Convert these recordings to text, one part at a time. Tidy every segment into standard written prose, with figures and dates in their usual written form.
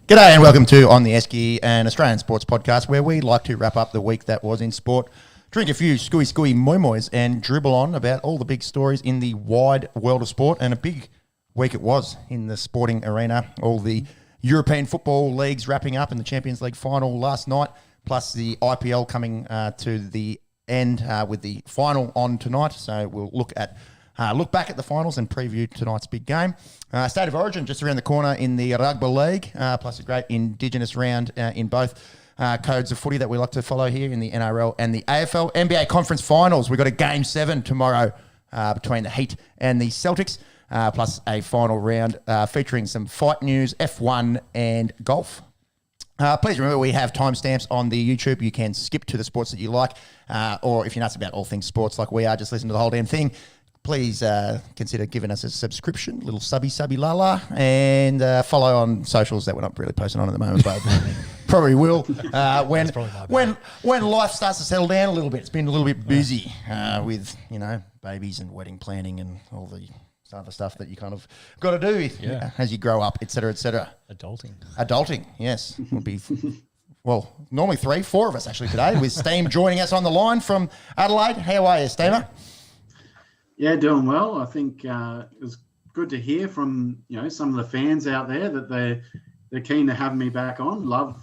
G'day and welcome to On The Esky, an Australian sports podcast where we like to wrap up the week that was in sport, drink a few scooey moi-mois and dribble on about all the big stories in the wide world of sport. And a big week it was in the sporting arena. All the European football leagues wrapping up and the Champions League final last night, plus the IPL coming to the end with the final on tonight. So we'll look back at the finals and preview tonight's big game. State of Origin just around the corner in the Rugby League, plus a great Indigenous round in both codes of footy that we like to follow here in the NRL and the AFL. NBA Conference Finals, we've got a Game 7 tomorrow between the Heat and the Celtics, plus a final round featuring some fight news, F1 and golf. Please remember we have timestamps on the YouTube. You can skip to the sports that you like, or if you're nuts about all things sports like we are, just listen to the whole damn thing. Please consider giving us a subscription, little subby lala, and follow on socials that we're not really posting on at the moment, but probably will when life starts to settle down a little bit. It's been a little bit busy with babies and wedding planning and all the other stuff that you kind of got to do as you grow up, etc., etc. Adulting, yes, would be. Well, normally 3-4 of us actually today, with Steam joining us on the line from Adelaide. How are you, Steamer? Yeah, doing well. I think it was good to hear from some of the fans out there that they're keen to have me back on. Love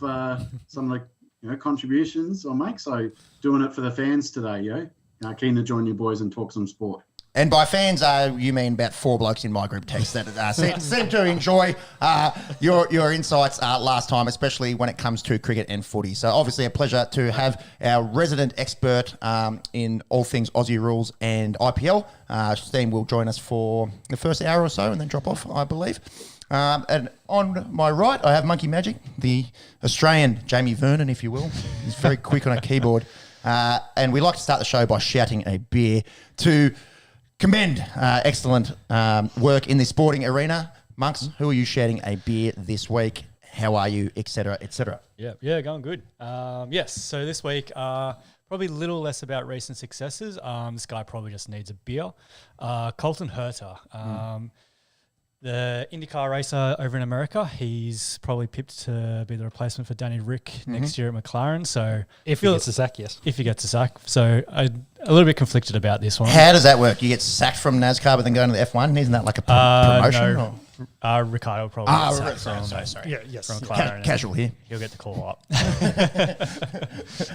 some of the contributions I make. So doing it for the fans today, keen to join you boys and talk some sport. And by fans, you mean about 4 blokes in my group text that seem to enjoy your insights last time, especially when it comes to cricket and footy. So obviously a pleasure to have our resident expert in all things Aussie rules and IPL. Steen will join us for the first hour or so and then drop off, I believe. And on my right, I have Monkey Magic, the Australian Jamie Vernon, if you will. He's very quick on a keyboard. And we like to start the show by shouting a beer to commend excellent work in the sporting arena. Monks, who are you shouting a beer this week? How are you, etc., etc.? Yeah, going good. Yes, so this week, probably a little less about recent successes. This guy probably just needs a beer. Colton Herta, the IndyCar racer over in America. He's probably pipped to be the replacement for Danny Rick next year at McLaren. So if he gets a sack, yes. If he gets a sack. So a little bit conflicted about this one. How does that work? You get sacked from NASCAR but then go into the F1? Isn't that like a promotion? No. Ricardo probably gets sacked sorry. Yeah, yes. From McLaren. Casual here. He'll get the call up.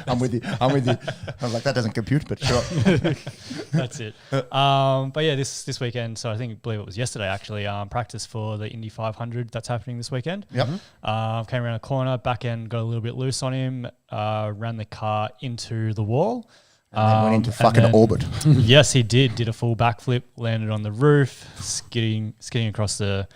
I'm with you. I was like, that doesn't compute, but sure. That's it. But yeah, this weekend, so I believe it was yesterday actually, practice for the Indy 500 that's happening this weekend. Yep. Came around a corner, back end got a little bit loose on him, ran the car into the wall. And then went into fucking orbit. Yes, he did a full backflip, landed on the roof, skidding across the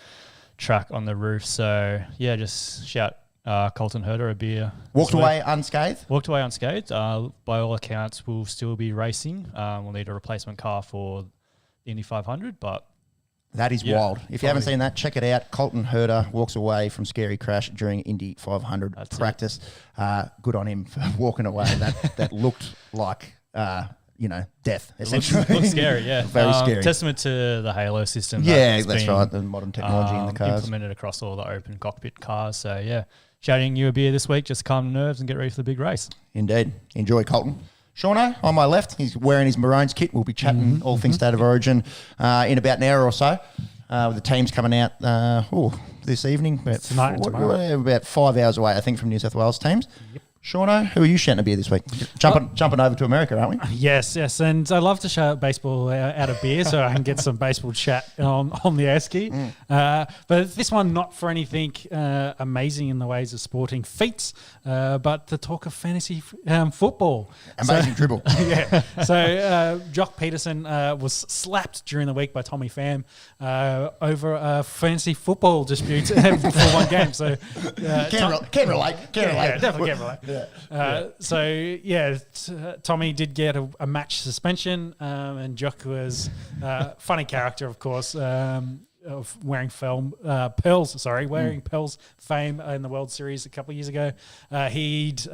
track on the roof. So yeah, just shout Colton Herta a beer. Walked away unscathed? Walked away unscathed. By all accounts, we'll still be racing. We'll need a replacement car for the Indy 500, but... That is wild. If you haven't seen that, check it out. Colton Herta walks away from scary crash during Indy 500 practice. Good on him for walking away. That looked like... death, essentially. Looks scary, yeah. Very scary. Testament to the Halo system. Yeah, that's right. The modern technology in the cars. Implemented across all the open cockpit cars. So, yeah, shouting you a beer this week, just calm the nerves and get ready for the big race. Indeed. Enjoy, Colton. Shauno, on my left, he's wearing his Maroons kit. We'll be chatting all things State of Origin in about an hour or so. With the teams coming out this evening. Tonight and tomorrow. About 5 hours away, I think, from New South Wales teams. Yep. Shauno, who are you shouting a beer this week? Jumping over to America, aren't we? Yes. And I love to shout baseball out of beer so I can get some baseball chat on the Esky. But this one, not for anything amazing in the ways of sporting feats, but to talk of fantasy football. Amazing dribble. Yeah. So Jock Peterson was slapped during the week by Tommy Pham over a fantasy football dispute for one game. So can relate. Yeah, definitely can relate. Tommy did get a match suspension, and Jock was funny character, of course, of wearing Pearls fame in the World Series a couple of years ago. He'd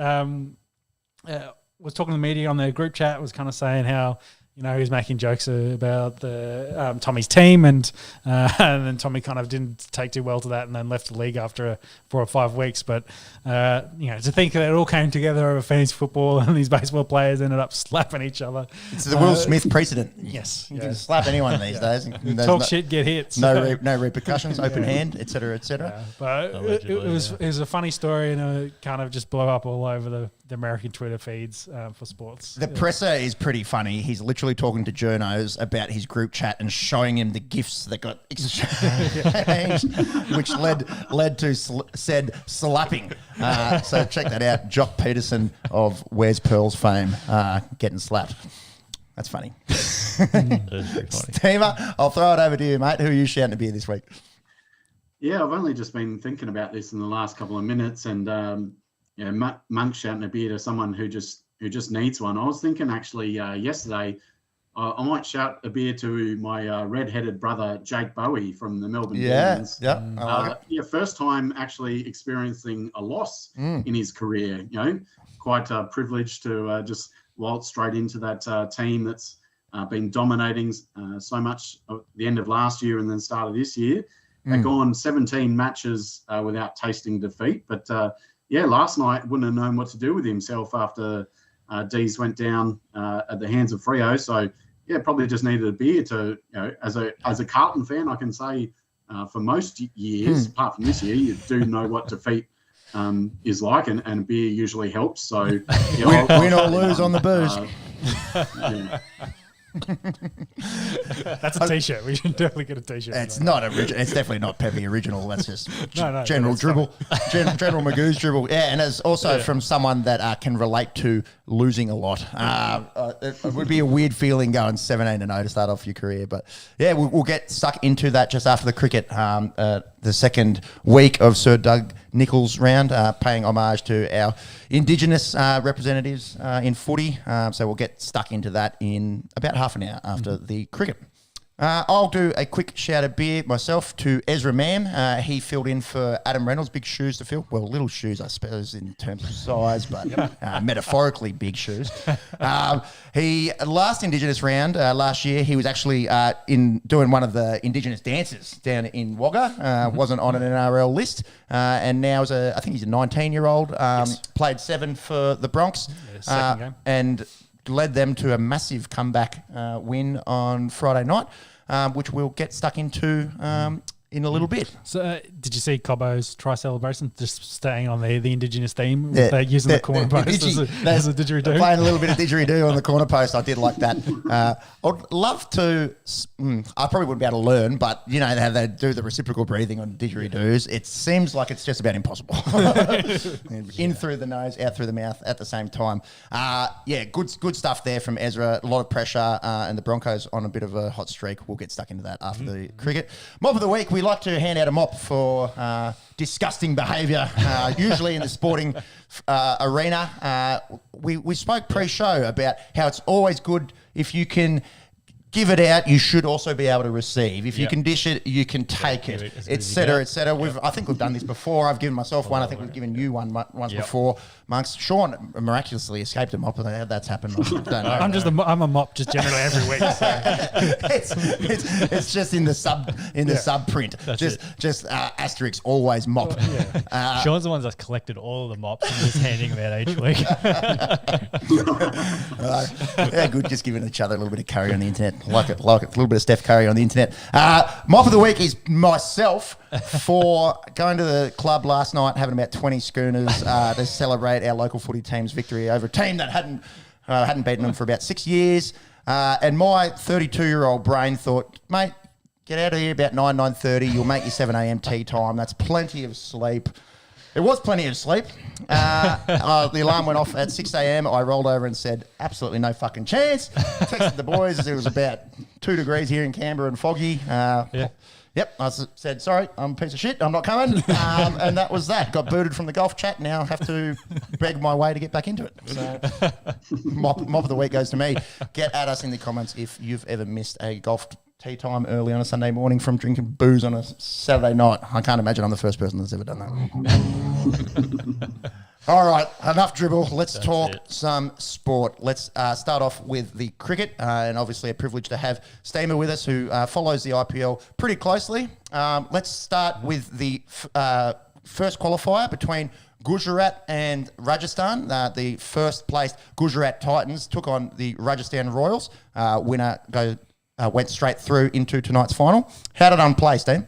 was talking to the media on the group chat, was kind of saying how he was making jokes about the Tommy's team, and then Tommy kind of didn't take too well to that, and then left the league after 4 or 5 weeks. But to think that it all came together over fantasy football, and these baseball players ended up slapping each other. It's the Will Smith precedent. Yes, You can slap anyone these days. And talk shit, get hit. No repercussions, open hand, etc., etc. Yeah, but it was a funny story, and it kind of just blew up all over the American Twitter feeds for sports. The presser is pretty funny. He's literally talking to journos about his group chat and showing him the gifts that got exchanged, which led to said slapping. So check that out. Jock Peterson of Where's Pearls fame getting slapped. That's funny. That is pretty funny. Steamer, I'll throw it over to you, mate. Who are you shouting to beer this week? Yeah, I've only just been thinking about this in the last couple of minutes, and Monk shouting a beer to someone who just needs one. I was thinking actually yesterday, I might shout a beer to my red-headed brother Jake Bowie from the Melbourne Demons. First time actually experiencing a loss in his career. Quite privileged to just waltz straight into that team that's been dominating so much at the end of last year and then start of this year. Had gone 17 matches without tasting defeat, but last night wouldn't have known what to do with himself after Dees went down at the hands of Freo. So probably just needed a beer to, as a Carlton fan, I can say for most years, apart from this year, you do know what defeat is like, and beer usually helps. So win or lose on the booze. That's a T-shirt. We should definitely get a T-shirt. It's not original. It's definitely not Peppy original. That's just general that's dribble, General Magoo's dribble. Yeah, and as also from someone that can relate to losing a lot. It would be a weird feeling going 17-0 to start off your career, but we'll get stuck into that just after the cricket. The second week of Sir Doug Nicholls' round, paying homage to our Indigenous representatives in footy. So we'll get stuck into that in about half an hour after the cricket. I'll do a quick shout of beer myself to Ezra Mam. He filled in for Adam Reynolds. Big shoes to fill. Well, little shoes, I suppose, in terms of size, but metaphorically big shoes. He last Indigenous round last year, he was actually in doing one of the Indigenous dances down in Wagga. Wasn't on an NRL list, and now I think he's a 19-year-old. Played 7 for the Bronx, second game. and led them to a massive comeback win on Friday night, which we'll get stuck into in a little bit. So, did you see Cobbo's try celebration? Just staying on the Indigenous theme, using the corner post as a didgeridoo. Playing a little bit of didgeridoo on the corner post. I did like that. I'd love to. I probably wouldn't be able to learn, but how they do the reciprocal breathing on didgeridoos. It seems like it's just about impossible. In through the nose, out through the mouth at the same time. Good stuff there from Ezra. A lot of pressure, and the Broncos on a bit of a hot streak. We'll get stuck into that after the cricket. Mop of the week. We like to hand out a mop for disgusting behaviour, usually in the sporting arena. We spoke pre-show about how it's always good if you can give it out, you should also be able to receive. If you can dish it, you can take it, etc., etc. I think we've done this before. I've given myself one. I think we've given you one once before. Monks, Sean miraculously escaped a mop. How that's happened, I don't know. I'm a mop just generally every week. So. it's just in the sub print. Just asterisk always mop. Sean's the ones that's collected all of the mops and just handing them out each week. Good, just giving each other a little bit of curry on the internet. Like it. A little bit of Steph Curry on the internet. Mop of the week is myself for going to the club last night, having about 20 schooners to celebrate our local footy team's victory over a team that hadn't beaten them for about 6 years. And my 32-year-old brain thought, mate, get out of here about 9:30. You'll make your 7 a.m. tea time. That's plenty of sleep. It was plenty of sleep. The alarm went off at 6 a.m. I rolled over and said, absolutely no fucking chance. Texted the boys. It was about 2 degrees here in Canberra and foggy. Yep. I said, sorry, I'm a piece of shit. I'm not coming. And that was that. Got booted from the golf chat. Now have to beg my way to get back into it. So mop of the week goes to me. Get at us in the comments if you've ever missed a golf tea time early on a Sunday morning from drinking booze on a Saturday night. I can't imagine I'm the first person that's ever done that. All right, enough dribble. Let's talk it. some sport. Let's start off with the cricket, and obviously a privilege to have Steamer with us, who follows the IPL pretty closely. Let's start with the first qualifier between Gujarat and Rajasthan. The first placed Gujarat Titans took on the Rajasthan Royals. Winner went straight through into tonight's final. How did it unplay, Steve?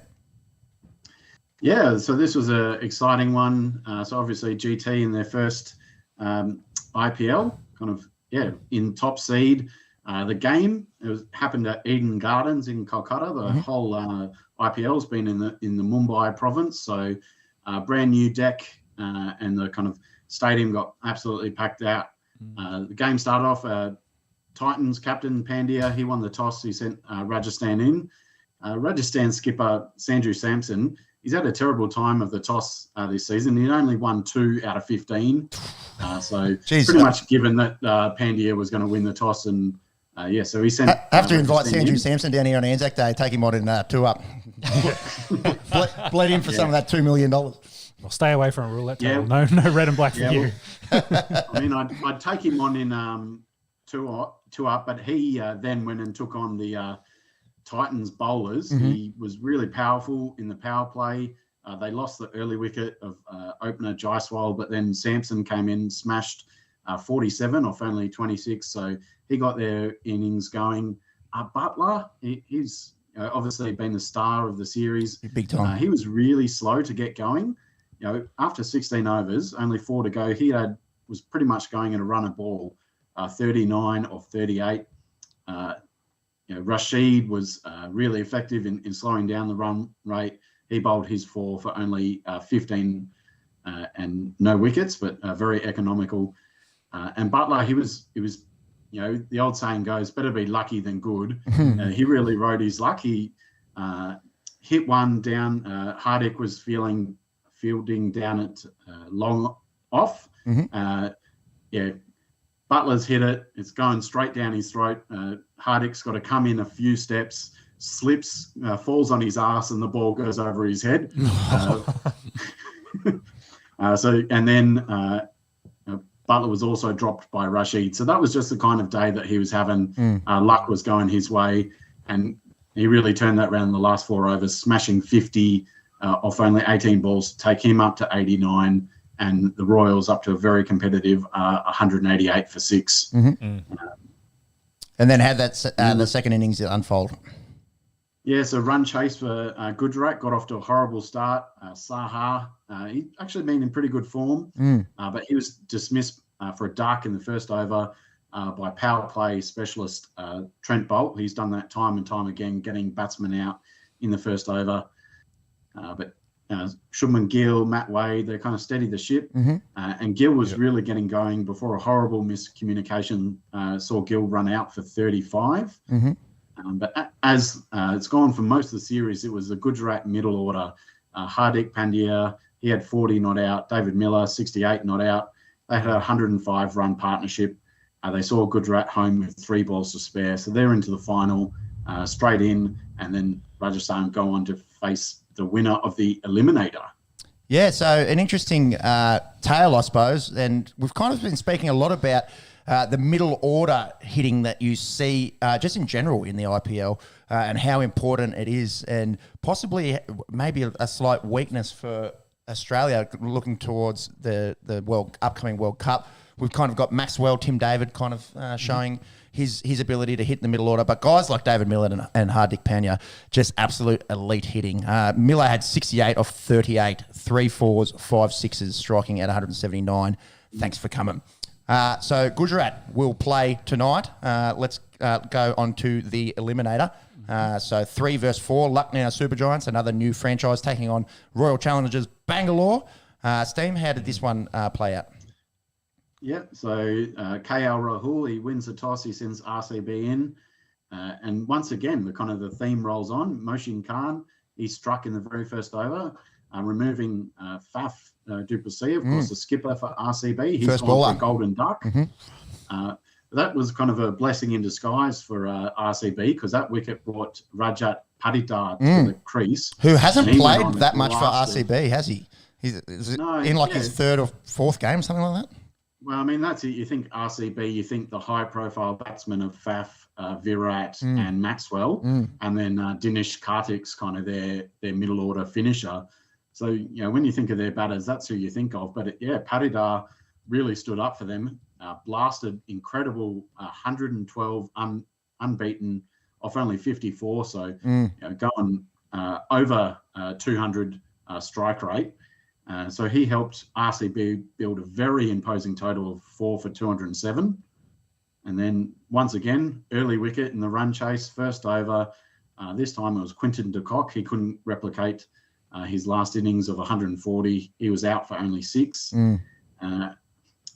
Yeah, so this was an exciting one. So obviously GT in their first IPL, in top seed. The game happened at Eden Gardens in Kolkata. The whole IPL has been in the Mumbai province. So brand new deck and the kind of stadium got absolutely packed out. The game started off. Titans captain Pandya, he won the toss. He sent Rajasthan in. Rajasthan skipper Sanju Samson. He's had a terrible time of the toss this season. He only won 2 out of 15. So pretty much given that Pandya was going to win the toss. And so he sent... Have to invite Sanju Samson down here on Anzac Day, take him on in 2 up. Bled in for some of that $2 million. Well, stay away from a roulette table. No red and black for you. I mean, I'd take him on in 2 up, but he then went and took on the... Titans bowlers. He was really powerful in the power play. They lost the early wicket of opener Jaiswal, but then Sampson came in, smashed 47 off only 26. So he got their innings going. Butler, he's obviously been the star of the series. Big time. He was really slow to get going. After 16 overs, only 4 to go, was pretty much going at a run of ball, 39 of 38. Rashid was really effective in slowing down the run rate. He bowled his 4 for only 15 and no wickets, but very economical. And Butler, he was, the old saying goes, better be lucky than good. He really rode his luck. He hit one down. Hardik was fielding down at long off. Butler's hit it. It's going straight down his throat. Hardik's got to come in a few steps, slips, falls on his ass, and the ball goes over his head. Butler was also dropped by Rashid. So that was just the kind of day that he was having. Luck was going his way, and he really turned that around in the last 4 overs, smashing 50 off only 18 balls to take him up to 89. And the Royals up to a very competitive 188 for 6. And then had that the second innings unfold. Yeah, so run chase for Gujarat got off to a horrible start. Saha, he actually been in pretty good form, but he was dismissed for a duck in the first over by power play specialist Trent Bolt. He's done that time and time again, getting batsmen out in the first over. But Shubman Gill, Matt Wade, they kind of steadied the ship. And Gill was really getting going before a horrible miscommunication saw Gill run out for 35. But as it's gone for most of the series, it was the Gujarat middle order. Hardik Pandya, he had 40 not out. David Miller, 68 not out. They had a 105-run partnership. They saw Gujarat home with 3 balls to spare. So they're into the final, straight in, and then Rajasthan go on to face the winner of the Eliminator. Yeah, so an interesting tale, I suppose. And we've kind of been speaking a lot about the middle order hitting that you see just in general in the IPL and how important it is, and possibly maybe a slight weakness for Australia looking towards the upcoming World Cup. We've kind of got Maxwell, Tim David kind of showing his ability to hit in the middle order. But guys like David Miller and Hardik Pandya, just absolute elite hitting. Miller had 68 off 38, 3 4s, 5 6s, striking at 179. Thanks for coming. So Gujarat will play tonight. Let's go on to the Eliminator. So 3 versus 4, Lucknow Super Giants, another new franchise taking on Royal Challengers Bangalore. Steam, how did this one play out? Yeah, so KL Rahul, he wins the toss, he sends RCB in. And once again, the theme rolls on. Moshin Khan, he struck in the very first over, removing Faf du Plessis, of course, the skipper for RCB. He's first gone baller. for a golden duck. That was kind of a blessing in disguise for RCB, because that wicket brought Rajat Patidar to the crease. Who hasn't And he went played on that much for last RCB, has he? Is it No, in like yeah. his third or fourth game, something like that? Well, I mean, that's it. You think RCB, you think the high-profile batsmen of Faf, Virat, and Maxwell, and then Dinesh Karthik's kind of their middle-order finisher. So, when you think of their batters, that's who you think of. But, Patidar really stood up for them, blasted incredible 112 unbeaten off only 54. So, going over 200 strike rate. So he helped RCB build a very imposing total of 4 for 207. And then once again, early wicket in the run chase, first over. This time it was Quinton de Kock. He couldn't replicate his last innings of 140. He was out for only 6.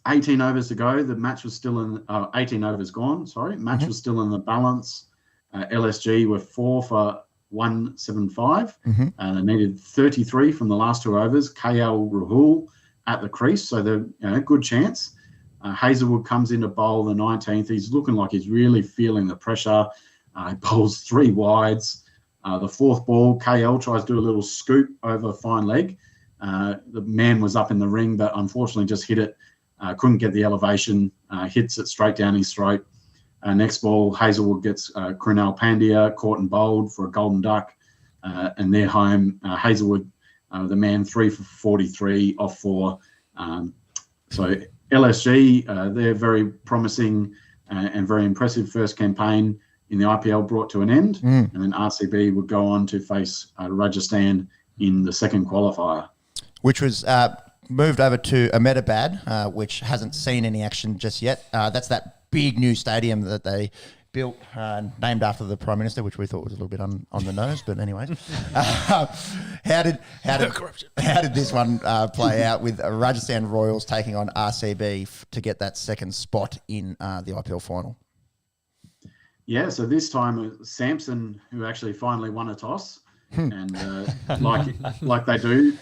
18 overs to go. The match was still in 18 overs gone. Sorry, match was still in the balance. LSG were 4 for 175. They needed 33 from the last 2 overs. KL Rahul at the crease, so they're good chance. Hazelwood comes in to bowl the 19th. He's looking like he's really feeling the pressure. He bowls 3 wides. The 4th ball, KL tries to do a little scoop over fine leg. The man was up in the ring, but unfortunately just hit it. Couldn't get the elevation. Hits it straight down his throat. Next ball, Hazelwood gets Krunal Pandya caught and bowled for a golden duck, and they're home. Hazelwood, the man, 3 for 43 off 4. So LSG, they're very promising and very impressive first campaign in the IPL brought to an end, and then RCB would go on to face Rajasthan in the second qualifier. Which was moved over to Ahmedabad, which hasn't seen any action just yet. That's that big new stadium that they built, named after the Prime Minister, which we thought was a little bit on the nose. But anyways, how did this one play out with Rajasthan Royals taking on RCB to get that second spot in the IPL final? Yeah, so this time it was Sampson who actually finally won a toss, and like they do,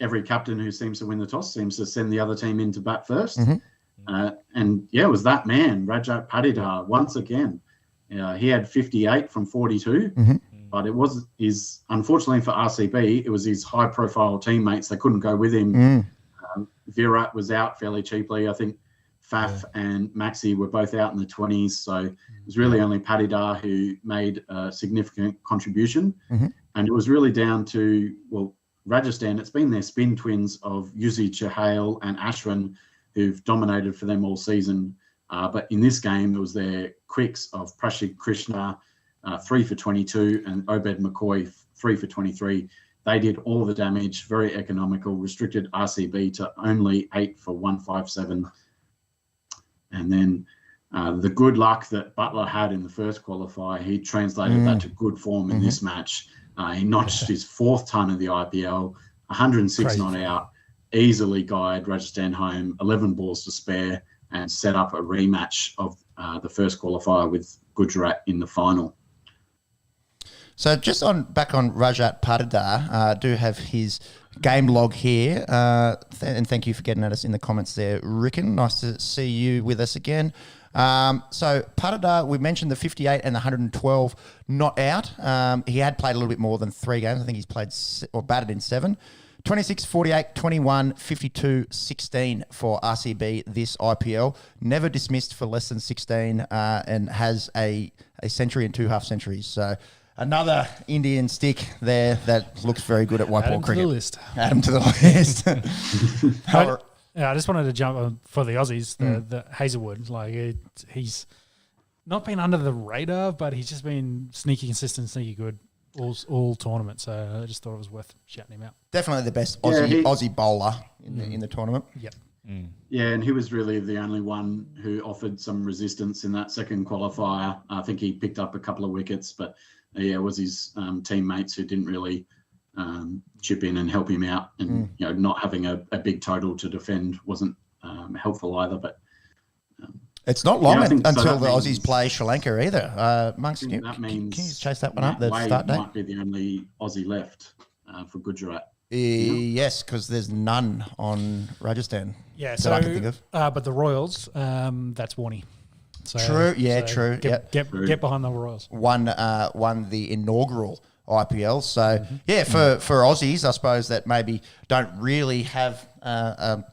every captain who seems to win the toss seems to send the other team in to bat first. And it was that man, Rajat Patidar, once again. He had 58 from 42, but it was unfortunately for RCB, it was his high-profile teammates. They couldn't go with him. Virat was out fairly cheaply. I think Faf and Maxi were both out in the 20s, so it was really only Patidar who made a significant contribution. And it was really down to, Rajasthan, it's been their spin twins of Yuzi Chahal and Ashwin who've dominated for them all season. But in this game, it was their quicks of Prashik Krishna, 3 for 22, and Obed McCoy, 3 for 23. They did all the damage, very economical, restricted RCB to only 8 for 157. And then the good luck that Butler had in the first qualifier, he translated that to good form in this match. He notched his 4th ton of the IPL, 106 not out, easily guide Rajasthan home, 11 balls to spare, and set up a rematch of the first qualifier with Gujarat in the final. So just back on Rajat Patidar, do have his game log here, and thank you for getting at us in the comments there, Ricken. Nice to see you with us again. So Patidar, we mentioned the 58 and the 112 not out. He had played a little bit more than 3 games. I think he's played or batted in 7. 26, 48, 21, 52, 16 for RCB this IPL. Never dismissed for less than 16 and has a century and 2 half centuries. So another Indian stick there that looks very good at white ball cricket. Add him to the list. I just wanted to jump on for the Aussies, the Hazelwood. He's not been under the radar, but he's just been sneaky consistent, sneaky good all tournament. So I just thought it was worth shouting him out. Definitely the best Aussie bowler in the tournament. Yep. Yeah, and he was really the only one who offered some resistance in that second qualifier. I think he picked up a couple of wickets, but it was his teammates who didn't really chip in and help him out. And not having a big total to defend wasn't helpful either. But it's not long until so the Aussies play Sri Lanka either. Monks, can you chase that one up? The start date might be the only Aussie left for Gujarat. Yes, because there's none on Rajasthan. Yeah, that I can think of. But the Royals, that's Warnie. So, true. Get behind the Royals. Won the inaugural IPL. So for Aussies, I suppose that maybe don't really have a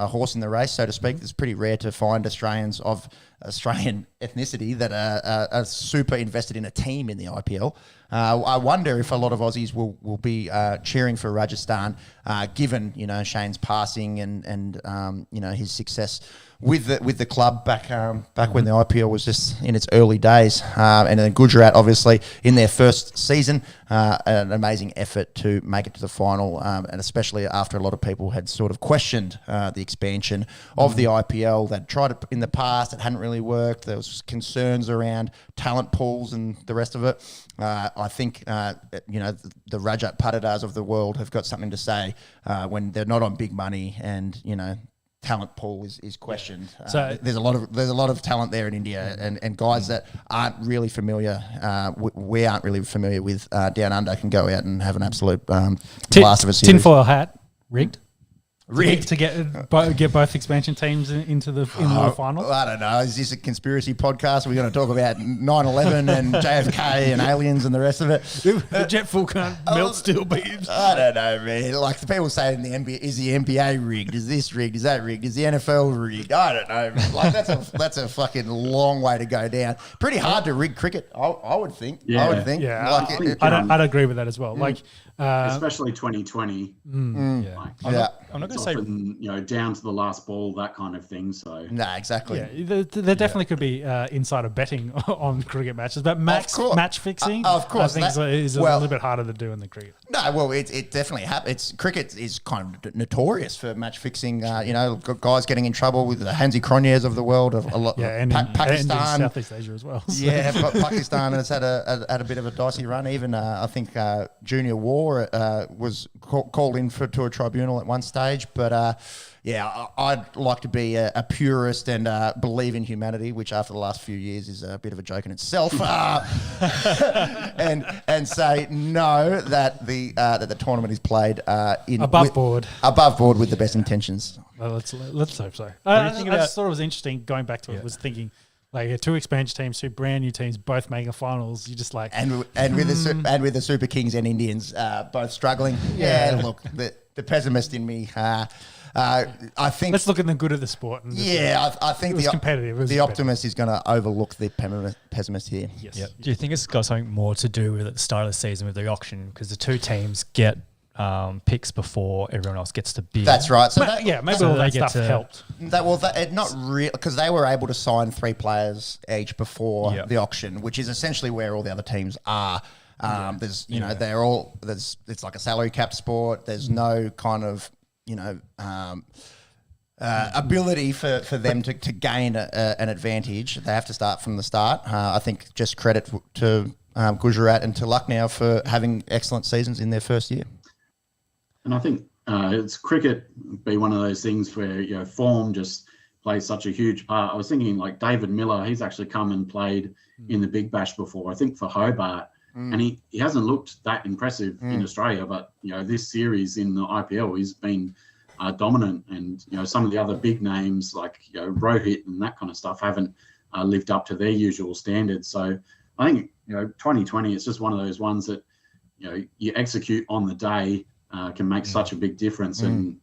horse in the race, so to speak. It's pretty rare to find Australians of Australian ethnicity that are super invested in a team in the IPL. I wonder if a lot of Aussies will be cheering for Rajasthan, given Shane's passing and his success with the club back when the IPL was just in its early days, and then Gujarat obviously in their first season, an amazing effort to make it to the final, and especially after a lot of people had sort of questioned the expansion of the IPL. They'd tried it in the past, it hadn't really worked. There was concerns around talent pools and the rest of it. I think the Rajat Patidars of the world have got something to say when they're not on big money and talent pool is questioned. So there's a lot of talent there in India, and guys that aren't really familiar, we aren't really familiar with down under can go out and have an absolute blast of a series. Tinfoil hat rigged to get both expansion teams into the final. I don't know. Is this a conspiracy podcast? We're going to talk about 9/11 and JFK and aliens and the rest of it. The jet fuel can't melt steel beams. I don't know, man. Like the people say in the NBA, is the NBA rigged? Is this rigged? Is that rigged? Is the NFL rigged? I don't know, man. Like that's a fucking long way to go down. Pretty hard to rig cricket, I would think. Yeah. I would think. Yeah, like I'd agree with that as well. Like, especially 2020. I'm not going to say down to the last ball, that kind of thing. So exactly. Yeah, there definitely could be insider betting on cricket matches, but match fixing, of course, I think is a little bit harder to do in the cricket. No, well, it definitely happens. Cricket is kind of notorious for match fixing. Guys getting in trouble with the Hansi Cronjes of the world, of a lot. And Pakistan, and in Southeast Asia as well. So. Yeah, but Pakistan has had a bit of a dicey run. Even I think Junior War was called in to a tribunal at one stage, but. I'd like to be a purist and believe in humanity, which after the last few years is a bit of a joke in itself, and say no that the tournament is played above board with the best intentions. Well, let's hope so. I just thought it was interesting going back to it. Was thinking. Like two expansion teams, two brand new teams, both making finals. You just like and with the Super Kings and Indians both struggling. Yeah, look, the pessimist in me. I think let's look at the good of the sport. And I think the competitive. The optimist is going to overlook the pessimist here. Yes. Yep. Do you think it's got something more to do with at the start of the season with the auction because the two teams get picks before everyone else gets to bid? That's right. So maybe all that stuff helped. Not really, because they were able to sign 3 players each before the auction, which is essentially where all the other teams are. It's like a salary cap sport. There's no kind of ability for them to gain an advantage. They have to start from the start. I think just credit to Gujarat and to Lucknow for having excellent seasons in their first year. And I think it's cricket be one of those things where form just plays such a huge part. I was thinking like David Miller, he's actually come and played in the Big Bash before, I think for Hobart, and he hasn't looked that impressive in Australia, but this series in the IPL he's been dominant, and some of the other big names like Rohit and that kind of stuff haven't lived up to their usual standards. So I think 2020 it's just one of those ones that you execute on the day. Can make such a big difference, and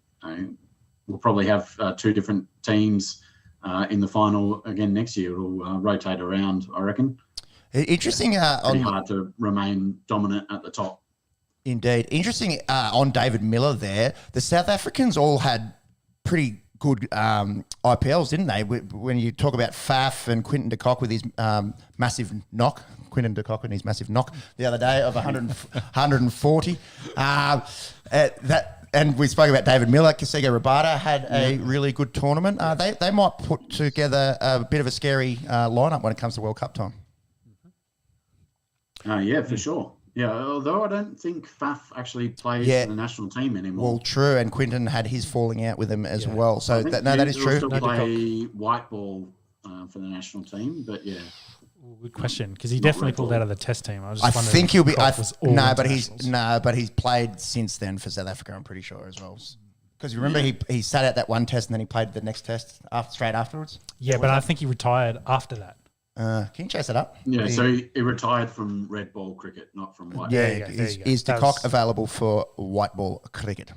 we'll probably have 2 different teams in the final again next year. It'll rotate around, I reckon. Interesting. Pretty hard to remain dominant at the top. Indeed. Interesting on David Miller there. The South Africans all had pretty good IPLs, didn't they? When you talk about Faf and Quinton de Kock with his massive knock. Quinton de Kock and his massive knock the other day of 140. And we spoke about David Miller. Kasiga Rabada had a really good tournament. They might put together a bit of a scary lineup when it comes to World Cup time. Yeah, for sure. Yeah, although I don't think Faf actually plays for the national team anymore. Well, true, and Quinton had his falling out with him as well. So that is true. Still play white ball for the national team, but yeah. Good question, because he definitely pulled out of the Test team. I think he'll be. But he's played since then for South Africa. I'm pretty sure as well. Because you remember he sat out that one test and then he played the next test straight afterwards. Yeah, but I think he retired after that. Can you chase it up? Yeah, so he retired from red ball cricket, not from white. Yeah, There you go, there you go. is de Kock available for white ball cricket?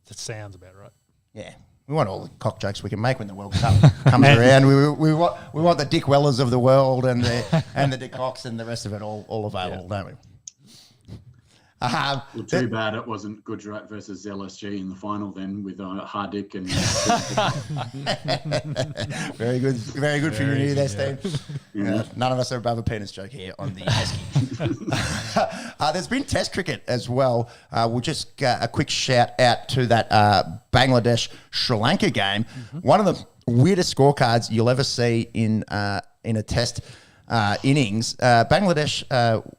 That sounds about right. Yeah. We want all the cock jokes we can make when the World Cup comes around. We want the Dick Wellers of the world and the de Kocks and the rest of it all available, don't we? Well, too bad it wasn't Gujarat versus LSG in the final then with Hardik and very good for you there, Steve. None of us are above a penis joke here on the Esky. There's been Test cricket as well. We'll just get a quick shout out to that Bangladesh Sri Lanka game. One of the weirdest scorecards you'll ever see in a Test innings. Bangladesh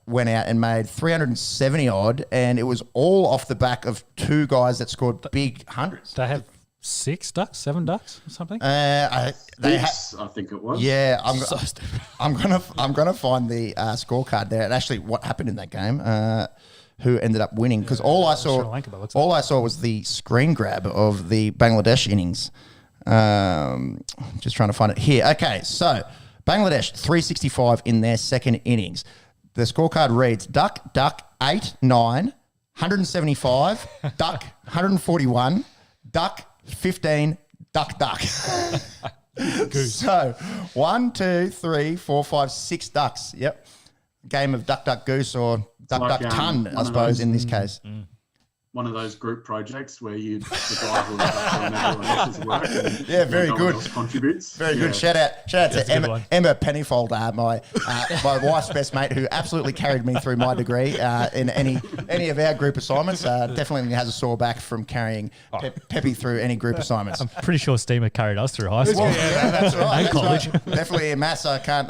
went out and made 370 odd, and it was all off the back of two guys that scored big hundreds. They have 6 ducks, 7 ducks, or something. I think it was. Yeah, I'm gonna find the scorecard there. And actually, what happened in that game? Who ended up winning? Because all I saw was the screen grab of the Bangladesh innings. Just trying to find it here. Okay, so Bangladesh 365 in their second innings. The scorecard reads duck 8 9 175 duck 141 duck 15 duck. So 1 2 3 4 5 6 ducks. Yep. Game of duck goose or duck ton, I suppose, in this case. One of those group projects where you survive all everyone else's work. And very no good. one else contributes. Very good. Shout out to Emma Pennyfold, my wife's best mate, who absolutely carried me through my degree in any of our group assignments. Definitely has a sore back from carrying Peppy through any group assignments. I'm pretty sure Steamer carried us through high school. That's right. And That's college. right. Definitely in maths, I can't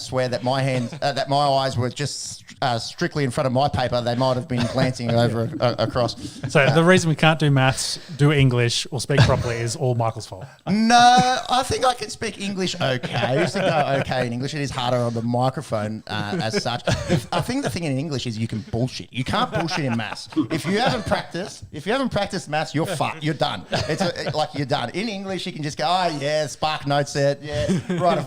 swear that my eyes were just strictly in front of my paper. They might have been glancing over across. So the reason we can't do maths, do English, or speak properly is all Michael's fault. No, I think I can speak English okay. I used to go okay in English. It is harder on the microphone as such. I think the thing in English is you can bullshit. You can't bullshit in maths. If you haven't practiced maths, you're fucked. You're done. It's you're done. In English, you can just go, spark notes set, right, a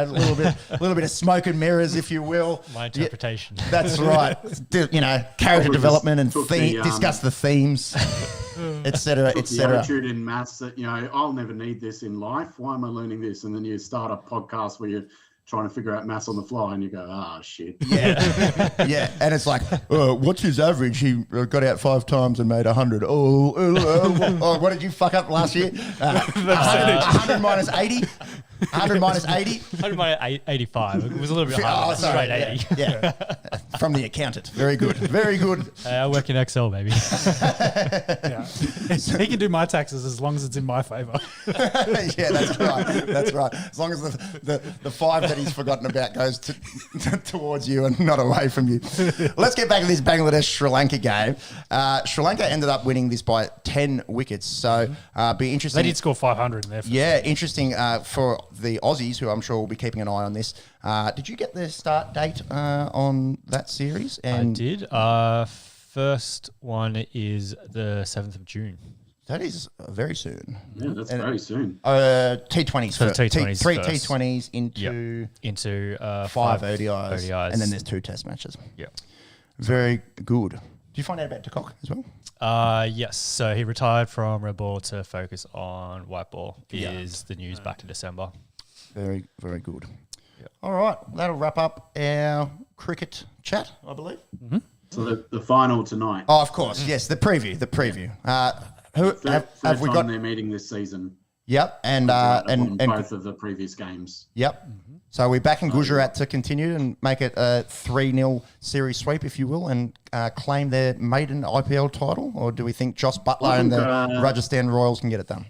little bit of smoke and mirrors, if you will. My interpretation. That's right. Character development and discuss the themes, etc., The etc. attitude in maths that I'll never need this in life. Why am I learning this? And then you start a podcast where you're trying to figure out maths on the fly, and you go, shit. Yeah, and it's like, what's his average? He got out 5 times and made 100. What did you fuck up last year? 100 minus 80. 100 minus 80. 100 minus 85. It was a little bit harder. Straight 80. Yeah. From the accountant. Very good. Very good. I work in Excel, baby. He can do my taxes as long as it's in my favour. Yeah, that's right. That's right. As long as the 5 that he's forgotten about goes towards you and not away from you. Let's get back to this Bangladesh-Sri Lanka game. Sri Lanka ended up winning this by 10 wickets. So be interesting. They did score 500 in there. Yeah, interesting for the Aussies, who I'm sure will be keeping an eye on this. Did you get the start date on that series? I did. First one is the 7th of June. That is very soon. Yeah, that's very soon. T20s. So T20s Three first. T20s into 5 ODIs. And then there's 2 test matches. Yeah. Very good. Did you find out about de Kock as well? Yes. So he retired from red ball to focus on white ball. Is the news back to December. Very, very good. Yep. All right. That'll wrap up our cricket chat, I believe. Mm-hmm. So the final tonight. Oh, of course. Yes, the preview. Have we got their meeting this season? Yep, and both of the previous games. Yep. Mm-hmm. So we're back in Gujarat to continue and make it a 3-0 series sweep, if you will, and claim their maiden IPL title, or do we think Joss Butler and the Rajasthan Royals can get it done?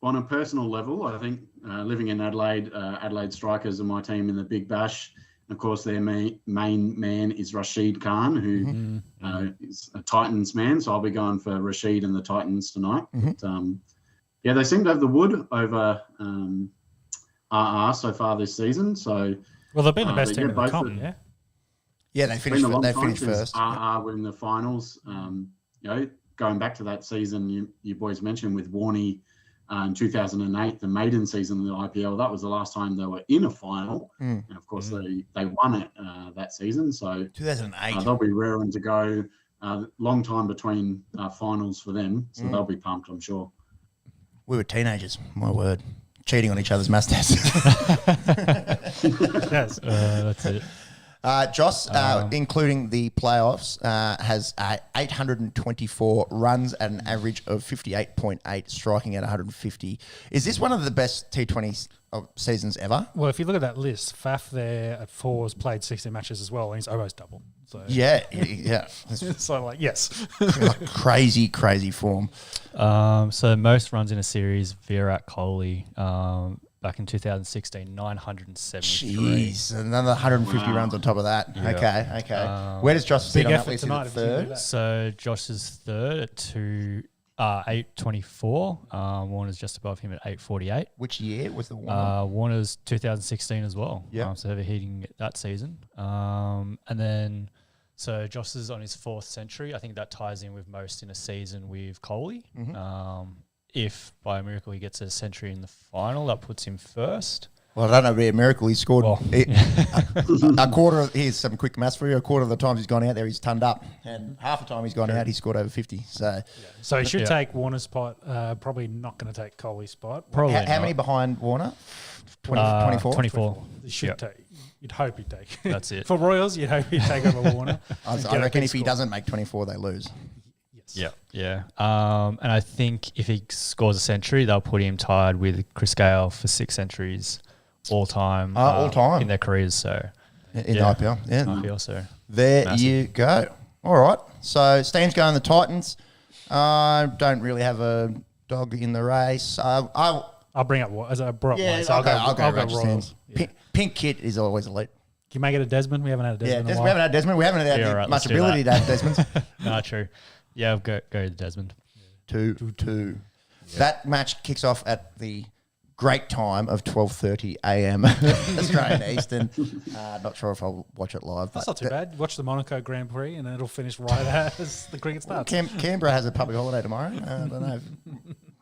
On a personal level, I think living in Adelaide, Adelaide Strikers are my team in the Big Bash. Of course, their main man is Rashid Khan, who is a Titans man. So I'll be going for Rashid and the Titans tonight. Mm-hmm. But, they seem to have the wood over RR so far this season. So they've been the best team in the comp, yeah? Yeah, they finished first. RR were in the finals. Going back to that season you boys mentioned with Warney in 2008, the maiden season of the IPL. That was the last time they were in a final, and of course they won it that season. So 2008. they'll be raring to go. Long time between finals for them, so they'll be pumped, I'm sure. We were teenagers, my word. Cheating on each other's maths tests. Yes. That's it. Joss, including the playoffs, has 824 runs at an average of 58.8, striking at 150. Is this one of the best T20 seasons ever? Well, if you look at that list, Faf there at 4 has played 16 matches as well, and he's almost double. So Yeah. so yes. Crazy form. So most runs in a series, Virat Kohli, back in 2016, 973. Jeez, another 150 runs on top of that. Yeah. Okay. Where does Josh sit on that effort list? tonight Is if it you can do third? that. So Josh is third at 824. Warner's just above him at 848. Which year was the one? Warner's 2016 as well. Yeah. So overheating that season. And then, so Josh is on his 4th century. I think that ties in with most in a season with Kohli. If by a miracle he gets a century in the final, that puts him first. Well, I don't know if it'd be a miracle. He scored Well, a quarter. Here's some quick maths for you. A quarter of the times he's gone out there, he's turned up, and half the time he's gone out, he's scored over 50. So, So he should take Warner's spot. Probably not going to take Kohli's spot. Probably how many behind Warner? 24. 24. He should take. You'd hope he'd take. That's it. For Royals, you'd hope he'd take over Warner. I Get a reckon big if he score. doesn't make 24, they lose. Yes. Yeah. And I think if he scores a century, they'll put him tied with Chris Gale for 6 centuries all time. All time. in their careers. So In the IPL. Yeah. IPL. So There Massive. you go. All right. So Steam's going the Titans. Don't really have a dog in the race. I'll bring up as I brought Yeah, one. So I'll go Royals. Royals. Yeah. Pink kit is always elite. Can you make it a Desmond? We haven't had a Yeah, Desmond. in a we while. haven't had Desmond. We haven't had Yeah, all right, much let's do ability that. to have Desmond. no, true. Yeah, I'll go to Desmond. 2-2. That match kicks off at the great time of 12:30 a.m. Australian Eastern. Not sure if I'll watch it live. That's but not too bad. Watch the Monaco Grand Prix and it'll finish right as the cricket starts. Canberra has a public holiday tomorrow. I don't know.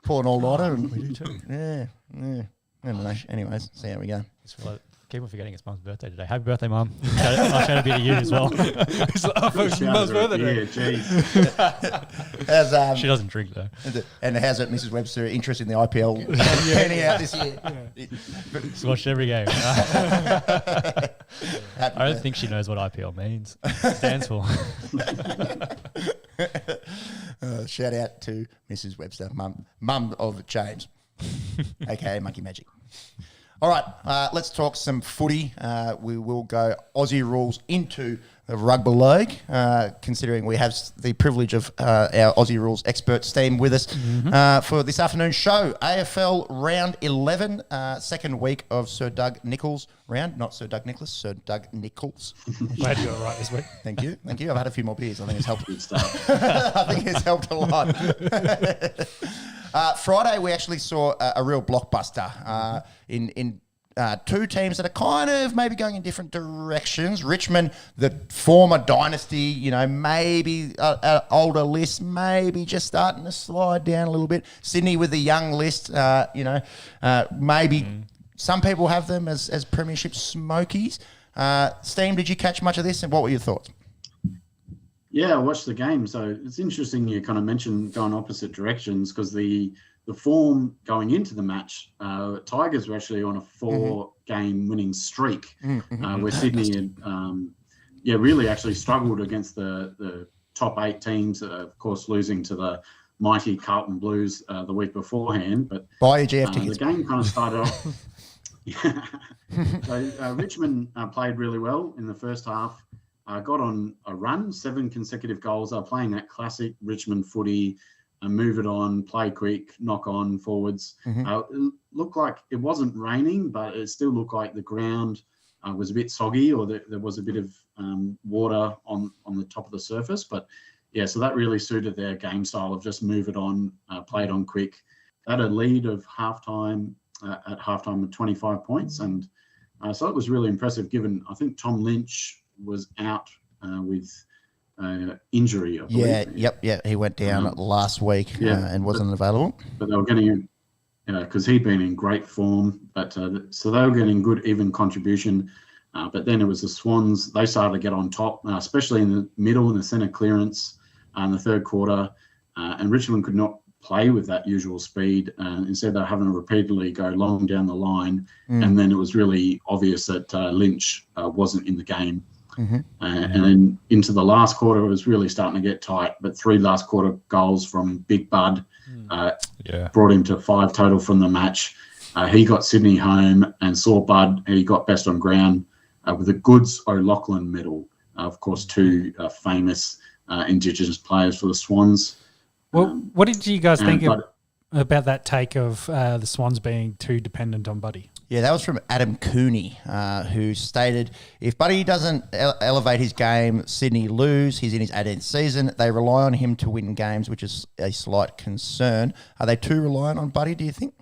Pull an all-nighter. We do too. Yeah. I don't know. Anyways, see how we go. Keep on forgetting it's Mum's birthday today. Happy birthday, Mum. I'll shout a bit to you as well. Mum's birthday. Yeah, geez. She doesn't drink though. And how's it, Mrs. Webster, interest in the IPL panning out this year? She's watched every game. I don't think she knows what IPL means. Stands for. Shout out to Mrs. Webster, mum of James, aka Monkey Magic. All right, let's talk some footy. We will go Aussie rules into the rugby league, considering we have the privilege of our Aussie rules expert Steam with us for this afternoon's show. AFL Round 11, second week of Sir Doug Nicholls' round. Not Sir Doug Nicholas, Sir Doug Nicholls. Glad you got it right this week. Thank you. I've had a few more beers. I think it's helped. Good stuff. I think it's helped a lot. Friday, we actually saw a real blockbuster in two teams that are kind of maybe going in different directions. Richmond, the former dynasty, maybe an older list, maybe just starting to slide down a little bit. Sydney with the young list, maybe some people have them as premiership smokies. Steam, did you catch much of this, and what were your thoughts? Yeah, I watched the game. So it's interesting you kind of mentioned going opposite directions because the form going into the match, Tigers were actually on a 4-game winning streak where Sydney had, really actually struggled against the top 8 teams, of course, losing to the mighty Carlton Blues the week beforehand. But buy your GF tickets. The game kind of started off. So Richmond played really well in the first half. Got on a run, 7 consecutive goals. They're playing that classic Richmond footy, move it on, play quick, knock on forwards. It looked like it wasn't raining, but it still looked like the ground was a bit soggy, or there was a bit of water on the top of the surface. But yeah, so that really suited their game style of just move it on, play it on quick. They had a lead of halftime at halftime with 25 points, and so it was really impressive. Given I think Tom Lynch was out with injury. I believe. Yeah, he went down last week and wasn't available. But they were getting him. because he'd been in great form. But so they were getting good even contribution. But then it was the Swans. They started to get on top, especially in the middle and the centre clearance in the third quarter. And Richmond could not play with that usual speed. Instead, they're having to repeatedly go long down the line. And then it was really obvious that Lynch wasn't in the game. And then into the last quarter, it was really starting to get tight. But 3 last quarter goals from Big Bud brought him to 5 total from the match. He got Sydney home and saw Bud. He got best on ground with a Goods O'Loughlin medal. Of course, 2 famous Indigenous players for the Swans. Well, what did you guys think about that take of the Swans being too dependent on Buddy? Yeah, that was from Adam Cooney, who stated, if Buddy doesn't elevate his game, Sydney lose. He's in his 18th season. They rely on him to win games, which is a slight concern. Are they too reliant on Buddy, do you think?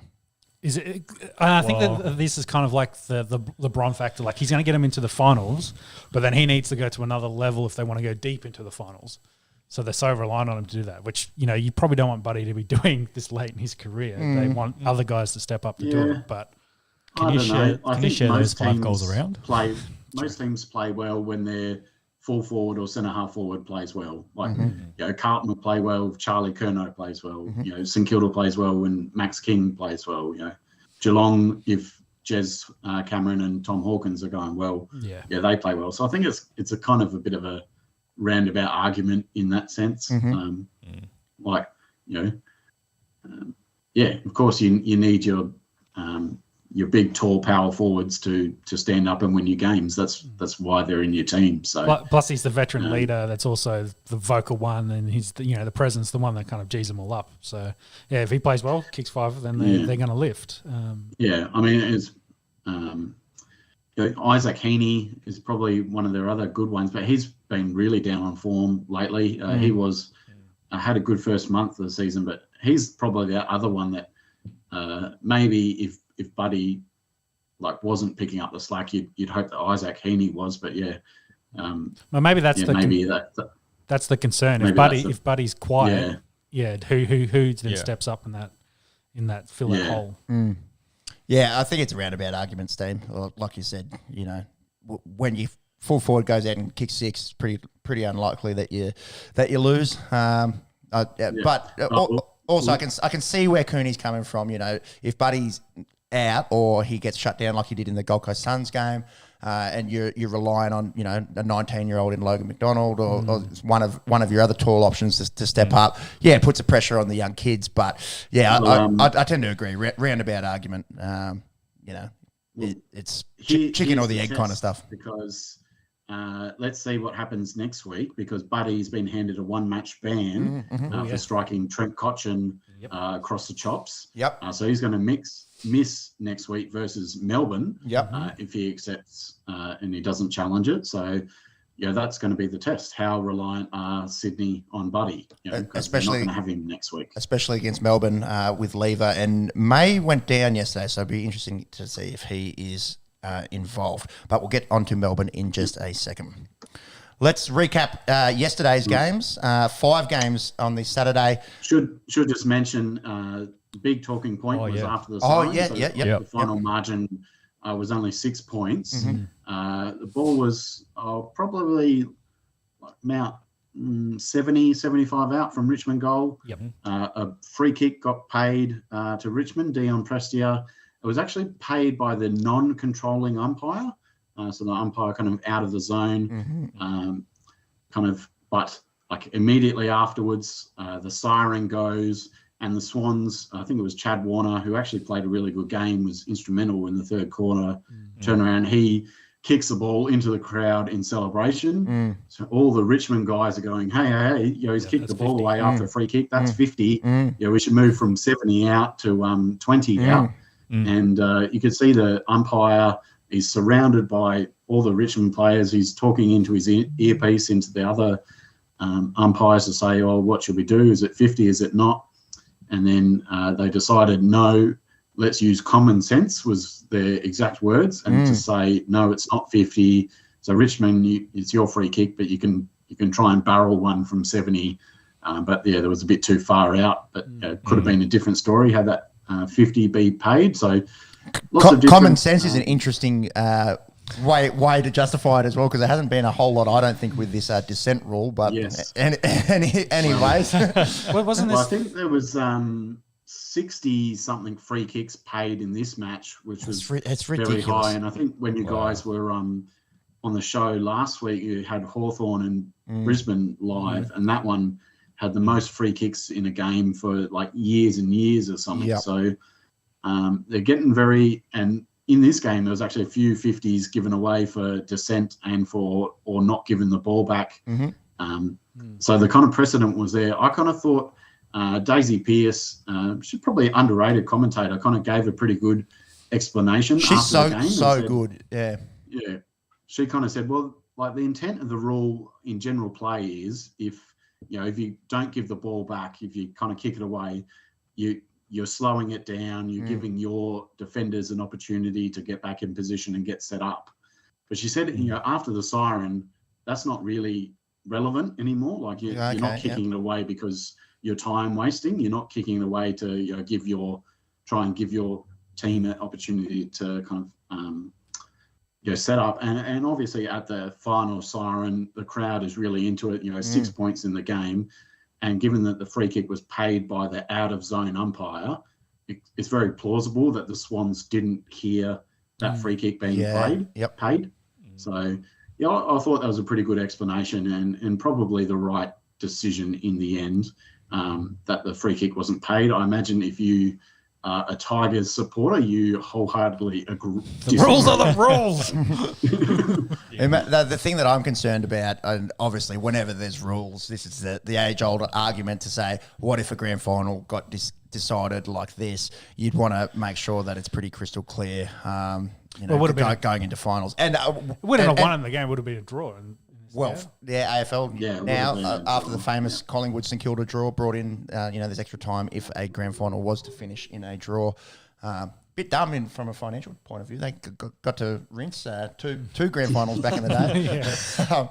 Is it? I think that this is kind of like the LeBron factor. Like, he's going to get him into the finals, but then he needs to go to another level if they want to go deep into the finals. So they're so reliant on him to do that, which, you probably don't want Buddy to be doing this late in his career. They want other guys to step up to do it. But can you share those 5 goals around? Most teams play well when their full forward or centre half forward plays well. Like, Carlton will play well if Charlie Curnow plays well. St Kilda plays well when Max King plays well. Geelong, if Jez Cameron and Tom Hawkins are going well, they play well. So I think it's a kind of a bit of a roundabout argument in that sense. Of course you need your big, tall power forwards to stand up and win your games. That's why they're in your team. So plus he's the veteran leader. That's also the vocal one, and he's the presence, the one that kind of G's them all up. So if he plays well, kicks 5, then they're going to lift. I mean, it's Isaac Heaney is probably one of their other good ones, but he's been really down on form lately. He was had a good first month of the season, but he's probably the other one that maybe if Buddy wasn't picking up the slack, you'd hope that Isaac Heaney was. But well, maybe that's that's the concern. If Buddy's quiet, who then steps up in that fill that hole. Yeah, I think it's a roundabout argument, Steve. Like you said, when you full forward goes out and kicks 6, pretty unlikely that you lose. But also, I can see where Cooney's coming from. If Buddy's out or he gets shut down like he did in the Gold Coast Suns game, and you're relying on a 19-year-old in Logan McDonald or one of your other tall options to step up, it puts a pressure on the young kids. But I tend to agree. Roundabout argument. It's chicken or the egg kind of stuff. Because let's see what happens next week, because Buddy's been handed a 1-match ban for striking Trent Cotchin across the chops. So he's going to miss next week versus Melbourne if he accepts and he doesn't challenge it. So that's going to be the test. How reliant are Sydney on Buddy? Especially they're not going to have him next week, especially against Melbourne with Lever, and May went down yesterday, so it'd be interesting to see if he is involved. But we'll get on to Melbourne in just a second. Let's recap yesterday's games. 5 games on the Saturday. Should just mention the big talking point was after the sign. The final margin was only 6 points. The ball was probably about 70, 75 out from Richmond goal. A free kick got paid to Richmond, Dion Prestia. It was actually paid by the non-controlling umpire. So the umpire kind of out of the zone, but immediately afterwards, the siren goes and the Swans, I think it was Chad Warner, who actually played a really good game, was instrumental in the third quarter turnaround. He kicks the ball into the crowd in celebration. So all the Richmond guys are going, hey, he's kicked the ball 50 away after a free kick. That's 50. We should move from 70 out to 20 out. And you could see the umpire is surrounded by all the Richmond players. He's talking into his earpiece into the other umpires to say, what should we do? Is it 50? Is it not? And then they decided, no, let's use common sense, was their exact words, and to say, no, it's not 50. So Richmond, it's your free kick, but you can try and barrel one from 70. But there was a bit too far out, but could have been a different story had that 50 be paid. So lots of common sense is an interesting way to justify it as well, because there hasn't been a whole lot, I don't think, with this dissent rule. But yes. anyways, Well, wasn't Well, I this? think there was 60 something free kicks paid in this match, which was it's very ridiculous. high. And I think when you guys were on the show last week, you had Hawthorn and Brisbane live, and that one had the most free kicks in a game for like years and years or something. Yep. So they're getting very, and in this game there was actually a few 50s given away for dissent and or not giving the ball back. So the kind of precedent was there. I kind of thought Daisy Pearce, she's probably an underrated commentator, kind of gave a pretty good explanation. She's after the game so said, good. Yeah. Yeah. She kind of said, well, like the intent of the rule in general play is if you don't give the ball back, if you kind of kick it away, you're slowing it down, you're giving your defenders an opportunity to get back in position and get set up. But she said, after the siren, that's not really relevant anymore. Like you're not kicking it away because you're time wasting. You're not kicking it away to try and give your team an opportunity to kind of set up. And obviously at the final siren, the crowd is really into it. 6 points in the game, and given that the free kick was paid by the out of zone umpire, it's very plausible that the Swans didn't hear that free kick being paid. So I thought that was a pretty good explanation and probably the right decision in the end, that the free kick wasn't paid. I imagine if you are a Tigers supporter, you wholeheartedly agree. The rules are the rules. The thing that I'm concerned about, and obviously whenever there's rules, this is the age-old argument to say, what if a grand final got decided like this? You'd want to make sure that it's pretty crystal clear, going into finals. And wouldn't have won in the game, would have been a draw. AFL now, after the famous Collingwood St Kilda draw, brought in, there's extra time if a grand final was to finish in a draw. Bit dumb from a financial point of view. They got to rinse two grand finals back in the day.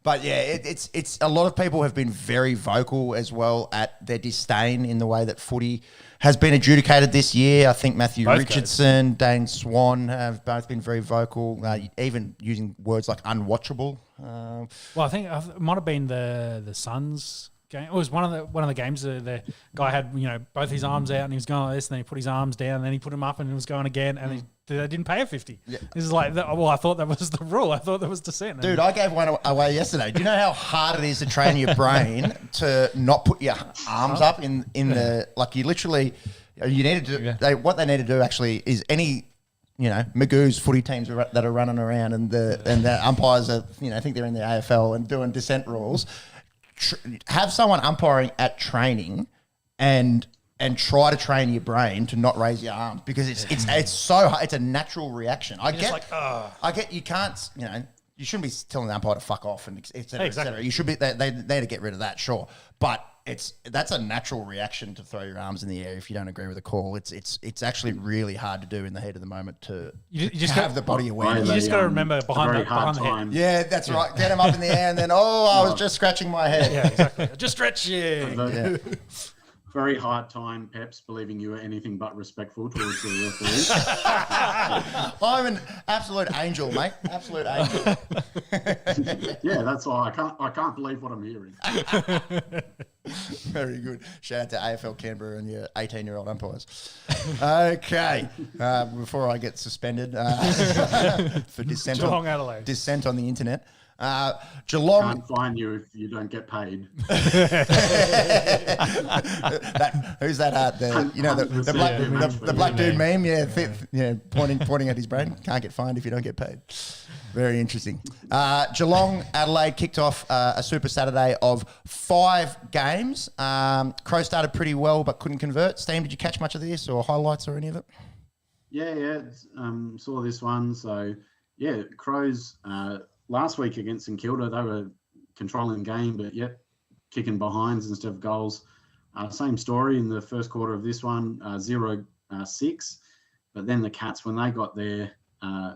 But yeah, it's a lot of people have been very vocal as well at their disdain in the way that footy has been adjudicated this year. I think Matthew Richardson, Dane Swan have both been very vocal, even using words like unwatchable. Well, I think it might have been the Suns game. It was one of the games. The guy had both his arms out and he was going like this, and then he put his arms down, and then he put them up and it was going again, and they didn't pay a 50. Yeah. This is like, I thought that was the rule. I thought that was dissent. Dude, I gave one away yesterday. Do you know how hard it is to train your brain to not put your arms up in the, like you literally, you need to do, what they need to do actually is any, Magoo's footy teams that are running around and the umpires are, think they're in the AFL and doing dissent rules, have someone umpiring at training and try to train your brain to not raise your arms, because it's so hard. It's a natural reaction. I get you can't, you shouldn't be telling the umpire to fuck off and et cetera, et cetera. You should be, they need to get rid of that, sure. But that's a natural reaction to throw your arms in the air if you don't agree with a call. It's actually really hard to do in the heat of the moment to just have the body awareness. You just got to remember behind the head. Yeah, that's right. Get him up in the air and then, I was just scratching my head. Yeah, exactly. Just stretching. Very hard time, Peps, believing you were anything but respectful towards the referee. I'm an absolute angel, mate. Absolute angel. Yeah, that's why I can't believe what I'm hearing. Very good. Shout out to AFL Canberra and your 18-year-old umpires. Okay. Before I get suspended for dissent on the internet. Geelong can't fine you if you don't get paid. Who's that? The black dude meme. Yeah, pointing at his brain. Can't get fined if you don't get paid. Very interesting. Geelong Adelaide kicked off a Super Saturday of 5 games. Crow started pretty well but couldn't convert. Steam, did you catch much of this or highlights or any of it? Yeah. Saw this one. So yeah, Crows. Last week against St Kilda, they were controlling the game, but yet kicking behinds instead of goals. Same story in the first quarter of this one, 0-6. But then the Cats, when they got their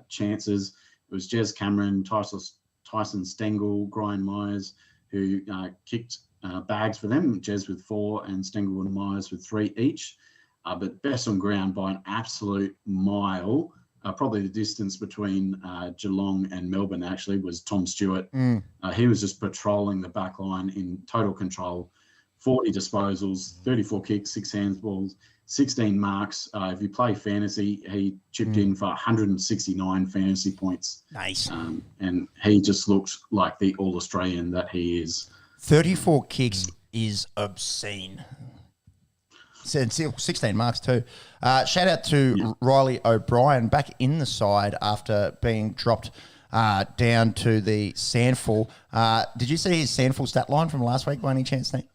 chances, it was Jez Cameron, Tyson Stengel, Brian Myers, who kicked bags for them, Jez with 4 and Stengel and Myers with 3 each. but best on ground by an absolute mile. Probably the distance between Geelong and Melbourne actually was Tom Stewart. He was just patrolling the back line in total control. 40 disposals, 34 kicks, 6 handballs, 16 marks. If you play fantasy, he chipped in for 169 fantasy points. Nice. And he just looked like the All-Australian that he is. 34 kicks is obscene. 16 marks too. Shout out to Riley O'Brien, back in the side after being dropped down to the Sandful. Did you see his Sandful stat line from last week by any chance, Nate?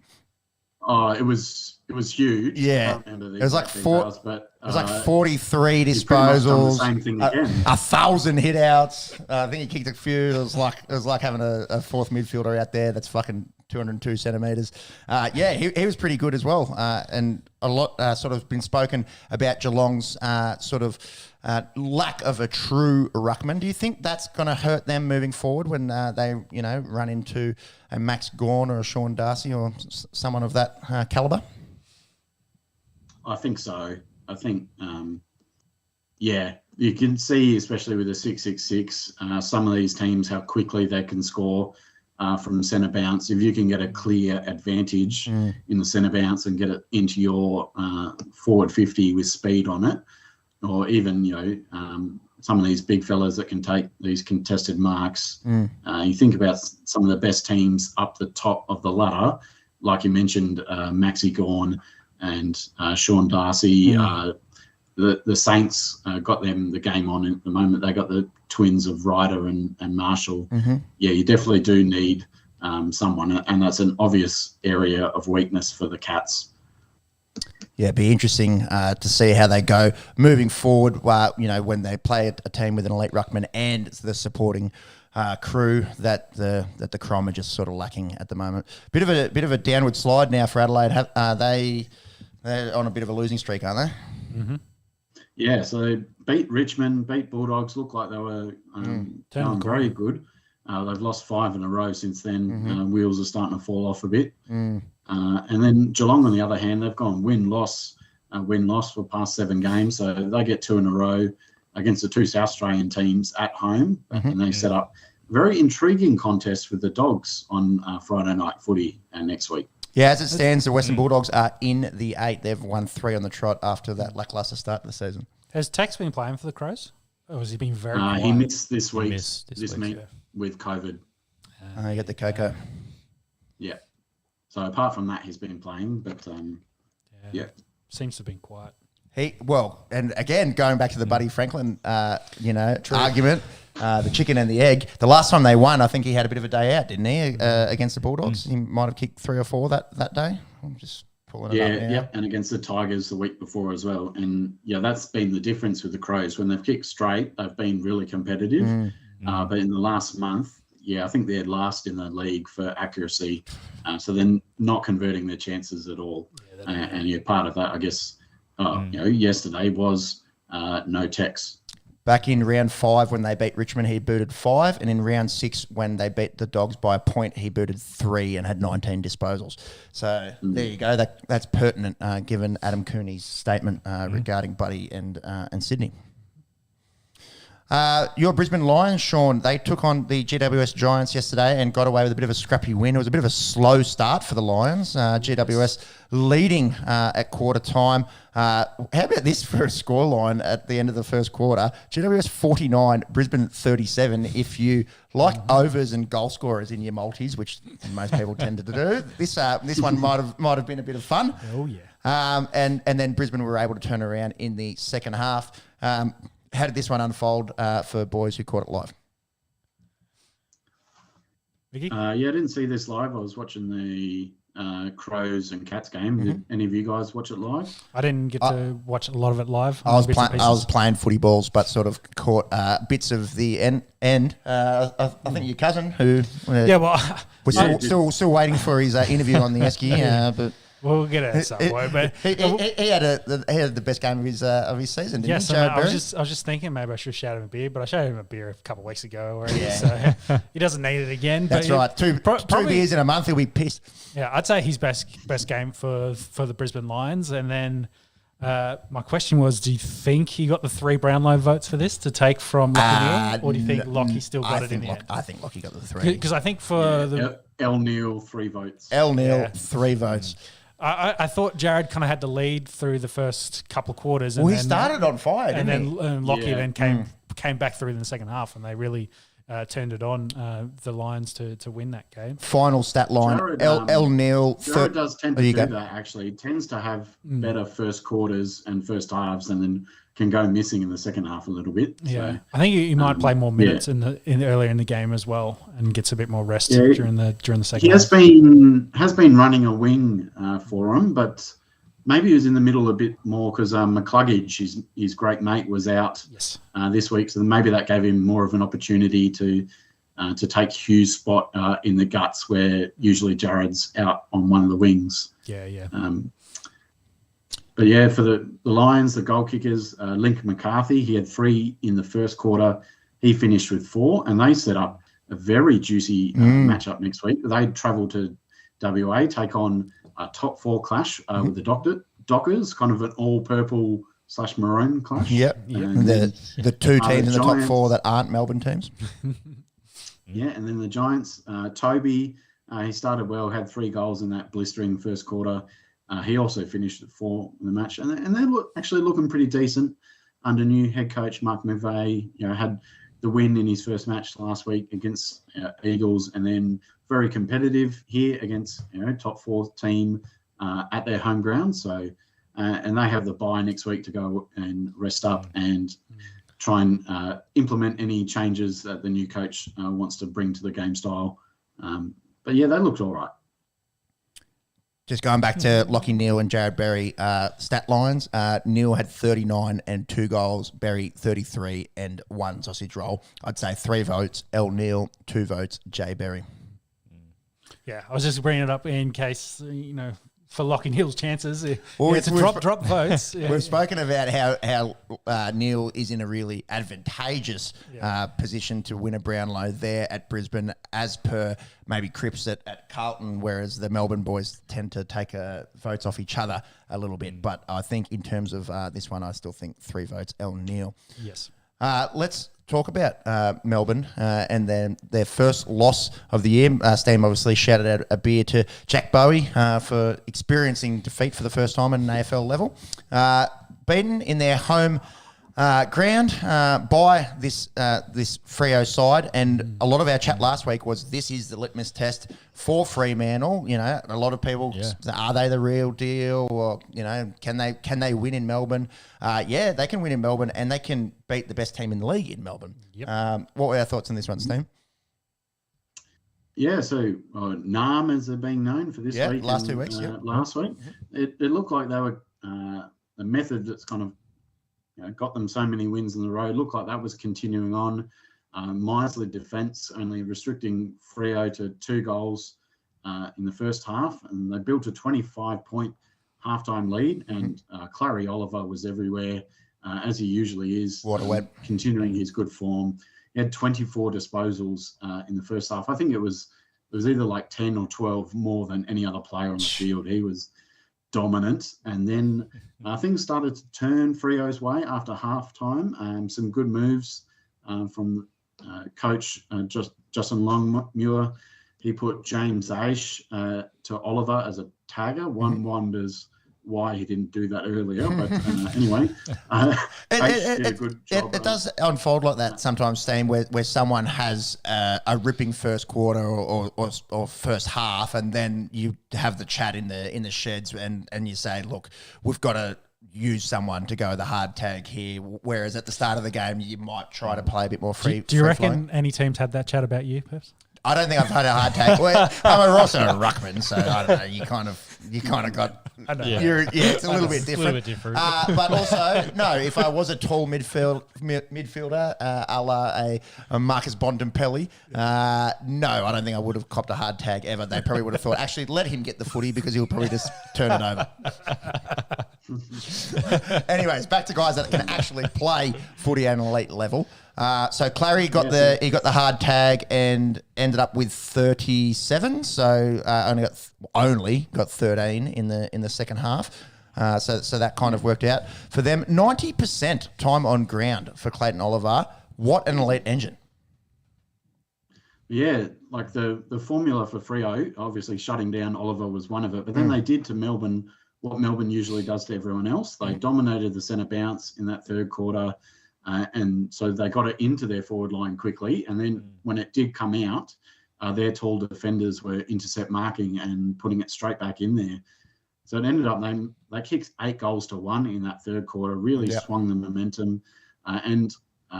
Oh, it was huge. Yeah, it was like 43 disposals. Same thing again. 1,000 hit outs. I think he kicked a few. It was like having a fourth midfielder out there that's fucking 202 centimeters. He was pretty good as well. And a lot sort of been spoken about Geelong's sort of lack of a true ruckman. Do you think that's going to hurt them moving forward when they, run into a Max Gawn or a Sean Darcy or someone of that caliber? I think so. I think, you can see, especially with the 666, some of these teams, how quickly they can score from centre bounce. If you can get a clear advantage in the centre bounce and get it into your forward 50 with speed on it, or even, some of these big fellas that can take these contested marks. You think about some of the best teams up the top of the ladder, like you mentioned, Maxi Gawn and Sean Darcy. The Saints got them the game on at the moment. They got the twins of Ryder and Marshall. Yeah, you definitely do need someone, and that's an obvious area of weakness for the Cats. Yeah, it'd be interesting to see how they go moving forward. When they play a team with an elite ruckman and the supporting crew that the Crom are just sort of lacking at the moment. Bit of a downward slide now for Adelaide. They're on a bit of a losing streak, aren't they? Mm-hmm. Yeah, so they beat Richmond, beat Bulldogs. Looked like they were going very good. They've lost 5 in a row since then. Wheels are starting to fall off a bit. And then Geelong, on the other hand, they've gone win-loss for the past 7 games. So they get 2 in a row against the 2 South Australian teams at home. And they set up a very intriguing contest with the Dogs on Friday night footy next week. Yeah, as it stands, the Western Bulldogs are in the 8. They've won 3 on the trot after that lacklustre start of the season. Has Tex been playing for the Crows? Or has he been very quiet? He missed this week, this week with COVID. You got the cocoa. Yeah. So apart from that, he's been playing, but seems to have been quiet. And again, going back to the Buddy Franklin, argument, the chicken and the egg. The last time they won, I think he had a bit of a day out, didn't he, against the Bulldogs? He might have kicked 3 or 4 that day. I'm just pulling it up now. Yeah, and against the Tigers the week before as well. And that's been the difference with the Crows. When they've kicked straight, they've been really competitive. But in the last month, I think they're last in the league for accuracy. So they're not converting their chances at all. Part of that, I guess, yesterday was no Tex. Back in round 5 when they beat Richmond, he booted 5. And in round 6 when they beat the Dogs by a point, he booted 3 and had 19 disposals. So there you go. That's pertinent given Adam Cooney's statement regarding Buddy and Sydney. Your Brisbane Lions, Sean, they took on the GWS Giants yesterday and got away with a bit of a scrappy win. It was a bit of a slow start for the Lions. GWS leading at quarter time. How about this for a scoreline at the end of the first quarter? GWS 49, Brisbane 37. If you like overs and goal scorers in your multis, which most people tend to do, this one might have been a bit of fun. Oh yeah. And then Brisbane were able to turn around in the second half. How did this one unfold for boys who caught it live? Vicky? I didn't see this live. I was watching the Crows and Cats game. Did any of you guys watch it live? I didn't get to watch a lot of it live. I was playing footy balls, but sort of caught bits of the end. I think your cousin, who we're still waiting for his interview on the Esky, but. We'll get it at some point, but he had the best game of his season, didn't he? I was just thinking maybe I should shout him a beer, but I showed him a beer a couple of weeks ago already, so he doesn't need it again. That's right. Two beers in a month, he'll be pissed. Yeah, I'd say his best game for the Brisbane Lions, and then My question was, do you think he got the 3 Brownlow votes for this to take from Lachie Neale, or do you think Lachie still got it in the end? I think Lachie got the 3. Because I think for El Neale 3 votes. El Neale 3 votes. I thought Jared kind of had the lead through the first couple of quarters. Well, he started on fire, and didn't he? then Lachie then came back through in the second half, and they really turned it on, the Lions to win that game. Final stat line, Jared, El Neale. Jared does tend to do that, actually. He tends to have better first quarters and first halves, and then can go missing in the second half a little bit. Yeah, so, I think he might play more minutes in earlier in the game as well, and gets a bit more rest during the second. He has been running a wing for him, but maybe he was in the middle a bit more because McCluggage, his great mate, was out this week, so maybe that gave him more of an opportunity to take Hugh's spot in the guts, where usually Jared's out on one of the wings. But yeah, for the Lions, the goal kickers, Lincoln McCarthy, he had 3 in the first quarter. He finished with 4, and they set up a very juicy matchup next week. They travel to WA, take on a top 4 clash with the Dockers, kind of an all-purple / maroon clash. Yep. The 2 teams in the top 4 that aren't Melbourne teams. Yeah, and then the Giants, Toby, he started well, had 3 goals in that blistering first quarter. He also finished at 4 in the match, and they're actually looking pretty decent under new head coach Mark McVeigh. Had the win in his first match last week against Eagles, and then very competitive here against top 4 team at their home ground. So, and they have the bye next week to go and rest up and try and implement any changes that the new coach wants to bring to the game style. But yeah, they looked all right. Just going back to Lachie Neale and Jared Berry stat lines, Neale had 39 and 2 goals, Berry 33 and 1 sausage roll. I'd say 3 votes, El Neale, 2 votes, Jay Berry. Yeah, I was just bringing it up in case, for Lachie Neale's chances. It's a drop votes. We've spoken about how Neale is in a really advantageous position to win a Brownlow there at Brisbane, as per maybe Cripps at Carlton, whereas the Melbourne boys tend to take votes off each other a little bit. But I think in terms of this one, I still think 3 votes, El Neale. Yes. Let's talk about Melbourne and then their first loss of the year. Steam obviously shouted out a beer to Jack Bowie for experiencing defeat for the first time at an AFL level. Beaten in their home ground by this Freo side, and a lot of our chat last week was this is the litmus test for Fremantle. A lot of people are they the real deal, or can they win in Melbourne? Yeah, they can win in Melbourne, and they can beat the best team in the league in Melbourne. Yep. What were our thoughts on this one, Steve? Yeah, so NAM as they're being known for this week. Last 2 weeks. Last week, it looked like they were the method that's kind of got them so many wins in the row. Looked like that was continuing on. Miserly defence, only restricting Freo to 2 goals in the first half, and they built a 25-point halftime lead. And Clary Oliver was everywhere, as he usually is. Continuing his good form. He had 24 disposals in the first half. I think it was either like 10 or 12 more than any other player on the field. He was dominant, and then things started to turn Freo's way after halftime. Some good moves from coach Justin Longmuir. He put James Aish to Oliver as a tagger. One wonders why he didn't do that earlier, but anyway, Aish did a good job. It does unfold like that sometimes, Steen, where someone has a ripping first quarter or first half, and then you have the chat in the sheds, and you say, look, we've got to use someone to go the hard tag here, whereas at the start of the game you might try to play a bit more free. Do you reckon any teams had that chat about you, Peps? I don't think I've had a hard tag. Well, I'm also a ruckman, so I don't know. You kind of got. I know. It's a little bit different. But also, no. If I was a tall midfielder, a la a Marcus Bontempelli, no, I don't think I would have copped a hard tag ever. They probably would have thought, actually, let him get the footy because he'll probably just turn it over. Anyways, back to guys that can actually play footy at an elite level. So Clary got the hard tag and ended up with 37. So only got 13 in the second half. So that kind of worked out for them. 90% time on ground for Clayton Oliver. What an elite engine. Yeah, like the formula for Freo, obviously shutting down Oliver was one of it. But then they did to Melbourne what Melbourne usually does to everyone else. They dominated the centre bounce in that third quarter. And so they got it into their forward line quickly. And then when it did come out, their tall defenders were intercept marking and putting it straight back in there. So it ended up they kicked 8 goals to 1 in that third quarter, really swung the momentum. And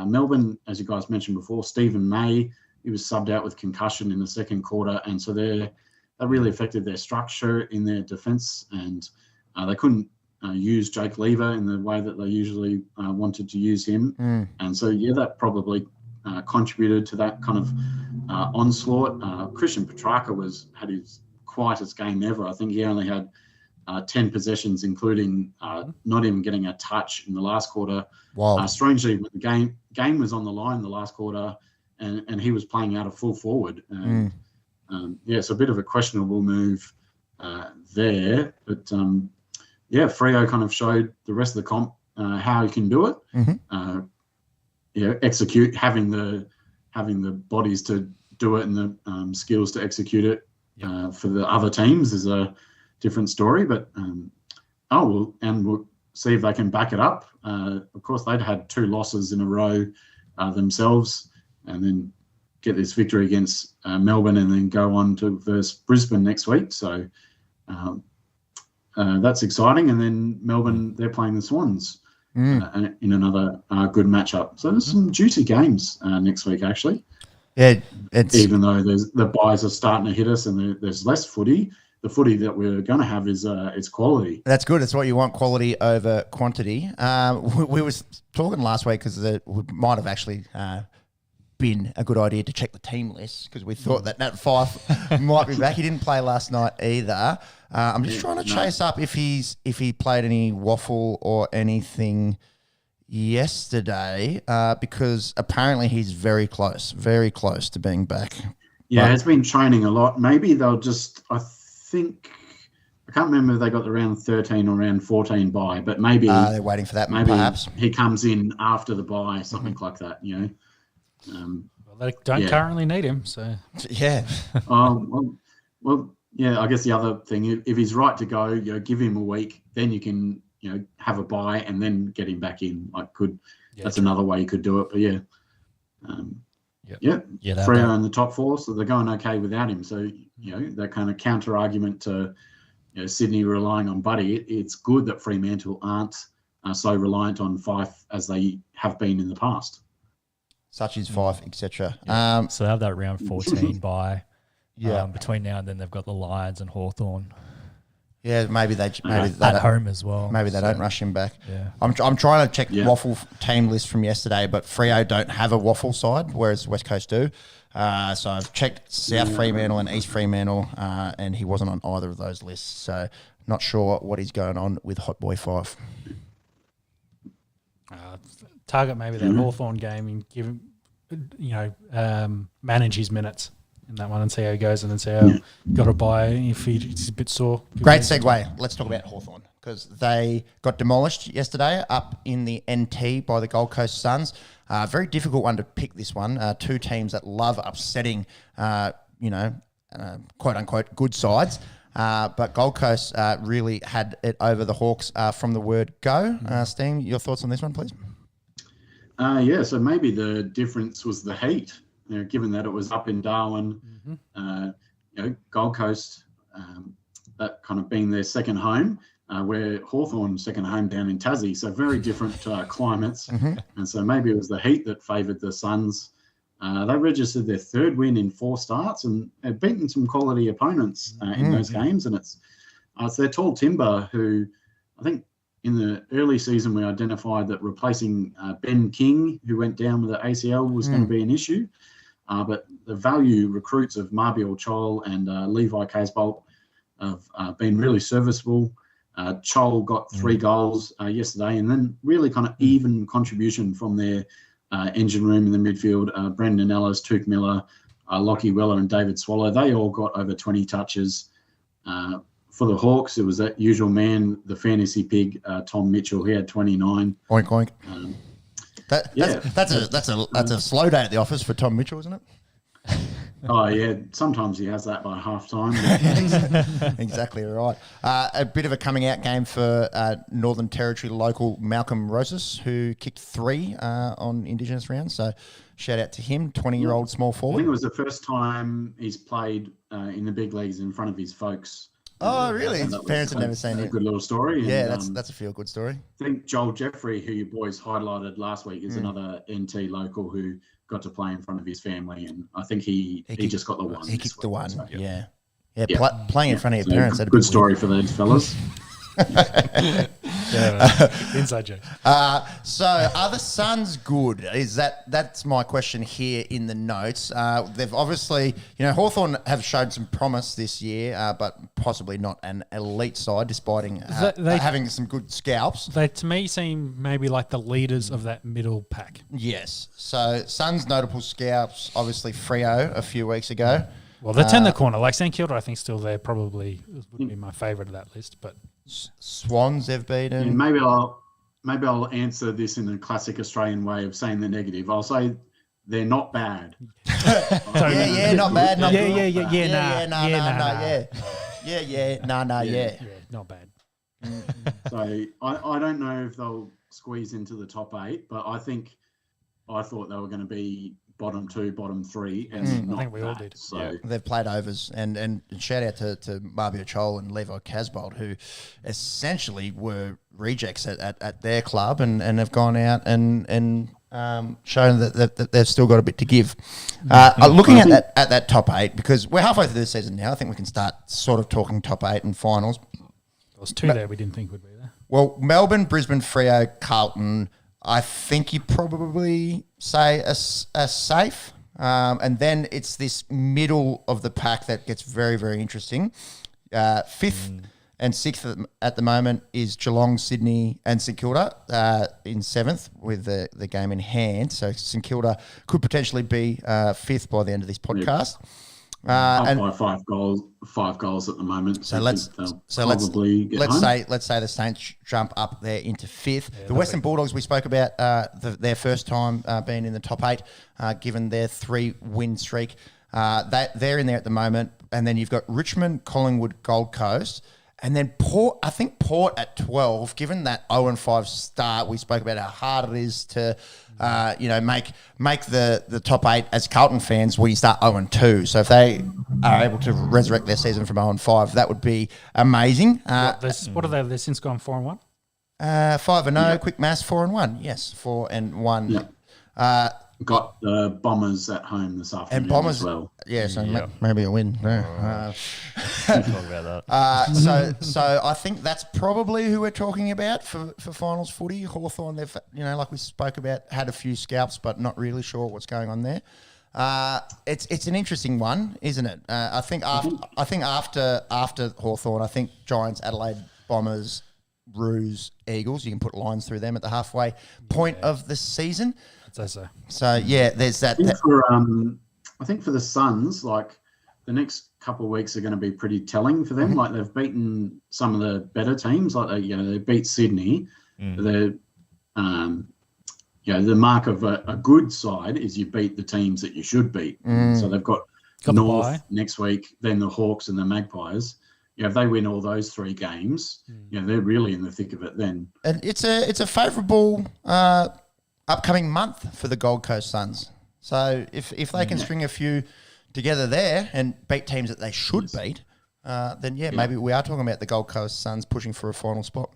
Melbourne, as you guys mentioned before, Stephen May, he was subbed out with concussion in the second quarter. And so that really affected their structure in their defence. And they couldn't use Jake Lever in the way that they usually wanted to use him. And so, that probably contributed to that kind of onslaught. Christian Petrarca had his quietest game ever. I think he only had 10 possessions, including not even getting a touch in the last quarter. Wow. Strangely, when the game was on the line in the last quarter, and he was playing out of full forward. And, it's a bit of a questionable move there. But, Freo kind of showed the rest of the comp how he can do it. Execute, having the bodies to do it and the skills to execute it for the other teams is a different story. But we'll see if they can back it up. Of course, they'd had 2 losses in a row themselves, and then get this victory against Melbourne, and then go on to versus Brisbane next week. So that's exciting. And then Melbourne, they're playing the Swans in another good matchup. So there's some juicy games next week, actually. Yeah, even though the buys are starting to hit us and there's less footy. The footy that we're going to have is quality. That's good. It's what you want, quality over quantity. We were talking last week because it might have actually been a good idea to check the team list because we thought that Nat Fyfe might be back. He didn't play last night either. I'm just trying to chase up if he played any waffle or anything yesterday because apparently he's very close to being back. Yeah, he's been training a lot. Maybe they'll just, I can't remember if they got the round 13 or round 14 bye, but maybe they're waiting for that. Maybe perhaps he comes in after the bye, something like that. They don't currently need him, so yeah. I guess the other thing, if he's right to go, give him a week, then you can have a bye and then get him back in. That's another way you could do it. But Freo in the top 4, so they're going okay without him. So that kind of counter argument to Sydney relying on Buddy. It's good that Fremantle aren't so reliant on Fyfe as they have been in the past. Such as Fyfe, etc. So they have that round 14 bye. Between now and then, they've got the Lions and Hawthorn. Yeah, maybe they at home as well. Maybe they don't rush him back. Yeah. I'm trying to check Waffle team list from yesterday, but Freo don't have a Waffle side, whereas West Coast do. So I've checked South Fremantle and East Fremantle, and he wasn't on either of those lists. So not sure what is going on with Hot Boy Fyfe. Target maybe that Hawthorn game and give him, manage his minutes in that one and see how he goes, and then see how got to buy if he's a bit sore. Great segue. Let's talk about Hawthorn because they got demolished yesterday up in the NT by the Gold Coast Suns. Very difficult one to pick, this one. 2 teams that love upsetting, quote unquote, good sides. But Gold Coast really had it over the Hawks from the word go. Steen, your thoughts on this one, please? So maybe the difference was the heat. Given that it was up in Darwin, Gold Coast, that kind of being their second home, where Hawthorn's second home down in Tassie, so very different climates. And so maybe it was the heat that favoured the Suns. They registered their 3rd win in 4 starts and have beaten some quality opponents in those games. And it's their tall timber who, I think, in the early season we identified that replacing Ben King, who went down with the ACL, was going to be an issue. But the value recruits of Marbiel Chol and Levi Casbolt have been really serviceable. Chol got 3 goals yesterday, and then really kind of even contribution from their engine room in the midfield. Brendan Ellis, Tuke Miller, Lockie Weller and David Swallow, they all got over 20 touches for the Hawks, it was that usual man, the fantasy pig, Tom Mitchell. He had 29. Oink oink. That's a slow day at the office for Tom Mitchell, isn't it? Oh yeah, sometimes he has that by half time. Exactly right. A bit of a coming out game for Northern Territory local Malcolm Rosas, who kicked 3 on Indigenous rounds. So shout out to him, 20-year-old small I forward. think it was the first time he's played in the big leagues in front of his folks. Oh, really? His parents had never seen a it. good little story. Yeah, and, that's a feel-good story. I think Joel Jeffrey, who you boys highlighted last week, is another NT local who got to play in front of his family, and I think he just got the one. He kicked the one, so, yeah. Playing in front of your so parents. Good story for those fellas. Inside joke. So are the Suns good? That's my question here in the notes. They've obviously, Hawthorn have shown some promise this year, but possibly not an elite side, despite having some good scalps. They, to me, seem maybe like the leaders of that middle pack. Yes. So Suns' notable scalps, obviously Freo a few weeks ago. Well, they turned the corner. Like St Kilda, I think, still there probably would be my favourite of that list. But Swans they've beaten. And maybe I'll answer this in a classic Australian way of saying the negative. I'll say they're not bad. Yeah, not bad. Not good. Yeah, not bad. So I don't know if they'll squeeze into the top 8, but I thought they were going to be bottom 2, bottom 3, and I think we all did. So they've played overs, and shout out to Marbia Chol and Levi Casbold, who essentially were rejects at their club and have gone out and shown that they've still got a bit to give. Looking at that top 8, because we're halfway through the season now, I think we can start sort of talking top 8 and finals. There was 2 there we didn't think would be there. Well, Melbourne, Brisbane, Freo, Carlton, I think you probably say a safe. And then it's this middle of the pack that gets very, very interesting. 5th and 6th at the moment is Geelong, Sydney and St Kilda in 7th with the game in hand. So St Kilda could potentially be 5th by the end of this podcast. Up by 5 goals at the moment. So let's say the Saints jump up there into 5th. The Western Bulldogs, we spoke about their first time being in the top 8, given their 3-win streak. They're in there at the moment, and then you've got Richmond, Collingwood, Gold Coast. And then Port at 12, given that 0-5 start, we spoke about how hard it is to, make the top 8 as Carlton fans when you start 0-2. So if they are able to resurrect their season from 0-5, that would be amazing. What are they? They've since gone 4-1? 5-0, quick maths, 4-1. Yes, 4-1. Yeah. Got the Bombers at home this afternoon and Bombers as well. Yeah, so maybe a win. Talk about that. So I think that's probably who we're talking about for finals footy. Hawthorn, they've like we spoke about, had a few scalps, but not really sure what's going on there. It's an interesting one, isn't it? I think after Hawthorn, I think Giants, Adelaide, Bombers, Roos, Eagles. You can put lines through them at the halfway point of the season. So yeah, there's that. I think for the Suns, like the next couple of weeks are going to be pretty telling for them. Like they've beaten some of the better teams. Like they beat Sydney. The mark of a good side is you beat the teams that you should beat. So they've got North next week, then the Hawks and the Magpies. If they win all those 3 games, they're really in the thick of it then. And it's a favourable upcoming month for the Gold Coast Suns. So if they can string a few together there and beat teams that they should beat, then maybe we are talking about the Gold Coast Suns pushing for a final spot.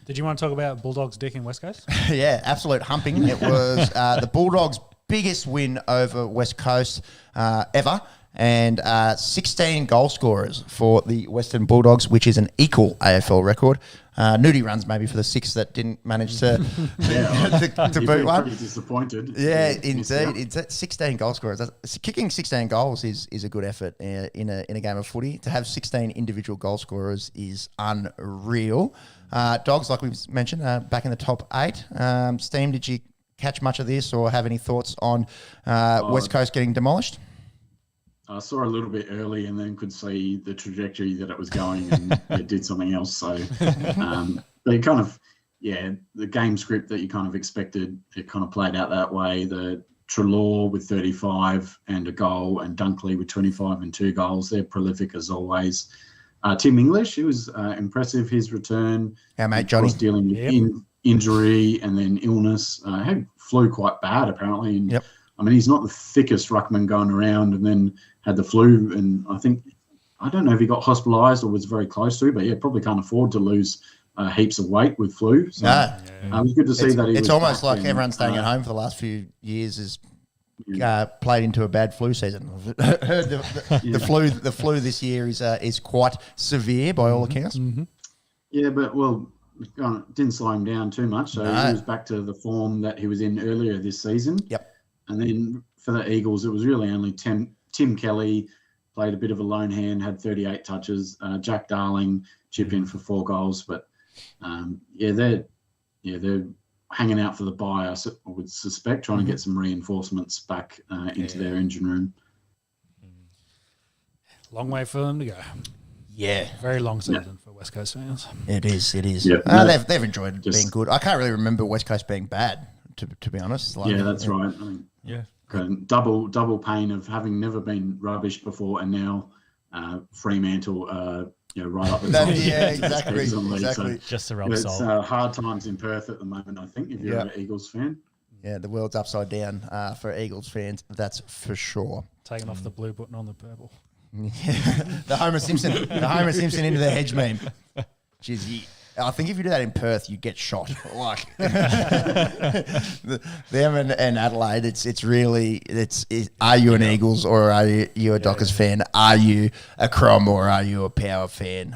Did you want to talk about Bulldogs' dick in West Coast? Yeah, absolute humping. It was the Bulldogs' biggest win over West Coast ever. And 16 goal scorers for the Western Bulldogs, which is an equal AFL record. Nudie runs maybe for the 6 that didn't manage to boot one. Pretty disappointed. Yeah, indeed. It's 16 goal scorers. Kicking 16 goals is a good effort in a game of footy. To have 16 individual goal scorers is unreal. Dogs, like we've mentioned, back in the top 8. Steam, did you catch much of this or have any thoughts on West Coast getting demolished? I saw a little bit early and then could see the trajectory that it was going, and it did something else. So, but it kind of, the game script that you kind of expected, it kind of played out that way. The Treloar with 35 and a goal, and Dunkley with 25 and 2 goals. They're prolific as always. Tim English, it was impressive, his return. Our mate Johnny. Of course, dealing with injury and then illness. Had flu quite bad, apparently. And, I mean, he's not the thickest ruckman going around, and then had the flu. And I don't know if he got hospitalised or was very close to, but probably can't afford to lose heaps of weight with flu. So it was good to see that. It's almost like everyone's staying at home for the last few years is played into a bad flu season. I've heard the flu this year is quite severe by all accounts. Mm-hmm. Yeah, but didn't slow him down too much. So he was back to the form that he was in earlier this season. Yep. And then for the Eagles, it was really only Tim Kelly played a bit of a lone hand, had 38 touches. Jack Darling chipped in for 4 goals, but they're hanging out for the bye. I would suspect, trying to get some reinforcements back into their engine room. Long way for them to go. Yeah, very long season for West Coast fans. It is. Yeah, they've enjoyed being good. I can't really remember West Coast being bad, to be honest. That's right. Double pain of having never been rubbish before, and now Fremantle, right up the top. Exactly. So just to rub it's salt. hard times in Perth at the moment, I think, if you're an Eagles fan. Yeah, the world's upside down for Eagles fans, that's for sure. Taking off the blue button on the purple. The Homer Simpson into the hedge meme. Jeez, I think if you do that in Perth, you get shot. Like them and Adelaide, it's really are you an Eagles or are you a Dockers fan? Are you a Crom or are you a Power fan?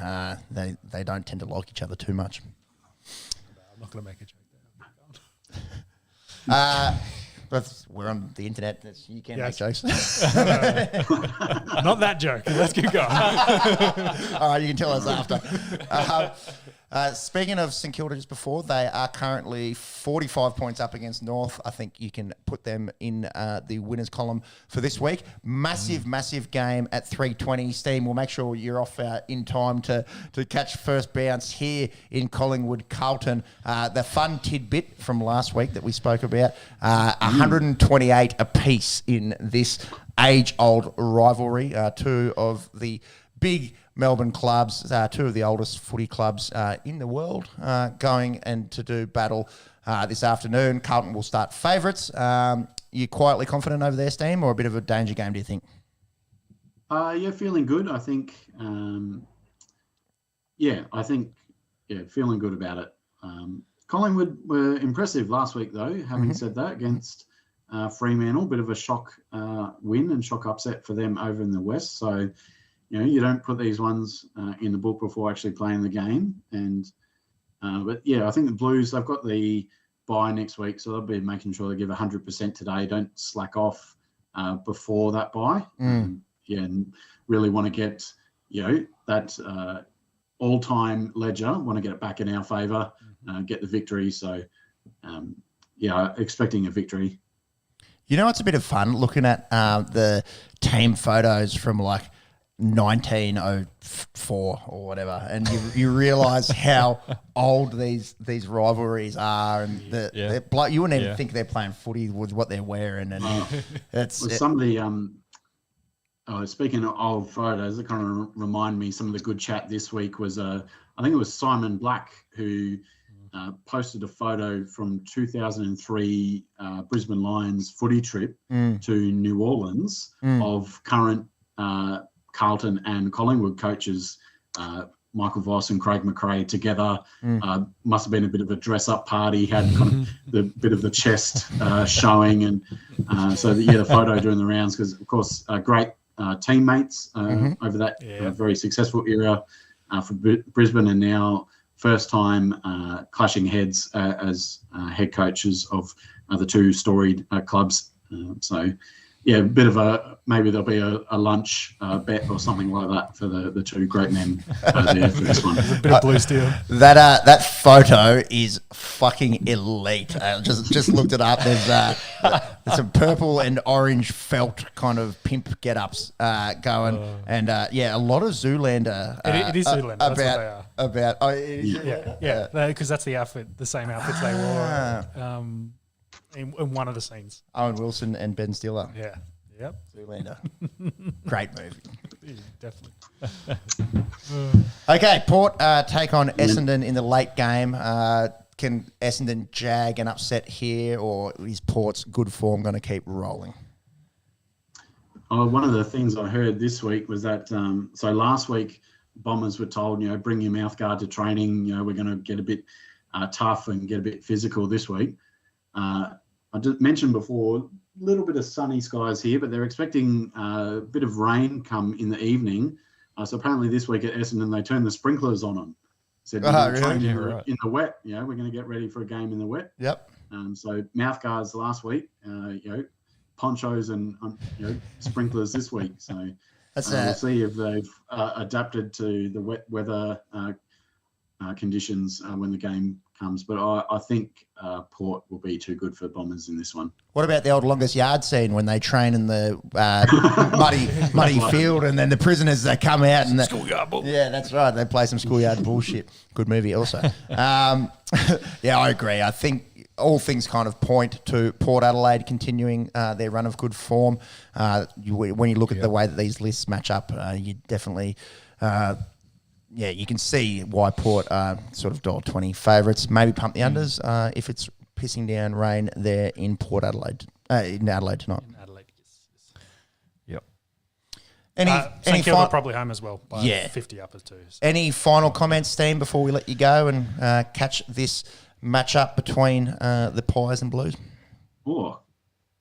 They don't tend to like each other too much. I'm not going to make a joke there. But we're on the internet. You can make jokes. Not that joke. Let's keep going. All right, you can tell us after. Speaking of St Kilda just before, they are currently 45 points up against North. I think you can put them in the winners column for this week. Massive game at 3:20. Steam, we'll make sure you're off in time to catch first bounce here in Collingwood, Carlton. The fun tidbit from last week that we spoke about, 128 apiece in this age-old rivalry. Two of the big Melbourne clubs, 2 of the oldest footy clubs in the world, going and to do battle this afternoon. Carlton will start favourites. You quietly confident over there, Steam, or a bit of a danger game, do you think? Feeling good. I think, feeling good about it. Collingwood were impressive last week, though, having said that, against Fremantle. Bit of a shock win and shock upset for them over in the West. So, you don't put these ones in the book before actually playing the game. And I think the Blues, they've got the bye next week, so they'll be making sure they give 100% today. Don't slack off before that bye. And really want to get, that all-time ledger, want to get it back in our favour, get the victory. So, expecting a victory. It's a bit of fun looking at the team photos from 1904 or whatever, and you realise how old these rivalries are, and you wouldn't even think they're playing footy with what they're wearing, and some of the speaking of old photos, that kind of remind me. Some of the good chat this week was I think it was Simon Black who posted a photo from 2003 Brisbane Lions footy trip to New Orleans of current Carlton and Collingwood coaches, Michael Voss and Craig McRae together. Must have been a bit of a dress-up party, had kind of the bit of the chest showing. And the photo during the rounds, because, of course, great teammates over that very successful era for Brisbane, and now first time clashing heads as head coaches of the 2 storied clubs. a bit of maybe there'll be a lunch bet or something like that for the two great men there for this one. A bit of blue steel. That photo is fucking elite. Just looked it up. There's some purple and orange felt kind of pimp get-ups going, and a lot of Zoolander. It is Zoolander. That's what they are. Because that's the outfit, the same outfits they wore in one of the scenes. Owen Wilson and Ben Stiller. Yeah. Yep. Zoolander. Great movie. Definitely. Okay, Port take on Essendon in the late game. Can Essendon jag an upset here, or is Port's good form going to keep rolling? One of the things I heard this week was that, so last week, Bombers were told, bring your mouthguard to training. We're going to get a bit tough and get a bit physical this week. I just mentioned before, a little bit of sunny skies here, but they're expecting a bit of rain come in the evening. So apparently this week at Essendon, they turned the sprinklers on them. Said, really? in the wet, we're going to get ready for a game in the wet. Yep. So mouthguards last week, ponchos and sprinklers this week. So we'll see if they've adapted to the wet weather conditions when the game comes. But I think Port will be too good for Bombers in this one. What about the old longest yard scene when they train in the muddy field, and then the prisoners they come out and Schoolyard ball. Yeah, that's right. They play some schoolyard bullshit. Good movie, also. I agree. I think all things kind of point to Port Adelaide continuing their run of good form. When you look at the way that these lists match up, you definitely. You can see why Port are sort of $1.20 favourites. Maybe pump the unders if it's pissing down rain there in Port Adelaide, in Adelaide tonight. In Adelaide, yes. Yep. St Kilda probably home as well by 50 uppers too. So. Any final comments, Steen, before we let you go and catch this matchup between the Pies and Blues? Oh,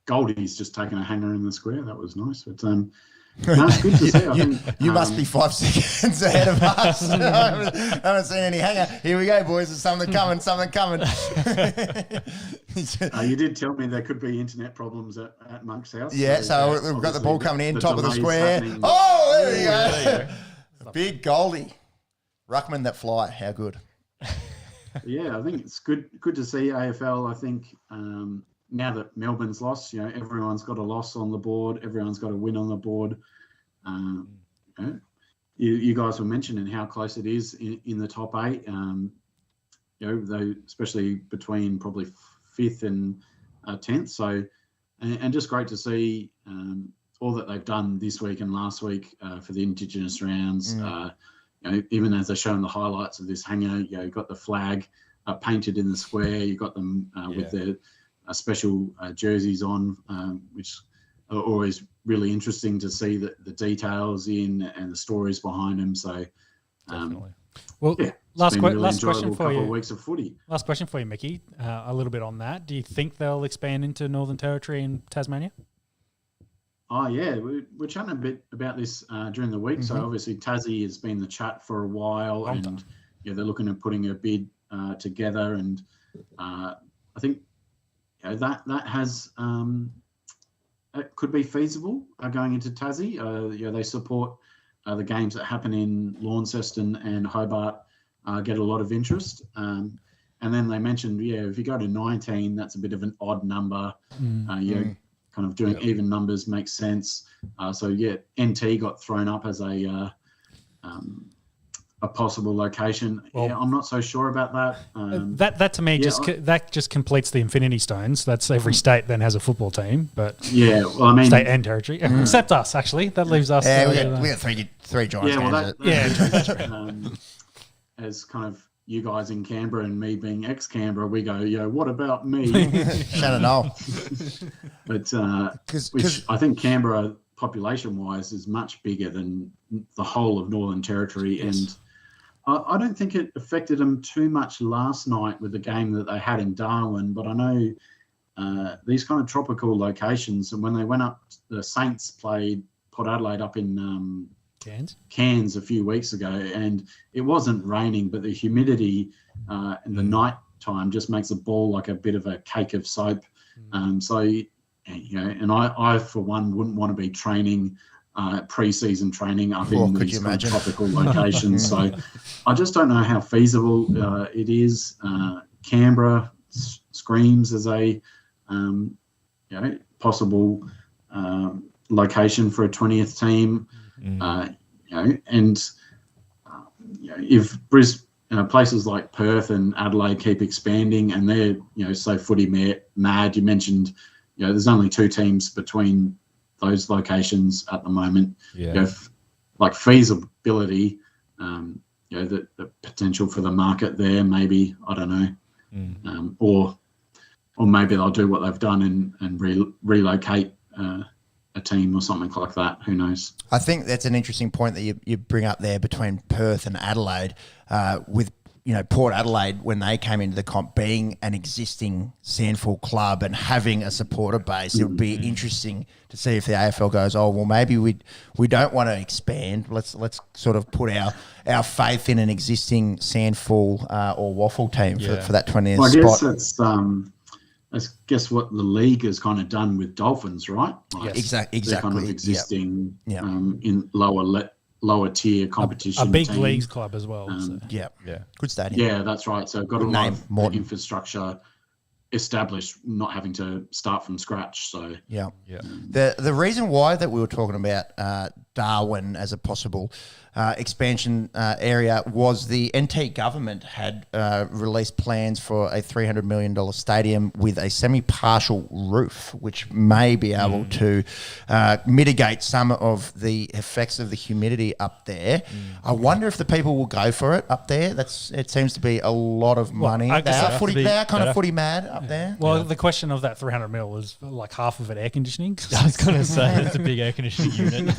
Goldie's just taken a hanger in the square. That was nice. But no, it's good to see. You must be 5 seconds ahead of us. I haven't seen any hanger. Here we go, boys. There's something coming. You did tell me there could be internet problems at Monk's house. Yeah, so we've got the ball coming in, top of the square. Oh, there you go. Big Goldie. Ruckman that fly. How good. Yeah, I think it's good to see AFL. I think now that Melbourne's lost, everyone's got a loss on the board. Everyone's got a win on the board. You guys were mentioning how close it is in the top 8. They, especially between probably 5th and 10th. So, and just great to see all that they've done this week and last week for the Indigenous rounds. Even as they're showing the highlights of this hanger, you've got the flag painted in the square. You've got them with their special jerseys on, which are always really interesting to see the details in and the stories behind them. So, Definitely. Last really question for you. Weeks of footy. Last question for you, Mickey. A little bit on that. Do you think they'll expand into Northern Territory and Tasmania? Oh, yeah. We're chatting a bit about this during the week. So, obviously, Tassie has been the chat for a while. They're looking at putting a bid together. And I think that has it could be feasible going into Tassie. They support the games that happen in Launceston and Hobart, get a lot of interest. And then they mentioned, if you go to 19, that's a bit of an odd number. Kind of doing even numbers makes sense. NT got thrown up as a possible location. I'm not so sure about that. That to me that just completes the Infinity Stones. That's every state then has a football team, but state and territory, except us actually. That leaves us. We got three Giants games. As kind of you guys in Canberra and me being ex-Canberra, we go, what about me? Shannon Knoll. But which I think Canberra population-wise is much bigger than the whole of Northern Territory, and I don't think it affected them too much last night with the game that they had in Darwin. But I know these kind of tropical locations, and when they went up, the Saints played Port Adelaide up in Cairns a few weeks ago, and it wasn't raining, but the humidity in the night time just makes the ball like a bit of a cake of soap. So and I for one wouldn't want to be training pre-season training up in these kind of tropical locations. So I just don't know how feasible it is. Canberra screams as a possible location for a 20th team. If places like Perth and Adelaide keep expanding and they're so footy mad, you mentioned there's only 2 teams between those locations at the moment. Like feasibility, the potential for the market there, maybe, I don't know, or maybe they'll do what they've done and relocate a team or something like that. Who knows? I think that's an interesting point that you bring up there between Perth and Adelaide, with Port Adelaide, when they came into the comp, being an existing SANFL club and having a supporter base. It would be interesting to see if the AFL goes, oh, well, maybe we don't want to expand. Let's sort of put our faith in an existing SANFL or Waffle team for that 20th well, I guess spot. That's what the league has kind of done with Dolphins, right? Like exactly. They're kind of existing in lower tier competition. A big leagues club as well. Good stadium. Yeah, that's right. So got a lot of infrastructure established, not having to start from scratch. So the reason why that we were talking about Darwin as a possible expansion area was the NT government had released plans for a $300 million stadium with a semi-partial roof, which may be able to mitigate some of the effects of the humidity up there. I wonder if the people will go for it up there. It seems to be a lot of money. They are kind of footy mad up there. Well, the question of that 300 mil is like half of it air conditioning. I was going to say, it's a big air conditioning unit.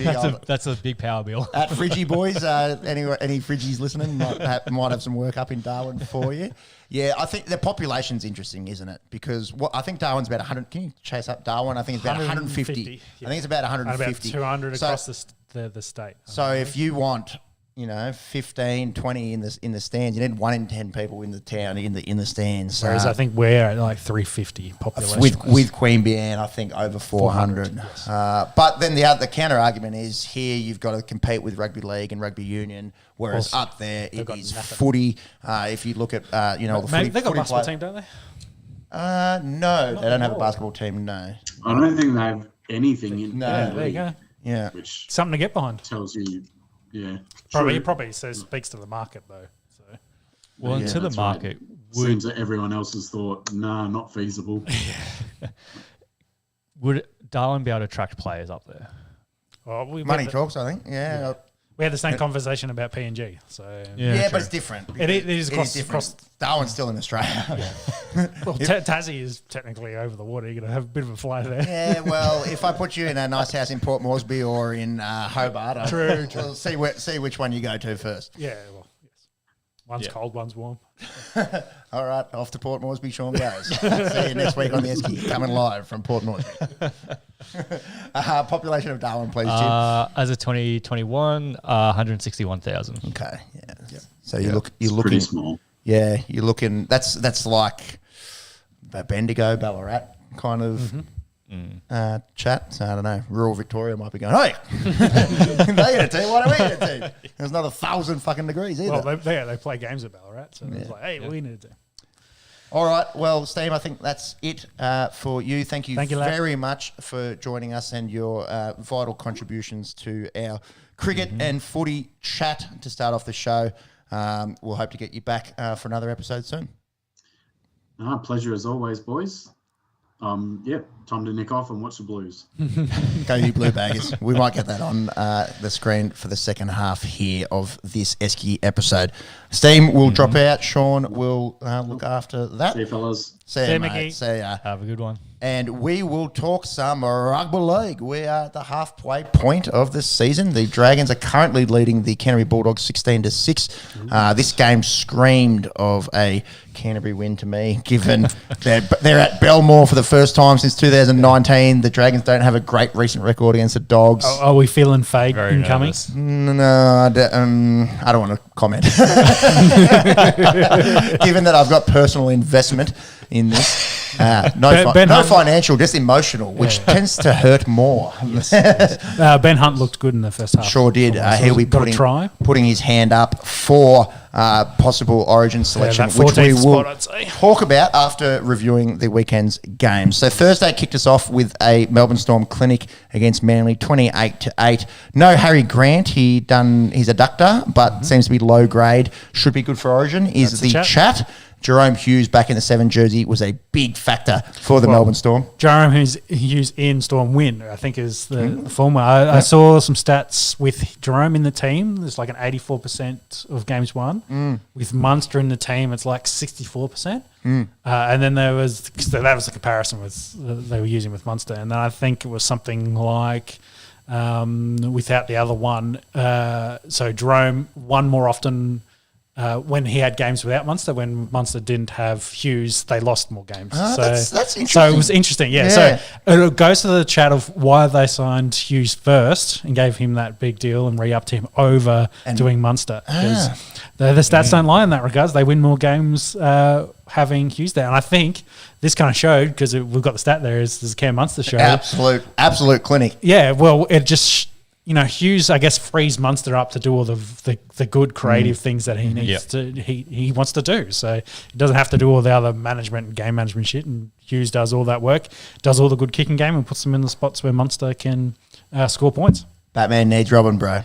That's a big power bill. At Friggy Boys, any Friggies listening might have some work up in Darwin for you. Yeah, I think the population's interesting, isn't it? Because I think Darwin's about 100. Can you chase up Darwin? I think it's about 150. I think it's about 150. About 200 across the state. So if you want 15, 20 in the stands, you need 1 in 10 people in the town in the stands. Whereas I think we're at like 350 population with Queanbeyan, I think over 400. Yes. But then the counter argument is here you've got to compete with rugby league and rugby union, whereas up there it is footy. If you look at the footy, they've got a basketball team, don't they? No, they don't have a basketball team. No, I don't think they have anything in. No, there you go. Yeah, which something to get behind. Tells you. Yeah, probably speaks to the market though. So, to the market, seems that everyone else has thought, nah, not feasible. Would Darwin be able to attract players up there? Well, money talks, I think. Yeah. We had the same conversation about PNG. So but it's different. It is across. Darwin's still in Australia. Well, Tassie is technically over the water. You're going to have a bit of a fly there. Yeah, well, if I put you in a nice house in Port Moresby or in Hobart, I'll see which one you go to first. Yeah, well, yes. One's cold, one's warm. All right, off to Port Moresby, Sean goes. See you next week on the Esky, coming live from Port Moresby. Population of Darwin, please, Jim. As of 2021, 161,000. Okay, yeah. So you're looking pretty small. Yeah, you're looking. That's like Bendigo, Ballarat kind of chat. So I don't know. Rural Victoria might be going, hey, they get a team. Why don't we get a team? There's another 1,000 fucking degrees either. Well, they play games at Ballarat, so it's like, hey, we need a team. All right. Well, Steve, I think that's it for you. Thank you very much for joining us and your vital contributions to our cricket and footy chat to start off the show. We'll hope to get you back for another episode soon. Pleasure as always, boys. Time to nick off and watch the Blues. Go you Blue Baggers. We might get that on the screen for the second half here of this Esky episode. Steam will drop out. Sean will look after that. See you, fellas. See you, mate. See ya. Have a good one. And we will talk some rugby league. We are at the halfway point of the season. The Dragons are currently leading the Canterbury Bulldogs 16-6. This game screamed of a Canterbury win to me, given they're at Belmore for the first time since 2019. The Dragons don't have a great recent record against the Dogs. Are we feeling fake incoming? No, I don't want to comment. Given that I've got personal investment in this. No financial, just emotional, which tends to hurt more. Ben Hunt looked good in the first half. Sure did. He'll be putting his hand up for possible Origin selection, which we will talk about after reviewing the weekend's games. So Thursday kicked us off with a Melbourne Storm clinic against Manly, 28-8. No Harry Grant. He's a doctor, but seems to be low grade. Should be good for Origin. Is the chat. Jerome Hughes back in the 7 jersey was a big factor for the Melbourne Storm. Jerome Hughes in Storm win, I think, is the former. I saw some stats with Jerome in the team. There's like an 84% of games won. With Munster in the team, it's like 64%. And then that was the comparison they were using with Munster. And then I think it was something like without the other one. So Jerome won more often when he had games without Munster. When Munster didn't have Hughes, they lost more games. That's interesting. So it was interesting, yeah. So it goes to the chat of why they signed Hughes first and gave him that big deal and re-upped him over doing Munster. Because the stats don't lie in that regards. They win more games having Hughes there. And I think this kind of showed, because we've got the stat there, is the Cam Munster show. Absolute clinic. Yeah, well, it just... Hughes, I guess, frees Munster up to do all the good creative things that he needs to he wants to do. So he doesn't have to do all the other management and game management shit. And Hughes does all that work, does all the good kicking game, and puts them in the spots where Munster can score points. Batman needs Robin, bro.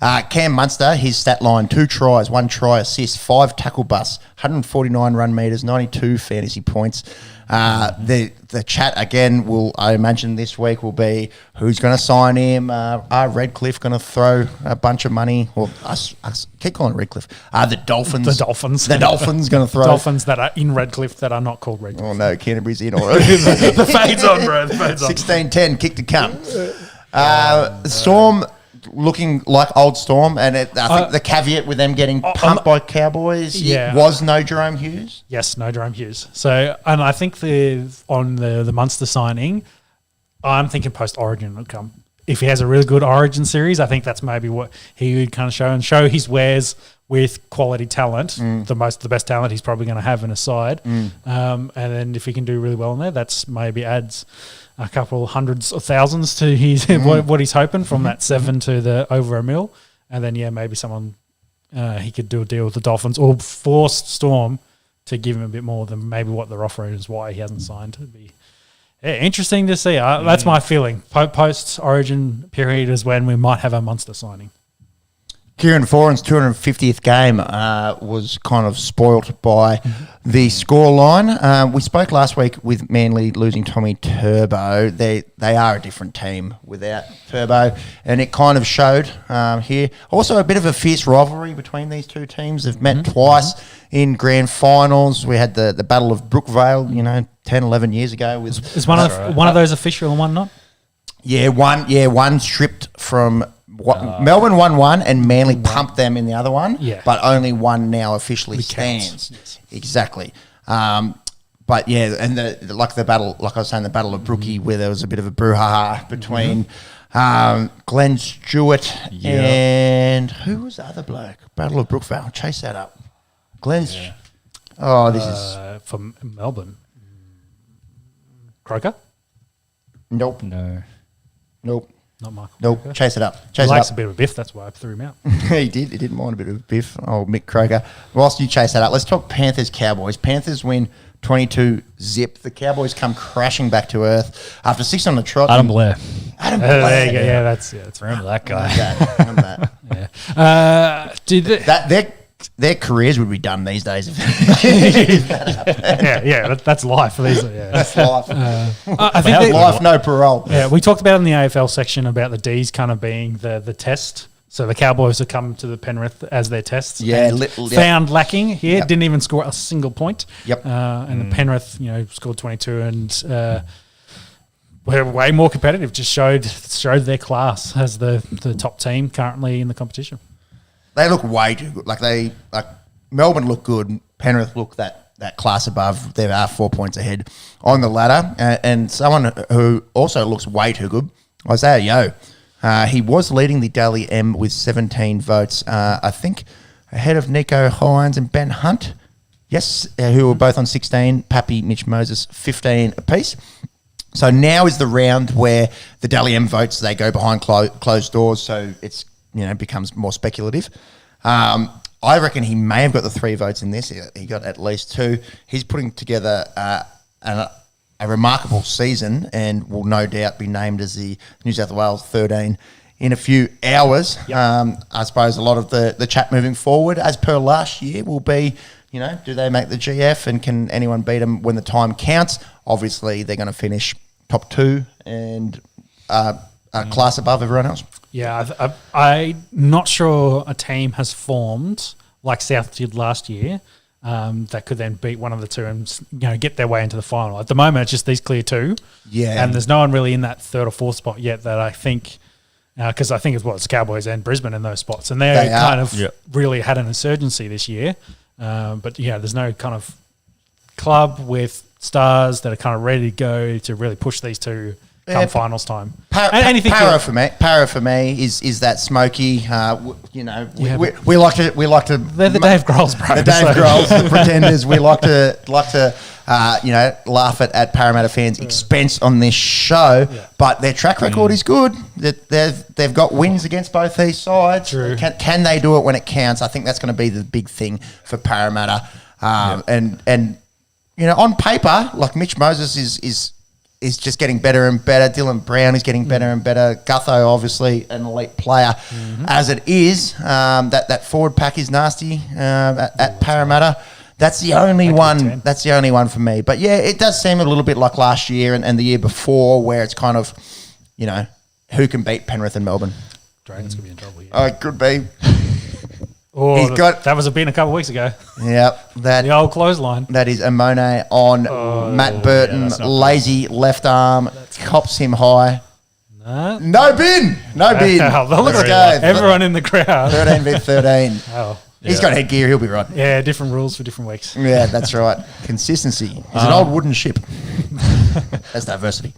Cam Munster, his stat line: 2 tries, 1 try assist, 5 tackle busts, 149 run meters, 92 fantasy points. The chat again I imagine this week will be who's going to sign him. Are Redcliffe going to throw a bunch of money? Or us keep calling Redcliffe. The Dolphins. The Dolphins going to throw. Dolphins that are in Redcliffe that are not called Redcliffe. Oh no, Canterbury's in already. The fade's on, bro. The fade's on. 16-10, kick to come. Storm looking like old Storm, and I think the caveat with them getting pumped by Cowboys was no Jerome Hughes. Yes, no Jerome Hughes. So, and I think on the Munster signing, I'm thinking post-Origin would come. If he has a really good Origin series, I think that's maybe what he would kind of show his wares with quality talent, the best talent he's probably going to have in a side. And then if he can do really well in there, that's maybe adds a couple hundreds of thousands to his what he's hoping from that 7 to the over $1 million. And then, maybe someone he could do a deal with the Dolphins or force Storm to give him a bit more than maybe what they're offering is why he hasn't signed. It'd be interesting to see. That's my feeling. Post-Origin period is when we might have a Munster signing. Kieran Foran's 250th game was kind of spoilt by the scoreline. We spoke last week with Manly losing Tommy Turbo. They are a different team without Turbo, and it kind of showed here. Also, a bit of a fierce rivalry between these two teams. They've met twice in grand finals. We had the Battle of Brookvale, 10, 11 years ago. Is one of those official and one not? Yeah, one stripped from... Melbourne won one and Manly pumped them in the other one, but only one now officially stands. Yes. Exactly. But and the battle, like I was saying, the Battle of Brookie, where there was a bit of a brouhaha between Glenn Stewart and who was the other bloke? Battle of Brookvale. Chase that up. Glenn's. Yeah. This is from Melbourne. Croker? Nope. No. Nope. Not Michael. Nope. Croker. Chase it up. He likes a bit of a biff. That's why I threw him out. He did. He didn't mind a bit of a biff. Oh, Mick Croker. Whilst you chase that up, let's talk Panthers-Cowboys. Panthers win 22-zip. The Cowboys come crashing back to earth after 6 on the trot. Adam Blair. There you go. Yeah, that's remember that guy. Remember that. Yeah. Their careers would be done these days. That's life. That's life. I think life, no parole. Yeah, we talked about in the AFL section about the D's kind of being the test. So the Cowboys have come to the Penrith as their tests. Yeah, found lacking here. Didn't even score a single point. Yep. And the Penrith, scored 22 and were way more competitive. Just showed their class as the top team currently in the competition. They look way too good. Like Melbourne look good. Penrith look that class above. They are 4 points ahead on the ladder. And someone who also looks way too good, Isaiah Yeo. He was leading the Daily M with 17 votes. I think ahead of Nico Hines and Ben Hunt. Yes, who were both on 16. Pappy, Mitch Moses, 15 apiece. So now is the round where the Dally M votes, they go behind closed doors, so it's becomes more speculative. I reckon he may have got the 3 votes in this. He got at least 2. He's putting together a remarkable season and will no doubt be named as the New South Wales 13 in a few hours. Yep. I suppose a lot of the chat moving forward, as per last year, will be, do they make the GF and can anyone beat them when the time counts? Obviously, they're going to finish top 2 and a class above everyone else. Yeah, I'm not sure a team has formed like South did last year that could then beat one of the two and get their way into the final. At the moment, it's just these clear 2. Yeah, and there's no one really in that 3rd or 4th spot yet that I think. Because I think it's Cowboys and Brisbane in those spots, and they kind of really had an insurgency this year. But there's no kind of club with stars that are kind of ready to go to really push these two come finals time. Para for me is that smoky. We like to. They're the Dave Grohls, bro. The Dave Grohls, the pretenders. We like to laugh at Parramatta fans' expense on this show, but their track record is good. They've got wins against both these sides. True. Can they do it when it counts? I think that's going to be the big thing for Parramatta. And on paper, like Mitch Moses is just getting better and better. Dylan Brown is getting better and better. Gutho, obviously, an elite player as it is. That forward pack is nasty at Parramatta. That's the only one. That's the only one for me. But yeah, it does seem a little bit like last year and the year before, where it's kind of, who can beat Penrith and Melbourne? Drayden's gonna be in trouble here. Oh, it could be. That was a bin a couple of weeks ago. Yep, The old clothesline. that is Amone on Matt Burton, lazy left arm, cops him high. No bin. Let's go. Everyone in the crowd. 13 v 13. Oh. He's got headgear. He'll be right. Yeah, different rules for different weeks. Yeah, that's right. Consistency. He's an old wooden ship. That's diversity.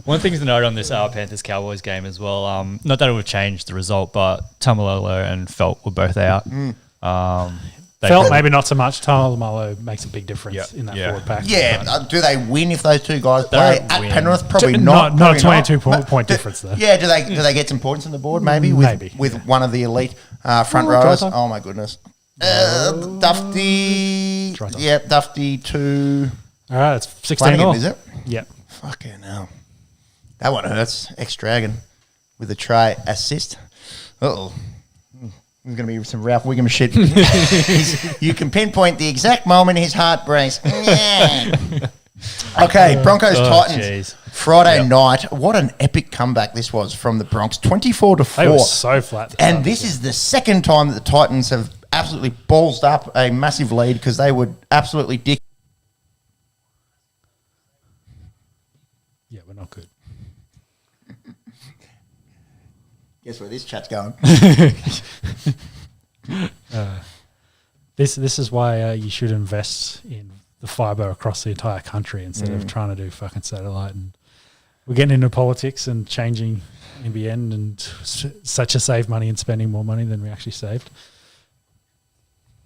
One thing to note on this Panthers-Cowboys game as well, not that it would change the result, but Tamalolo and Felt were both out. Felt maybe not so much. Tamalolo makes a big difference in that forward pack. Yeah, do they win if those two guys play at Penrith? Probably not. Not a 22-point difference though. Yeah, do they get some points on the board maybe with one of the elite front rowers? Oh my goodness. Dufty. Yep, Dufty 2. All right, it's 16-all. Is it? Yep. Fucking hell. That one hurts. Ex-Dragon with a try assist. Uh-oh. There's going to be some Ralph Wiggum shit. You can pinpoint the exact moment his heart breaks. Okay, Broncos-Titans. Friday night. What an epic comeback this was from the Bronx. 24-4. They were so flat. And this is the second time that the Titans have absolutely ballsed up a massive lead because they would absolutely dick. Yeah, we're not good. Guess where this chat's going. This is why you should invest in the fibre across the entire country instead of trying to do fucking satellite. And we're getting into politics and changing NBN and such a save money and spending more money than we actually saved.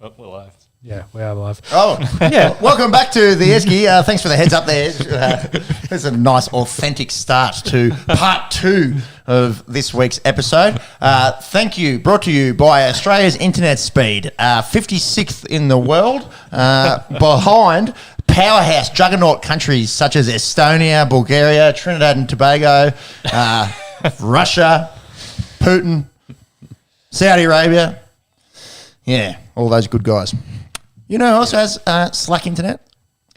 Oh, we're live. Yeah, we are live. Oh, yeah. Welcome back to the Esky. Thanks for the heads up there. It's a nice, authentic start to part 2 of this week's episode. Thank you. Brought to you by Australia's internet speed, 56th in the world, behind powerhouse juggernaut countries such as Estonia, Bulgaria, Trinidad and Tobago, Russia, Putin, Saudi Arabia. Yeah, all those good guys. You know who also has slack internet?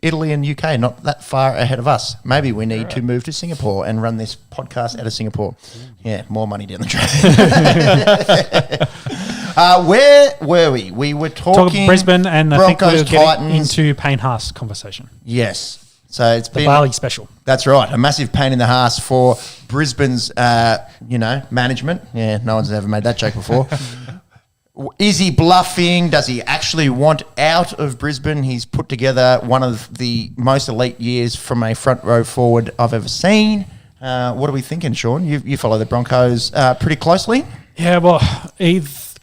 Italy and UK, not that far ahead of us. Maybe we need to move to Singapore and run this podcast out of Singapore. Yeah, more money down the track. Where were we? We were talking Brisbane, and Broncos, I think we were getting Titans. into Payne Haas conversation. Yes. So it's The Bali special. That's right. A massive pain in the ass for Brisbane's, management. Yeah, no one's ever made that joke before. Is he bluffing? Does he actually want out of Brisbane? He's put together one of the most elite years from a front row forward I've ever seen. What are we thinking, Sean? You follow the Broncos pretty closely. Yeah, well, he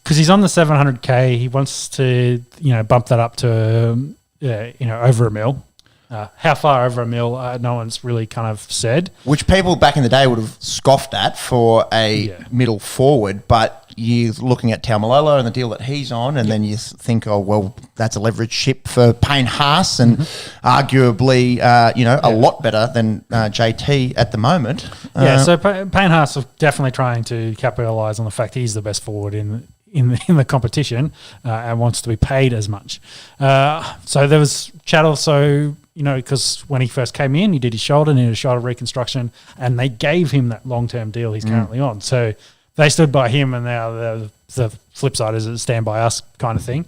because he's on the 700K. He wants to, bump that up to, over $1 million. How far over $1 million, no one's really kind of said. Which people back in the day would have scoffed at for a middle forward, but you're looking at Taumalolo and the deal that he's on, and then you think, oh, well, that's a leverage ship for Payne Haas, and arguably, a lot better than JT at the moment. So Payne Haas are definitely trying to capitalise on the fact he's the best forward in the competition and wants to be paid as much. So there was chat also, because when he first came in, he did his shoulder, needed a shoulder reconstruction, and they gave him that long-term deal he's currently on. So they stood by him, and now the flip side is a stand by us kind of thing.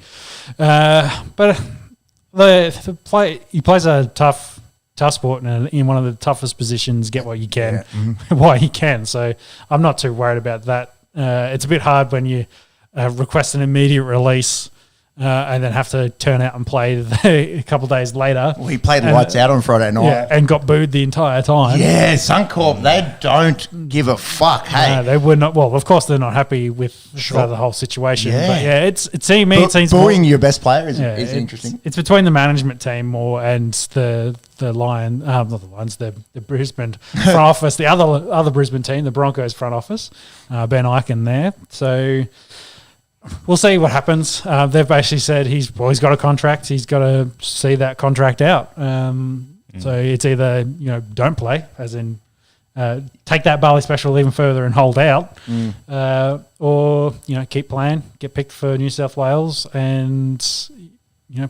But he plays a tough sport and in one of the toughest positions, get what you can, while you can. So I'm not too worried about that. It's a bit hard when you request an immediate release and then have to turn out and play a couple of days later. Well, he played lights out on Friday night. Yeah, and got booed the entire time. Yeah, Suncorp, they don't give a fuck, hey. No, they were not. Well, of course, they're not happy with the whole situation. Yeah. But yeah, it seems booing your best player is interesting. It's between the management team more and the Lion, not the Lions, the Brisbane front office, the other Brisbane team, the Broncos front office, Ben Eichen there. So we'll see what happens. They've basically said he's got a contract. He's got to see that contract out. So it's either don't play, as in take that Bali special even further and hold out, or keep playing, get picked for New South Wales, and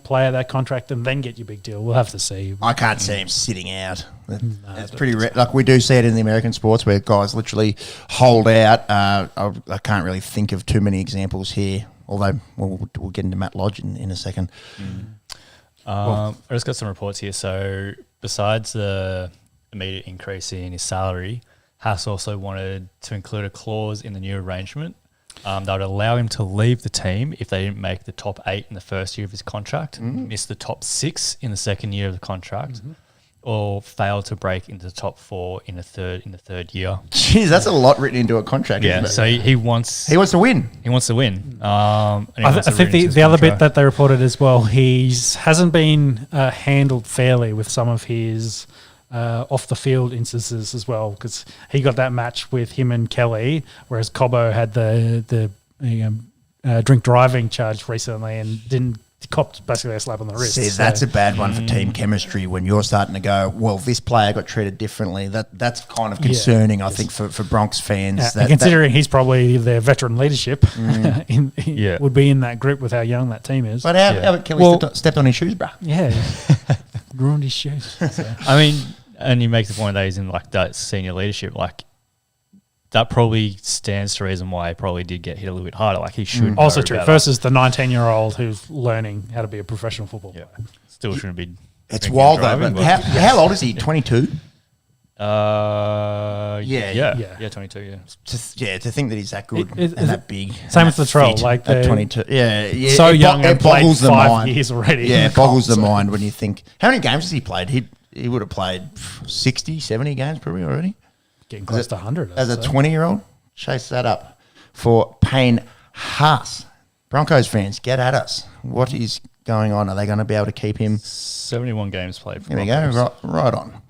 play out that contract and then get your big deal. We'll have to see. I can't see him sitting out. It's pretty rare. Like we do see it in the American sports where guys literally hold out. I can't really think of too many examples here, although we'll get into Matt Lodge in a second. I just got some reports here. So besides the immediate increase in his salary, Haas also wanted to include a clause in the new arrangement that would allow him to leave the team if they didn't make the top 8 in the first year of his contract, miss the top 6 in the second year of the contract, or fail to break into the top 4 in the third year. Jeez, that's a lot written into a contract. Yeah, isn't it? so he wants to win. He wants to win. I think the other bit that they reported as well, hasn't been handled fairly with some of his off the field instances as well, because he got that match with him and Kelly, whereas Cobbo had the drink driving charge recently and didn't copped basically a slap on the wrist. See, that's a bad one for team chemistry when you're starting to go, well, this player got treated differently. That's kind of concerning, I think, for Bronx fans. Considering he's probably their veteran leadership, would be in that group with how young that team is. But how about Kelly stepped on his shoes, bruh? Yeah, ruined his shoes. So. I mean, and you make the point that he's in like that senior leadership, like that probably stands to reason why he probably did get hit a little bit harder. Like he should. Also true. Versus the 19-year-old who's learning how to be a professional football player. Still shouldn't be. It's wild though. But how old is he? 22. 22. To think that he's that good and that big. Same with the troll, like at 22. Yeah. So young and played 5 years already. Yeah, it boggles the mind when you think how many games has he played? He would have played 60, 70 games probably already. Getting close to 100. As a 20-year-old, chase that up for Payne Haas. Broncos fans, get at us. What is going on? Are they going to be able to keep him? 71 games played. There we go. Right on.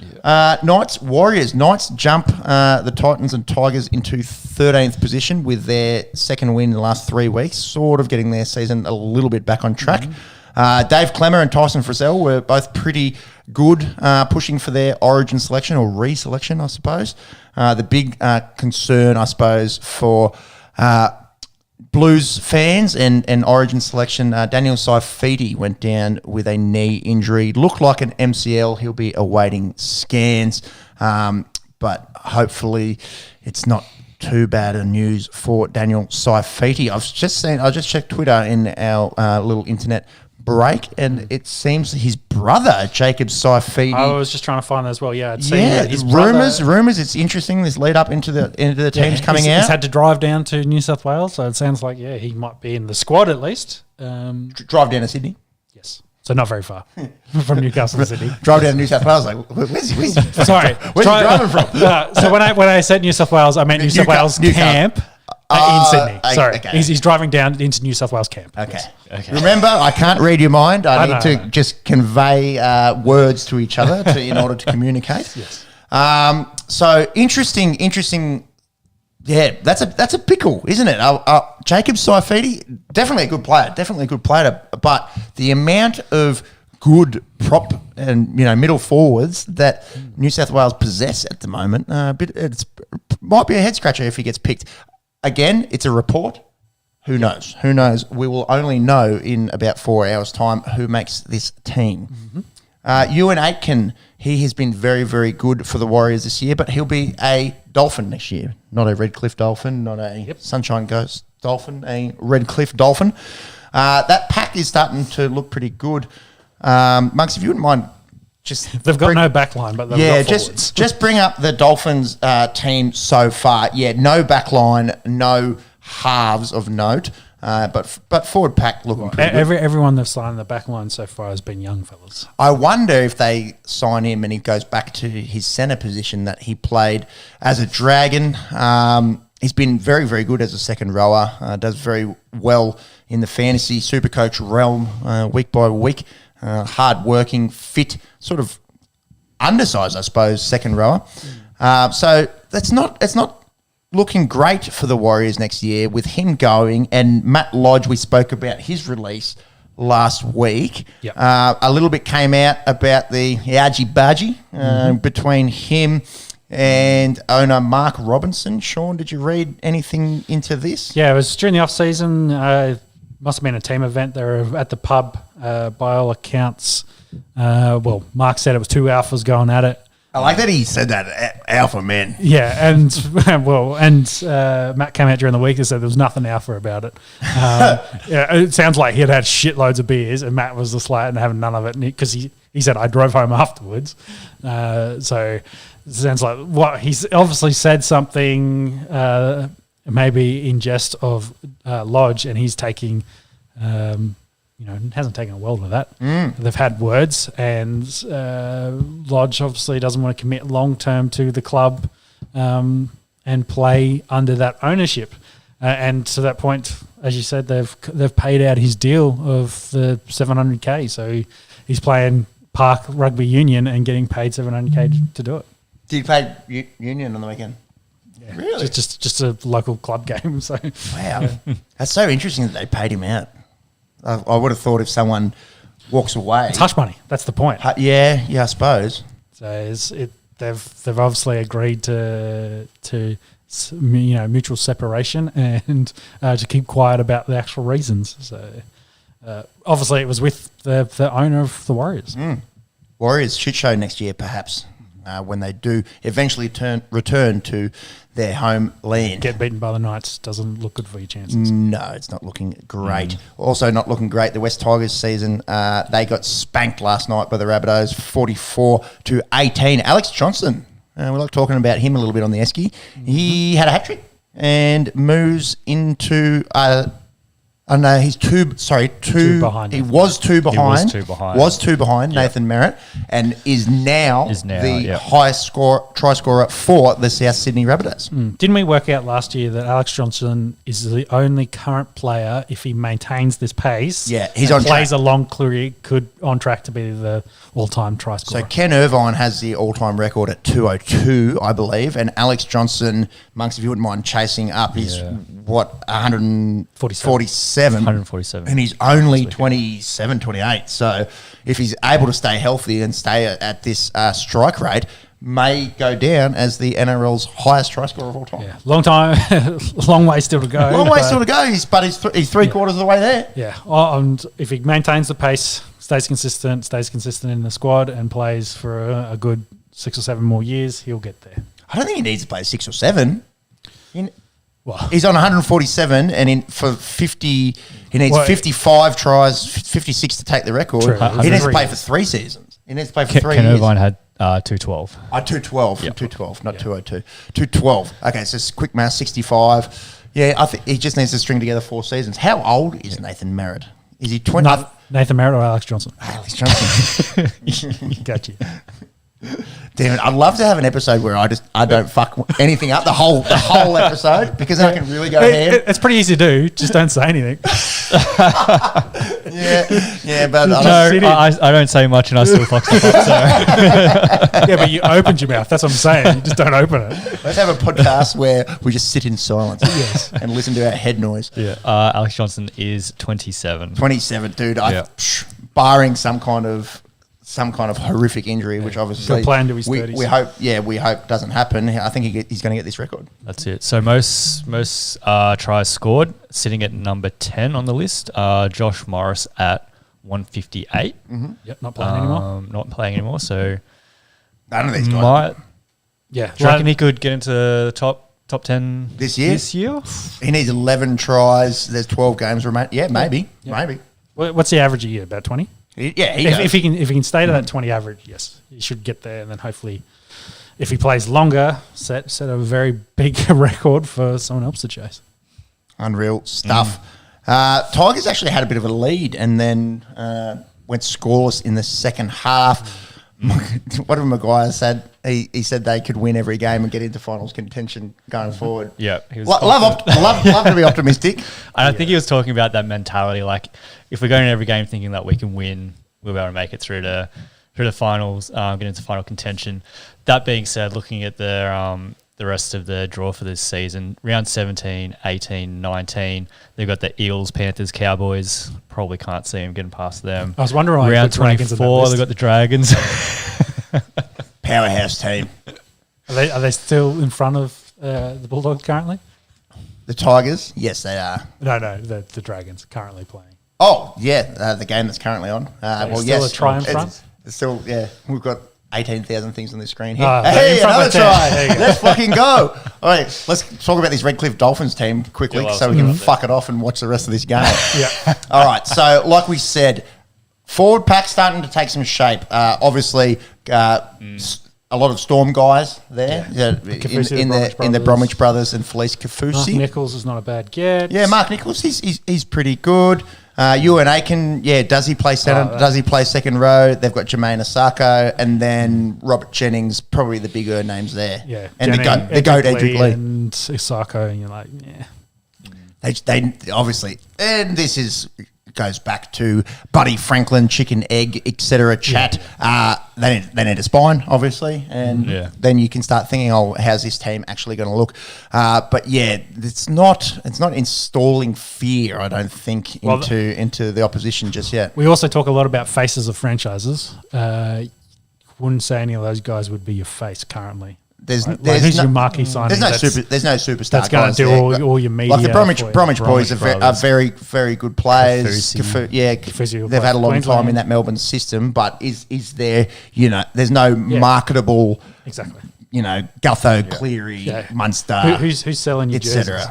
Yeah. Knights, Warriors. Knights jump the Titans and Tigers into 13th position with their second win in the last 3 weeks, sort of getting their season a little bit back on track. Dave Clemmer and Tyson Frizzell were both pretty good, pushing for their origin selection or reselection, I suppose. The big concern, I suppose, for Blues fans and origin selection, Daniel Saifiti went down with a knee injury. Looked like an MCL. He'll be awaiting scans, but hopefully it's not too bad a news for Daniel Saifiti. I just checked Twitter in our little internet break, and it seems his brother Jacob Saifiti. I was just trying to find that as well. Yeah, his rumors. It's interesting. This lead up into the teams coming out. He's had to drive down to New South Wales, so it sounds like he might be in the squad at least. Drive down to Sydney. Yes, so not very far from Newcastle to Sydney. Drive down to New South Wales. Like, where's he driving from? So when I said New South Wales, I meant New South Wales camp. In Sydney. Sorry. Okay. He's driving down into New South Wales camp. Okay. Yes. Okay. Remember, I can't read your mind. I need know, to just convey words to each other in order to communicate. Yes. So interesting. Yeah, that's a pickle, isn't it? Jacob Saifidi, definitely a good player. But the amount of good prop and middle forwards that New South Wales possess at the moment, it might be a head scratcher if he gets picked. Again, it's a report. Who knows? We will only know in about 4 hours' time who makes this team. Ewan Aitken, he has been very, very good for the Warriors this year, but he'll be a Dolphin next year, not a Redcliffe Dolphin, not a Sunshine Coast Dolphin, a Redcliffe Dolphin. That pack is starting to look pretty good. Monks, if you wouldn't mind, They've got no backline, but they've got forwards. just bring up the Dolphins team so far. Yeah, no backline, no halves of note, but forward pack looking pretty good. Everyone they've signed in the backline so far has been young fellas. I wonder if they sign him and he goes back to his centre position that he played as a Dragon. He's been very, very good as a second rower, does very well in the fantasy Supercoach realm week by week. Hard-working, fit, sort of undersized, I suppose, second rower. So it's not looking great for the Warriors next year with him going. And Matt Lodge, we spoke about his release last week. Yep. A little bit came out about the argy-bargy between him and owner Mark Robinson. Sean, did you read anything into this? Yeah, it was during the off-season. Must have been a team event. They were at the pub, by all accounts. Mark said it was two alphas going at it. I like that he said that, alpha men. Yeah, and Matt came out during the week and said there was nothing alpha about it. It sounds like he had shitloads of beers and Matt was just like having none of it because he said I drove home afterwards. So it sounds like he's obviously said something maybe in jest of Lodge, and he's taking, hasn't taken a well to that. They've had words, and Lodge obviously doesn't want to commit long term to the club and play under that ownership. And to that point, as you said, they've paid out his deal of the $700K, so he's playing Park Rugby Union and getting paid $700K to do it. Did you play Union on the weekend? Yeah. Really? Just a local club game. So wow, that's so interesting that they paid him out. I would have thought if someone walks away, it's hush money. That's the point. Yeah, I suppose. So they've obviously agreed to mutual separation and to keep quiet about the actual reasons. So obviously it was with the owner of the Warriors. Warriors shit show next year, perhaps. When they do eventually return to their home land. Get beaten by the Knights doesn't look good for your chances. No, it's not looking great. Also not looking great, the West Tigers season. They got spanked last night by the Rabbitohs, 44-18. Alex Johnson, we like talking about him a little bit on the Esky. He had a hat-trick and moves into... he's two behind. He was two behind. Nathan Merritt, and is now the highest try scorer for the South Sydney Rabbitohs. Didn't we work out last year that Alex Johnson is the only current player, if he maintains this pace, he's on plays track. a long career, on track to be the all-time try scorer. So Ken Irvine has the all-time record at 202, I believe, and Alex Johnson, Monks, if you wouldn't mind chasing up, is 147. 147. And he's only 27, 28. So if he's able to stay healthy and stay at this strike rate, may go down as the NRL's highest try scorer of all time. Yeah, long time, long way still to go. Long way still to go, but he's three-quarters of the way there. Yeah, and if he maintains the pace, stays consistent in the squad and plays for a good 6 or 7 more years, he'll get there. I don't think he needs to play 6 or 7. He's on 147, and for 50, he needs 55 tries, 56 to take the record. True. He needs to play for 3 seasons. He needs to play for 3 Ken years. Irvine had 212. 212, 212, not 202. 212. Okay, so it's quick math, 65. Yeah, I think he just needs to string together 4 seasons. How old is Nathan Merritt? Is he 20? Nathan Merritt or Alex Johnson? Alex Johnson. Got you. Damn it! I'd love to have an episode where I don't fuck anything up the whole episode because I can really go ham. It's pretty easy to do. Just don't say anything. Yeah, but I don't say much and I still fuck stuff up. So. Yeah, but you opened your mouth. That's what I'm saying. You just don't open it. Let's have a podcast where we just sit in silence and listen to our head noise. Yeah, Alex Johnson is 27. 27, dude. Yeah. Barring some kind of horrific injury, which obviously He'll play into his we 30s. we hope doesn't happen. I think he's going to get this record. That's it. So most tries scored, sitting at number 10 on the list. Josh Morris at 158. Yep, not playing anymore. Not playing anymore. So I don't think he's got it. Yeah. Do you reckon he could get into the top 10 This year? This year? He needs 11 tries. There's 12 games remaining. Yeah, maybe. What's the average a year? About 20? Yeah, If he can stay to that 20 average, yes, he should get there. And then hopefully, if he plays longer, set a very big record for someone else to chase. Unreal stuff. Tigers actually had a bit of a lead and then went scoreless in the second half. What did Maguire said? He said they could win every game and get into finals contention going forward. Yeah, he was love to be optimistic. And I think he was talking about that mentality, like if we're going in every game thinking that we can win, we'll be able to make it through the finals, get into final contention. That being said, looking at the rest of the draw for this season, round 17, 18, 19, they've got the Eagles, Panthers, Cowboys. Probably can't see them getting past them. I was wondering why round 24, they've got the Dragons. Powerhouse team. Are they still in front of the Bulldogs currently? The Tigers? Yes, they are. No, the Dragons currently playing. Oh, yeah, the game that's currently on. Still a try in front? It's still, yeah, we've got 18,000 things on the screen here. Oh, hey, another try. There you go. Let's fucking go. All right, let's talk about this Redcliffe Dolphins team quickly so we can fuck it off and watch the rest of this game. Yeah. All right, so like we said, forward pack starting to take some shape. Obviously, a lot of Storm guys there in the Bromwich brothers and Felice Kafusi. Mark Nichols is not a bad get. Yeah, Mark Nichols, he's pretty good. Ewan Aiken, does he play centre? Does he play second row? They've got Jermaine Asako and then Robert Jennings, probably the bigger names there. Yeah, and the goat Edric Lee and Asako, and you're like, yeah. They obviously, and this goes back to Buddy Franklin, chicken, egg, etc. chat. They need a spine, obviously, and then you can start thinking, how's this team actually going to look? But yeah, it's not installing fear, I don't think, into the opposition just yet. We also talk a lot about faces of franchises. Wouldn't say any of those guys would be your face currently. Who's your marquee signing? There's no superstar. That's going to do all your media. Like the Bromwich boys are very, very good players. They've had a long time in that Melbourne system, but is there? There's no marketable. Exactly. Gutho, Cleary, Munster. Who's selling your jerseys?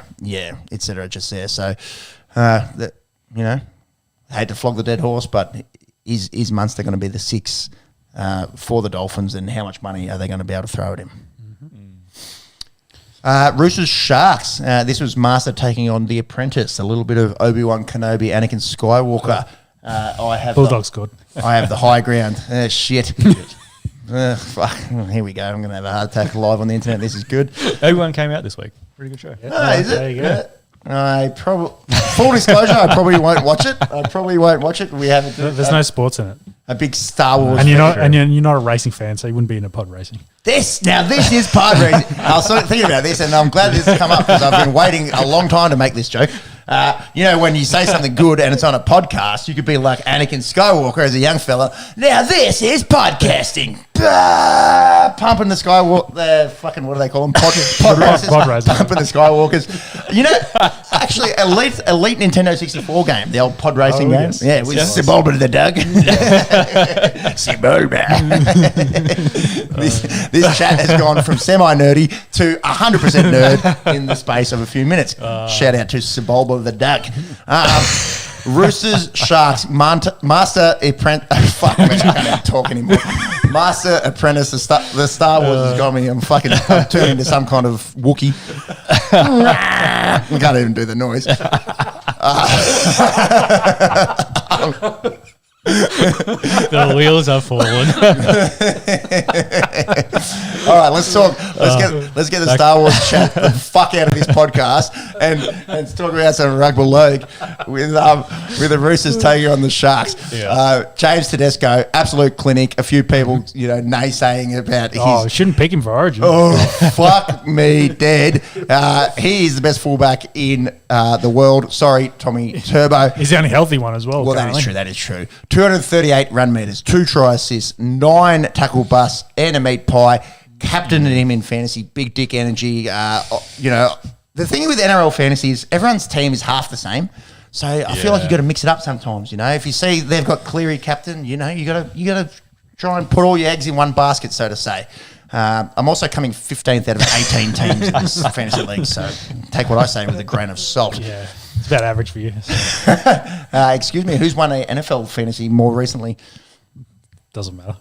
etc. Just there. So, hate to flog the dead horse, but is Munster going to be the 6 for the Dolphins, and how much money are they going to be able to throw at him? Roosters Sharks. This was Master taking on The Apprentice. A little bit of Obi-Wan Kenobi, Anakin Skywalker. I have Bulldogs good. I have the high ground. Shit. Fuck. Here we go. I'm going to have a heart attack live on the internet. This is good. Obi-Wan came out this week. Pretty good show. Is it? There you go. Full disclosure, I probably won't watch it. We haven't. There's no sports in it. A big Star Wars, and you're not a racing fan, so you wouldn't be into pod racing. This is pod racing. I was sort of thinking about this, and I'm glad this has come up because I've been waiting a long time to make this joke. When you say something good and it's on a podcast, you could be like Anakin Skywalker as a young fella. Now this is podcasting. Pumping the Skywalker, what do they call them? Pod racers. Pumping the Skywalkers. Actually, elite Nintendo 64 game, the old pod racing game. Yes. Yeah, with Sebulba the Doug. Sebulba. This chat has gone from semi-nerdy to 100% nerd in the space of a few minutes. Shout out to Sebulba the Duck. Roosters, Sharks, Master Apprentice. Fuck, man, I can't talk anymore. Master Apprentice, the Star Wars has got me. I'm turning into some kind of Wookiee. I can't even do the noise. The wheels have fallen. All right, let's talk. Let's get the Star Wars chat the fuck out of this podcast and talk about some rugby league with the Roosters taking on the Sharks. Yeah. James Tedesco, absolute clinic. A few people, naysaying about his. Shouldn't pick him for Origin. Oh, fuck me dead. He is the best fullback in the world. Sorry, Tommy Turbo. He's the only healthy one as well. Well, currently. that is true. 238 run meters, 2 try assists, 9 tackle busts, and a meat pie. Captained him in fantasy, big dick energy. The thing with NRL fantasy is everyone's team is half the same. So I feel like you got to mix it up sometimes. If you see they've got Cleary captain, you got to try and put all your eggs in one basket, so to say. I'm also coming 15th out of 18 teams in this fantasy league, so take what I say with a grain of salt. Yeah, it's about average for you. Excuse me, who's won a NFL fantasy more recently? Doesn't matter.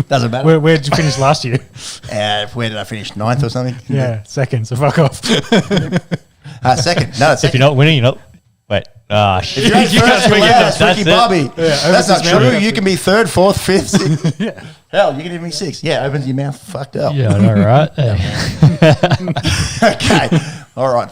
Doesn't matter. Where did you finish last year? Where did I finish? 9th or something? Yeah, second. So fuck off. Second. No, If you're not winning, you're not. Wait. If you're first, you're last. Ricky Bobby. That's not true. You can be 3rd, 4th, 5th, 6th. Yeah. Hell, you can even be 6th. Yeah, opens your mouth fucked up. Yeah, I know, right? Okay. All right.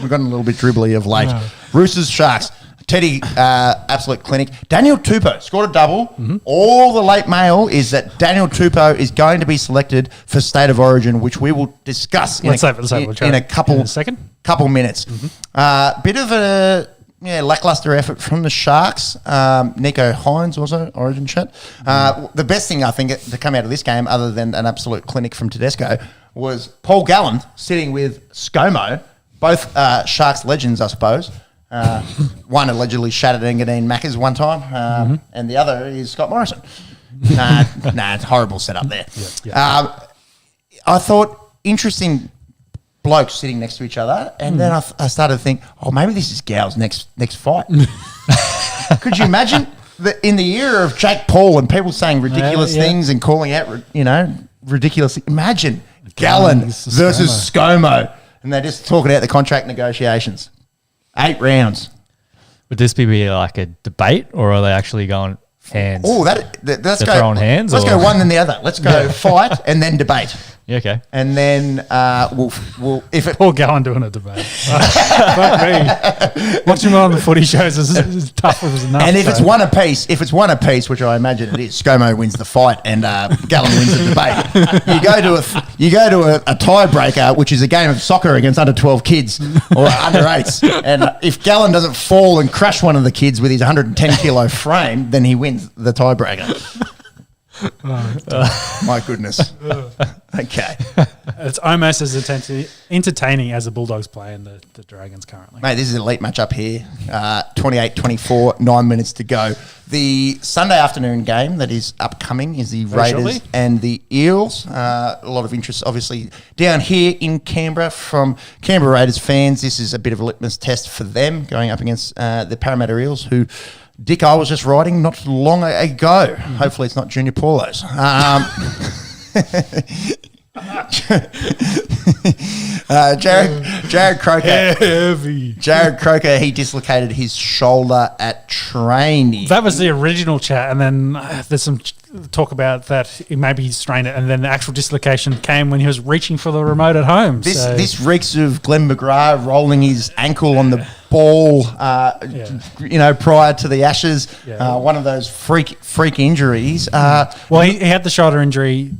We've gotten a little bit dribbly of late. No. Roosters, Sharks. Teddy, absolute clinic. Daniel Tupou scored a double. Mm-hmm. All the late mail is that Daniel Tupou is going to be selected for State of Origin, which we will discuss in a couple minutes. Mm-hmm. Bit of a lackluster effort from the Sharks. Nico Hines also, Origin chat. The best thing I think to come out of this game, other than an absolute clinic from Tedesco, was Paul Gallen sitting with ScoMo, both Sharks legends, I suppose. One allegedly shattered Engadine Maccas one time, and the other is Scott Morrison. It's horrible setup there. I thought interesting blokes sitting next to each other, and then I started to think, maybe this is Gal's next fight. Could you imagine in the era of Jake Paul and people saying ridiculous things and calling out, ridiculous? Imagine Gallen versus ScoMo, and they're just talking out the contract negotiations. 8 rounds. Would this be like a debate, or are they actually going hands? Oh, let's go throwing hands. Let's go one then the other. Let's go fight and then debate. Yeah, okay. And then we'll if it. Paul Gallen doing a debate. Fuck me. Watching on the footy shows is tough as enough. And if it's one apiece, which I imagine it is, ScoMo wins the fight and Gallen wins the debate. You go to a tiebreaker, which is a game of soccer against under 12 kids or under 8s, and if Gallen doesn't fall and crush one of the kids with his 110 kilo frame, then he wins the tiebreaker. My goodness. Okay. It's almost as entertaining as the Bulldogs play and the Dragons currently. Mate, this is an elite matchup here. 28-24, 9 minutes to go. The Sunday afternoon game that is upcoming is the Raiders and the Eels. A lot of interest, obviously, down here in Canberra from Canberra Raiders fans. This is a bit of a litmus test for them going up against the Parramatta Eels, who Dick I was just riding not long ago. Hopefully it's not Junior Paulo's. Jared Croker. Heavy. Jared Croker, he dislocated his shoulder at training. That was the original chat, and then there's some talk about that maybe he strained it, and then the actual dislocation came when he was reaching for the remote at home. This reeks of Glenn McGrath rolling his ankle on the ball, prior to the Ashes. Yeah. One of those freak injuries. Well, he had the shoulder injury.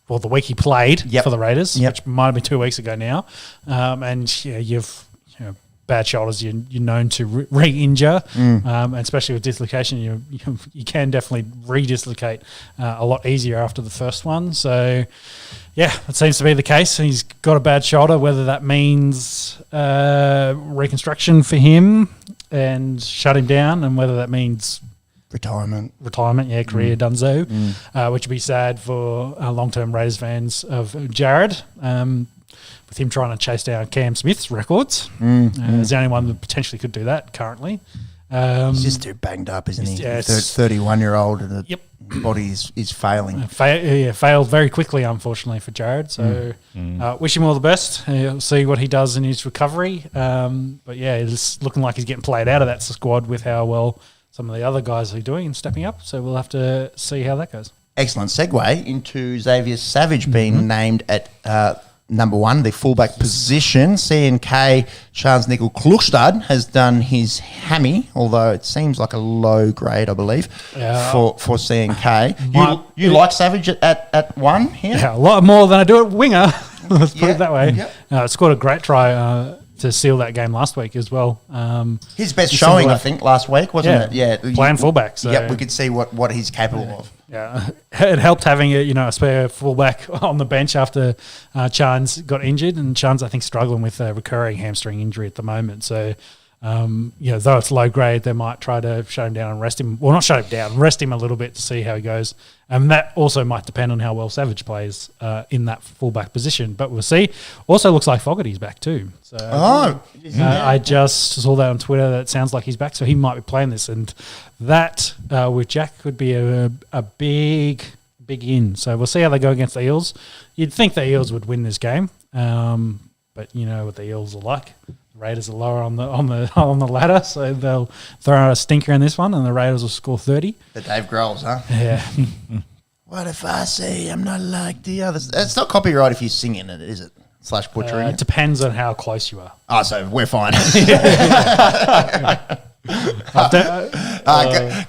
The week he played for the Raiders, which might have been 2 weeks ago now, and you've bad shoulders, you're known to re-injure, and especially with dislocation, you can definitely re-dislocate a lot easier after the first one. So, it seems to be the case. He's got a bad shoulder, whether that means reconstruction for him and shut him down, and whether that means retirement, career donezo, which would be sad for long-term Raiders fans of Jared. With him trying to chase down Cam Smith's records. He's the only one that potentially could do that currently. He's just too banged up, isn't he? 31-year-old and the body is failing. Failed very quickly, unfortunately, for Jared. So wish him all the best. We'll see what he does in his recovery. But it's looking like he's getting played out of that squad with how well some of the other guys are doing and stepping up. So we'll have to see how that goes. Excellent segue into Xavier Savage being named at number 1, the fullback position. CNK, Charles Nickel Klukstad, has done his hammy, although it seems like a low grade, I believe, for CNK. You like Savage at 1 here? Yeah, a lot more than I do at winger. Let's put it that way. Yep. Scored a great try to seal that game last week as well. His best showing, I think, last week, wasn't it? Yeah, playing fullback. So. We could see what he's capable of. Yeah, it helped having a spare fullback on the bench after Chan's got injured, and Chan's I think struggling with a recurring hamstring injury at the moment. So, though it's low grade, they might try to shut him down and rest him. Well, not shut him down, rest him a little bit to see how he goes. And that also might depend on how well Savage plays in that fullback position. But we'll see. Also looks like Fogarty's back too. So I just saw that on Twitter. That sounds like he's back, so he might be playing this. And that with Jack could be a big in. So we'll see how they go against the Eels. You'd think the Eels would win this game, but you know what the Eels are like. Raiders are lower on the ladder, so they'll throw out a stinker in this one, and the Raiders will score 30. The Dave Grohls, huh? Yeah. What if I say I'm not like the others? It's not copyright if you sing in it, is it? / butchering it it? Depends on how close you are. Oh, so we're fine.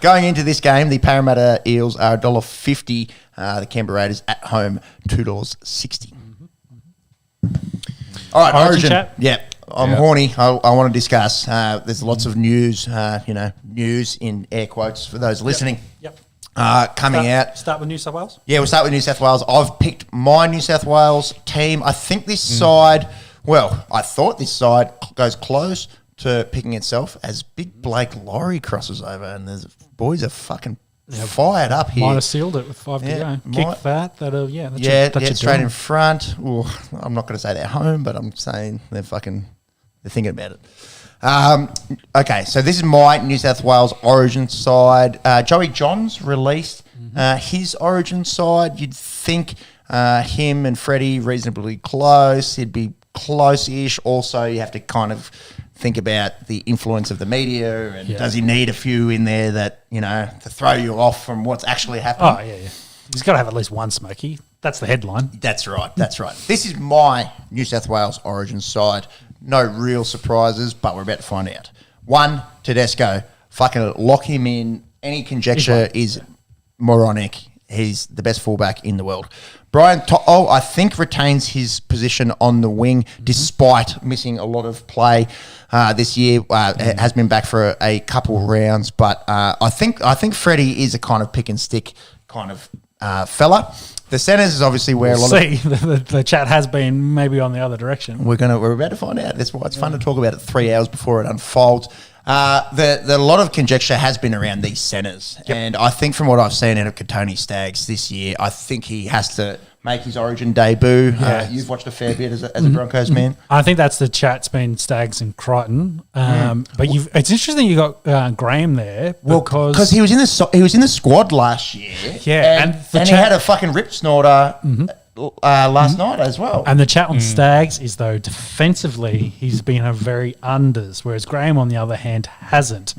Going into this game, the Parramatta Eels are $1.50. The Canberra Raiders at home, $2.60. All right, Origin. Chat? Yeah. I'm horny. I want to discuss. There's lots of news, news in air quotes for those listening. Yep. Coming out. Start with New South Wales? Yeah, we'll start with New South Wales. I've picked my New South Wales team. I think this side, I thought this side goes close to picking itself as Big Blake Laurie crosses over, and the boys are fucking fired up here. Might have sealed it with 5 to go. Kick that. That's straight in front. Ooh, I'm not going to say they're home, but I'm saying they're thinking about it. Okay, so this is my New South Wales Origin side. Joey Johns released his Origin side. You'd think him and Freddie reasonably close. He'd be close-ish. Also, you have to kind of think about the influence of the media and does he need a few in there that, to throw you off from what's actually happening? Oh, yeah. He's got to have at least one smoky. That's the headline. That's right. This is my New South Wales Origin side. No real surprises, but we're about to find out. 1, Tedesco. Fucking lock him in. Any conjecture is moronic. He's the best fullback in the world. Brian To'o, I think, retains his position on the wing despite missing a lot of play this year. Has been back for a couple rounds, but I think Freddie is a kind of pick and stick kind of fella. The centres is obviously where the chat has been maybe on the other direction. We're about to find out. That's why it's fun to talk about it 3 hours before it unfolds. The lot of conjecture has been around these centres, and I think from what I've seen out of Katoni Staggs this year, I think he has to make his Origin debut. You've watched a fair bit as a Broncos man. I think that's the chat's been Staggs and Crichton, but it's interesting you got Graham there because he was in the squad last year. Yeah, and he had a fucking rip snorter. Last night as well. And the chat on Staggs is, though, defensively, he's been a very unders, whereas Graham, on the other hand, hasn't.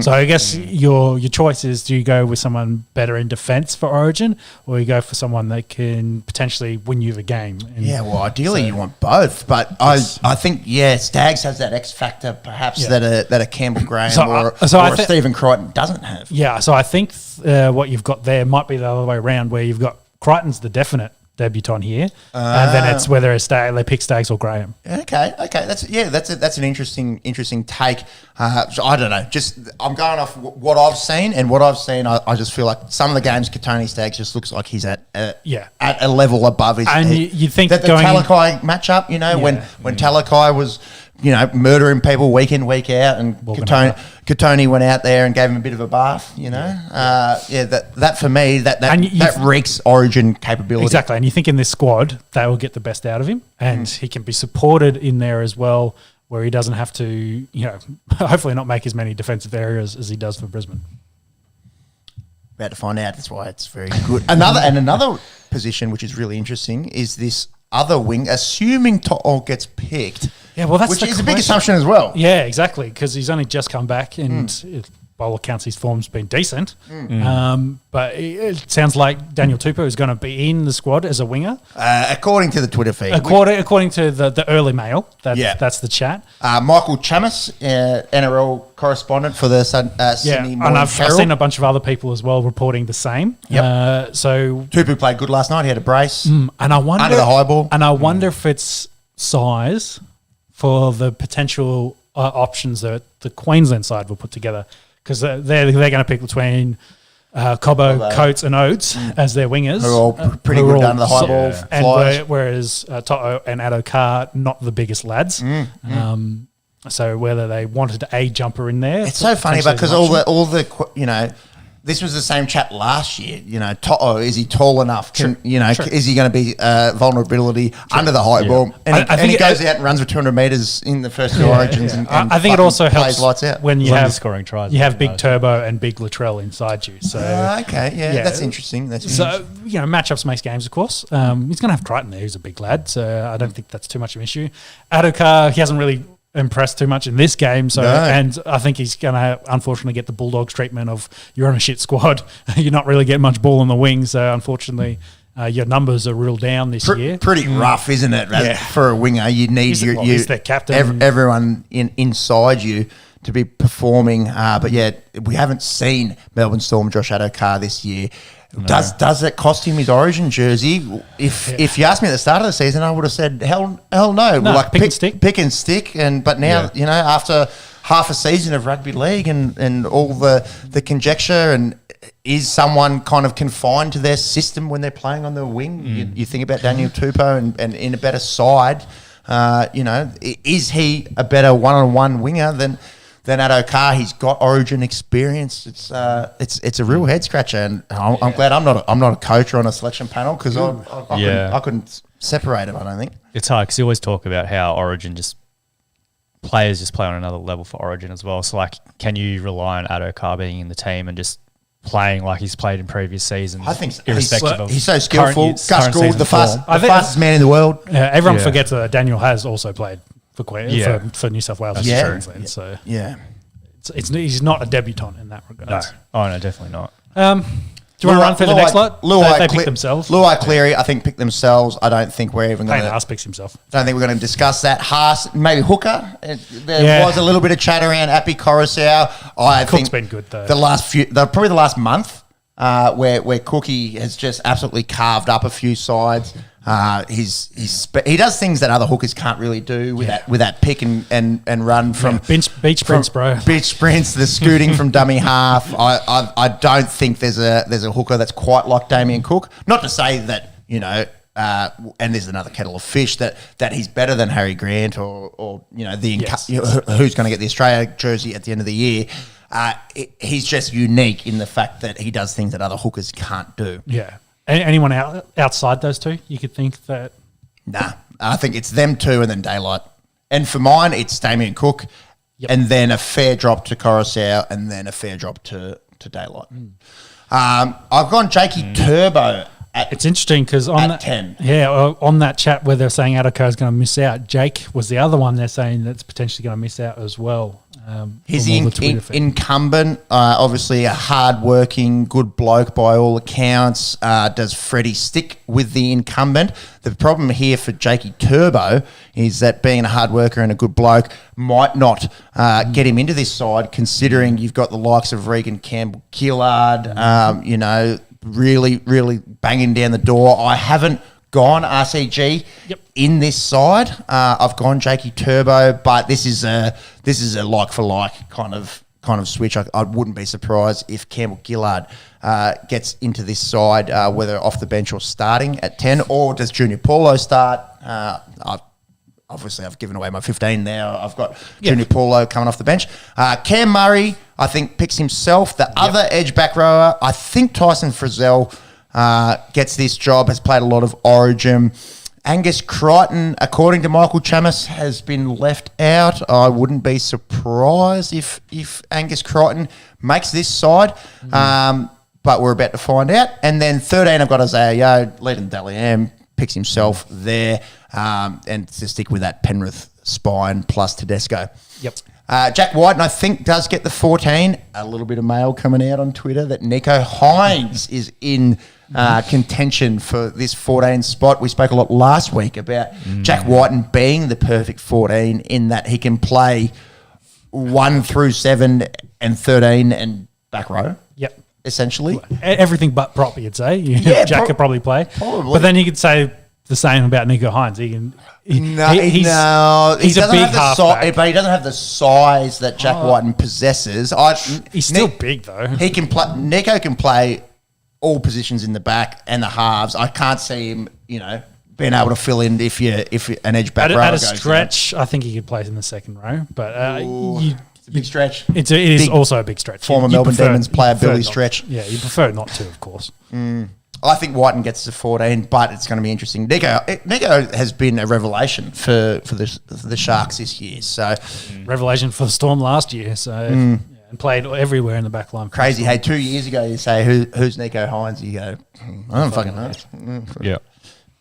So I guess your choice is, do you go with someone better in defence for Origin, or you go for someone that can potentially win you the game? And ideally you want both, but I think, Staggs has that X factor perhaps that a Campbell Graham or a Stephen Crichton doesn't have. Yeah, so I think what you've got there might be the other way around, where you've got Crichton's the definite debutant here, and then it's whether they pick Staggs or Graham. Okay, that's an interesting take. I don't know. Just I'm going off what I've seen, and what I've seen, I just feel like some of the games Katoni Staggs just looks like he's at a level above his. And you think that the Talakai matchup, when Talakai was murdering people week in, week out, and Katoni went out there and gave him a bit of a bath, that for me, that reeks Origin capability. Exactly, and you think in this squad, they will get the best out of him, and he can be supported in there as well, where he doesn't have to, hopefully not make as many defensive errors as he does for Brisbane. About to find out. That's why it's very good. Another position which is really interesting is this other wing, assuming To'o gets picked. Yeah, well, that's which is a big assumption as well. Yeah, exactly, because he's only just come back, and by all accounts, his form's been decent. But it sounds like Daniel Tupou is going to be in the squad as a winger. According to the Twitter feed. According to the early mail, that's the chat. Michael Chamis, NRL correspondent for the Sydney Morning and I've Herald. seen a bunch of other people as well reporting the same. Yep. So Tupou played good last night. He had a brace. And I wonder under the high ball. And I wonder if it's size for the potential options that the Queensland side will put together, because they're going to pick between Cobbo, Coates, and Oates as their wingers. Who are all pretty good under the high ball. And whereas Toto and Addo-Carr, not the biggest lads. So whether they wanted a jumper in there, it's so funny because all the this was the same chat last year. Toto, is he tall enough? Is he going to be vulnerability under the high ball? And he goes out and runs for 200 metres in the first two Origins. And I think it also helps lights out. when you have scoring tries. You have big Turbo and big Latrell inside you. So that's interesting. So matchups makes games, of course. He's going to have Crichton there, who's a big lad. So I don't think that's too much of an issue. Addo-Carr, he hasn't really impressed too much in this game, and I think he's going to unfortunately get the Bulldogs treatment of you're on a shit squad, you're not really getting much ball on the wing, so unfortunately your numbers are real down this year. Pretty rough, isn't it? For a winger, you need he's their captain, everyone inside you to be performing. But we haven't seen Melbourne Storm Josh Addo-Carr this year. No. Does it cost him his Origin jersey? If you asked me at the start of the season, I would have said hell no. Pick and stick. But now after half a season of rugby league and all the conjecture, and is someone kind of confined to their system when they're playing on the wing? You think about Daniel Tupou and in a better side, is he a better one-on-one winger than Addo-Carr? He's got Origin experience. It's a real head scratcher, and I'm glad I'm not a coach or on a selection panel, because I couldn't separate it. I don't think it's hard because you always talk about how Origin players just play on another level for Origin as well. So can you rely on Addo-Carr being in the team and just playing like he's played in previous seasons? I think he's so skillful. Gus Gould, the fastest man in the world. Everyone forgets that Daniel has also played for New South Wales. So he's not a debutant in that regard. No, definitely not. Do you want to run through the next lot? They pick themselves. Luai Cleary, I think, picked themselves. I don't think we're even going to... Haas picks himself. Don't think we're going to discuss that. Haas, maybe hooker. There was a little bit of chat around Api Coruscant. Cook's been good, though. Probably the last month where Cookie has just absolutely carved up a few sides. He does things that other hookers can't really do with that pick and run from beach sprints, bro. Beach sprints, the scooting from dummy half. I don't think there's a hooker that's quite like Damien Cook. Not to say that and there's another kettle of fish that he's better than Harry Grant or who's going to get the Australia jersey at the end of the year. He's just unique in the fact that he does things that other hookers can't do. Yeah. Anyone outside those two, you could think that? Nah, I think it's them two and then Daylight. And for mine, it's Damien Cook and then a fair drop to Coruscant and then a fair drop to Daylight. I've gone Jakey Turbo. It's interesting because on that 10. Yeah, on that chat where they're saying Addo-Carr is going to miss out, Jake was the other one they're saying that's potentially going to miss out as well. He's the incumbent, obviously a hard-working, good bloke by all accounts. Does Freddie stick with the incumbent? The problem here for Jakey Turbo is that being a hard worker and a good bloke might not get him into this side, considering you've got the likes of Regan Campbell-Gillard, really, really banging down the door. I haven't gone RCG in this side. I've gone Jakey Turbo, but this is a like for like kind of switch. I wouldn't be surprised if Campbell-Gillard gets into this side, whether off the bench or starting at 10, or does Junior Paulo start? I've given away my 15 now. I've got Junior Paulo coming off the bench. Cam Murray, I think, picks himself. The other edge back rower, I think Tyson Frizzell gets this job, has played a lot of Origin. Angus Crichton, according to Michael Chamis, has been left out. I wouldn't be surprised if Angus Crichton makes this side, but we're about to find out. And then 13, I've got Isaiah Yeo, leading Dally M, picks himself there, and to stick with that Penrith spine plus Tedesco. Yep. Jack White, and I think does get the 14. A little bit of mail coming out on Twitter that Nico Hines is in contention for this 14 spot. We spoke a lot last week about Jack Whiten being the perfect 14 in that he can play 1 through 7 and 13 and back row. Yep. Essentially. Everything but prop, you'd say. Yeah, Jack could probably play. Probably. But then you could say the same about Nico Hines. He's He's a big halfback. But he doesn't have the size that Jack Whiten possesses. He's still big, though. He can play. Nico can play all positions in the back and the halves. I can't see him, being able to fill in if an edge back row at a goes stretch, I think he could play in the second row. But it's a big stretch. It is also a big stretch. Former Melbourne Demons player Billy Stretch. Yeah, you prefer not to, of course. I think Whiten gets to 14, but it's going to be interesting. Nico has been a revelation for the Sharks this year. So revelation for the Storm last year. So and played everywhere in the back line. Crazy. Hey, 2 years ago you say who's Nico Hines? You go, I don't fucking know. Yeah.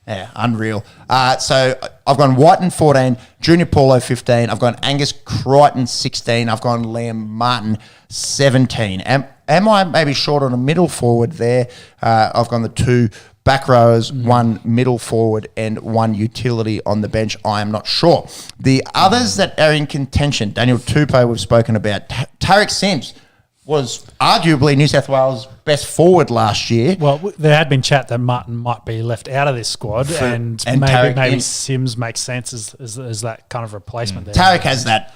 Yeah, unreal. So I've gone Whiten 14, Junior Paulo 15. I've gone Angus Crichton 16. I've gone Liam Martin 17. Am I maybe short on a middle forward there? I've gone the 2 back rowers, 1 middle forward and 1 utility on the bench. I am not sure. The others that are in contention, Daniel Tupou we've spoken about. Tarek Sims was arguably New South Wales' best forward last year. Well, there had been chat that Martin might be left out of this squad, and maybe Sims makes sense as that kind of replacement there. Tarek has that,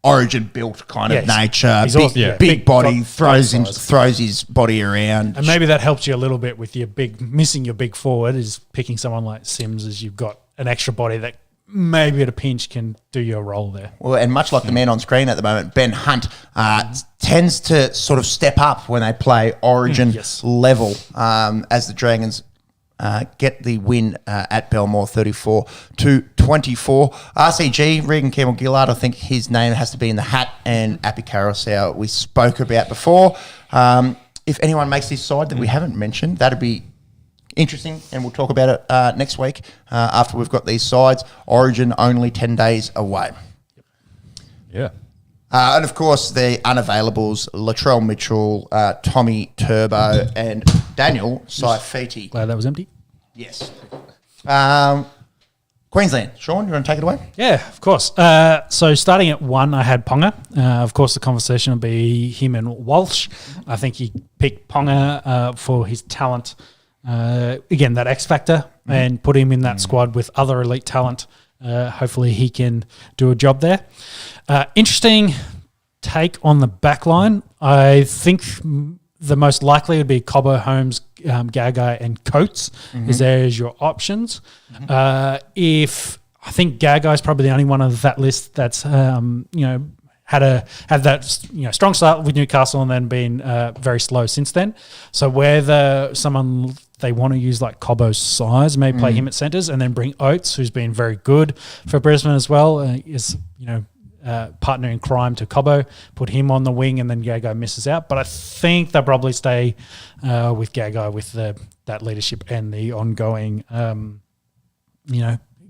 origin built kind of nature. He's big body, throws his body around. And maybe that helps you a little bit with missing your big forward, is picking someone like Sims as you've got an extra body that maybe at a pinch can do your role there. Well, and much like the man on screen at the moment, Ben Hunt tends to sort of step up when they play origin level as the Dragons get the win at Belmore 34-24. RCG, Regan Campbell-Gillard, I think his name has to be in the hat, and Appy Carousel we spoke about before. If anyone makes this side that we haven't mentioned, that'd be interesting, and we'll talk about it next week after we've got these sides. Origin only 10 days away. Yeah. And, of course, the unavailables, Latrell Mitchell, Tommy Turbo, and Daniel Saifiti. Glad that was empty. Yes. Queensland. Sean, you want to take it away? Yeah, of course. So starting at 1, I had Ponga. Of course, the conversation will be him and Walsh. I think he picked Ponga for his talent. Again, that X factor, and put him in that squad with other elite talent. Hopefully he can do a job there. Interesting take on the back line. I think the most likely would be Cobbo, Holmes, Gagai, and Coates is there as your options. If I think Gagai is probably the only one of that list that's had that strong start with Newcastle and then been very slow since then. So whether someone they want to use like Cobbo's size, maybe play him at centres, and then bring Oates, who's been very good for Brisbane as well, is partner in crime to Cobbo, put him on the wing, and then Gagai misses out. But I think they'll probably stay with Gagai with that leadership and the ongoing,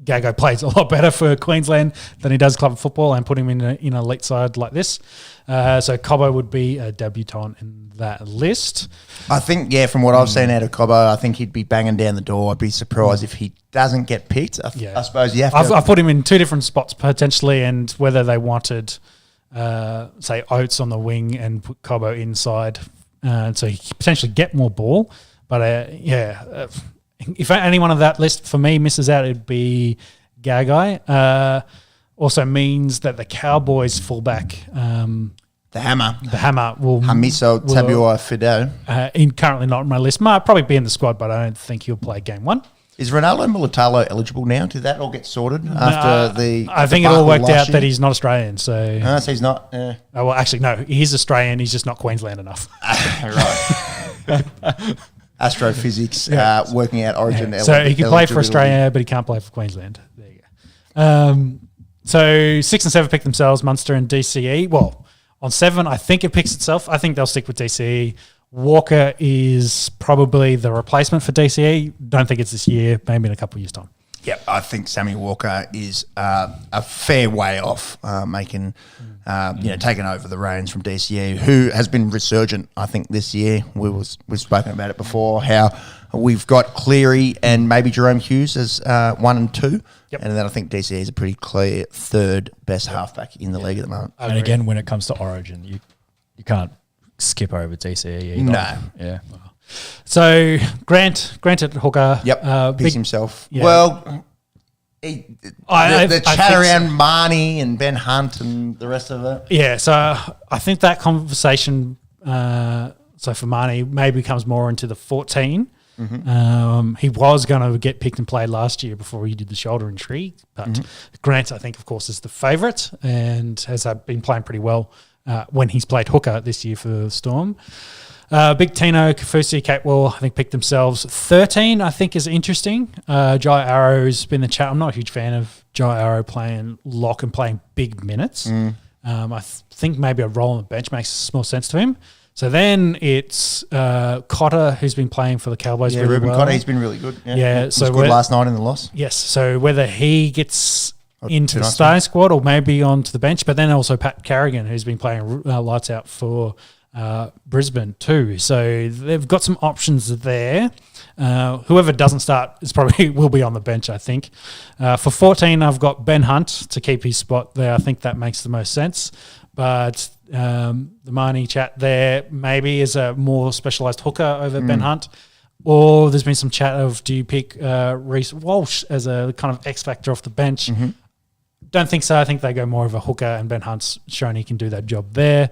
Gagai plays a lot better for Queensland than he does club football, and put him in an elite side like this. So Cobbo would be a debutant in that list. I think, from what I've seen out of Cobbo, I think he'd be banging down the door. I'd be surprised if he doesn't get picked. I suppose you have to... I've put him in 2 different spots potentially, and whether they wanted, say, Oates on the wing and put Cobbo inside, so he could potentially get more ball. But, if any one of that list for me misses out, it'd be Gagai. Also means that the Cowboys fullback, the Hammer will Hamiso Tabua Fidel. Currently not on my list. Might probably be in the squad, but I don't think he'll play game 1. Is Ronaldo Mulatalo eligible now? Did that all get sorted after the? I think it all worked out that he's not Australian. So so he's not. Oh, well, actually, no, he's Australian. He's just not Queensland enough. Right. Astrophysics, working out origin. So he can play for Australia, but he can't play for Queensland. There you go. So 6 and 7 pick themselves, Munster and DCE. Well, on 7, I think it picks itself. I think they'll stick with DCE. Walker is probably the replacement for DCE. Don't think it's this year, maybe in a couple of years' time. Yep, I think Sammy Walker is a fair way off taking over the reins from DCE, who has been resurgent, I think, this year. We've spoken about it before, how we've got Cleary and maybe Jerome Hughes as 1 and 2. Yep. And then I think DCE is a pretty clear third best halfback in the league at the moment. And again, when it comes to Origin, you can't skip over DCE either. No. Yeah. So Grant at hooker. Yep, picks himself. Yeah. Well, the I chat think around Marnie and Ben Hunt and the rest of it. Yeah, so I think that conversation, so for Marnie, maybe comes more into the 14. He was going to get picked and played last year before he did the shoulder injury, but Grant, I think, of course, is the favourite and has been playing pretty well when he's played hooker this year for the Storm. Big Tino, Kafusi, Catewell, I think picked themselves. 13, I think, is interesting. Jai Arrow's been the chat. I'm not a huge fan of Jai Arrow playing lock and playing big minutes. I think maybe a role on the bench makes more sense to him. So then it's Cotter, who's been playing for the Cowboys really Ruben well. Cotter, he's been really good. Yeah, so good last night in the loss. Yes, so whether he gets into the tonight's starting squad or maybe onto the bench, but then also Pat Carrigan, who's been playing lights out for Brisbane too. So they've got some options there. Whoever doesn't start is probably will be on the bench, I think. For 14, I've got Ben Hunt to keep his spot there. I think that makes the most sense. But the Marnie chat there maybe is a more specialised hooker over Ben Hunt. Or there's been some chat of, do you pick Reece Walsh as a kind of X factor off the bench? Don't think so. I think they go more of a hooker, and Ben Hunt's shown he can do that job there.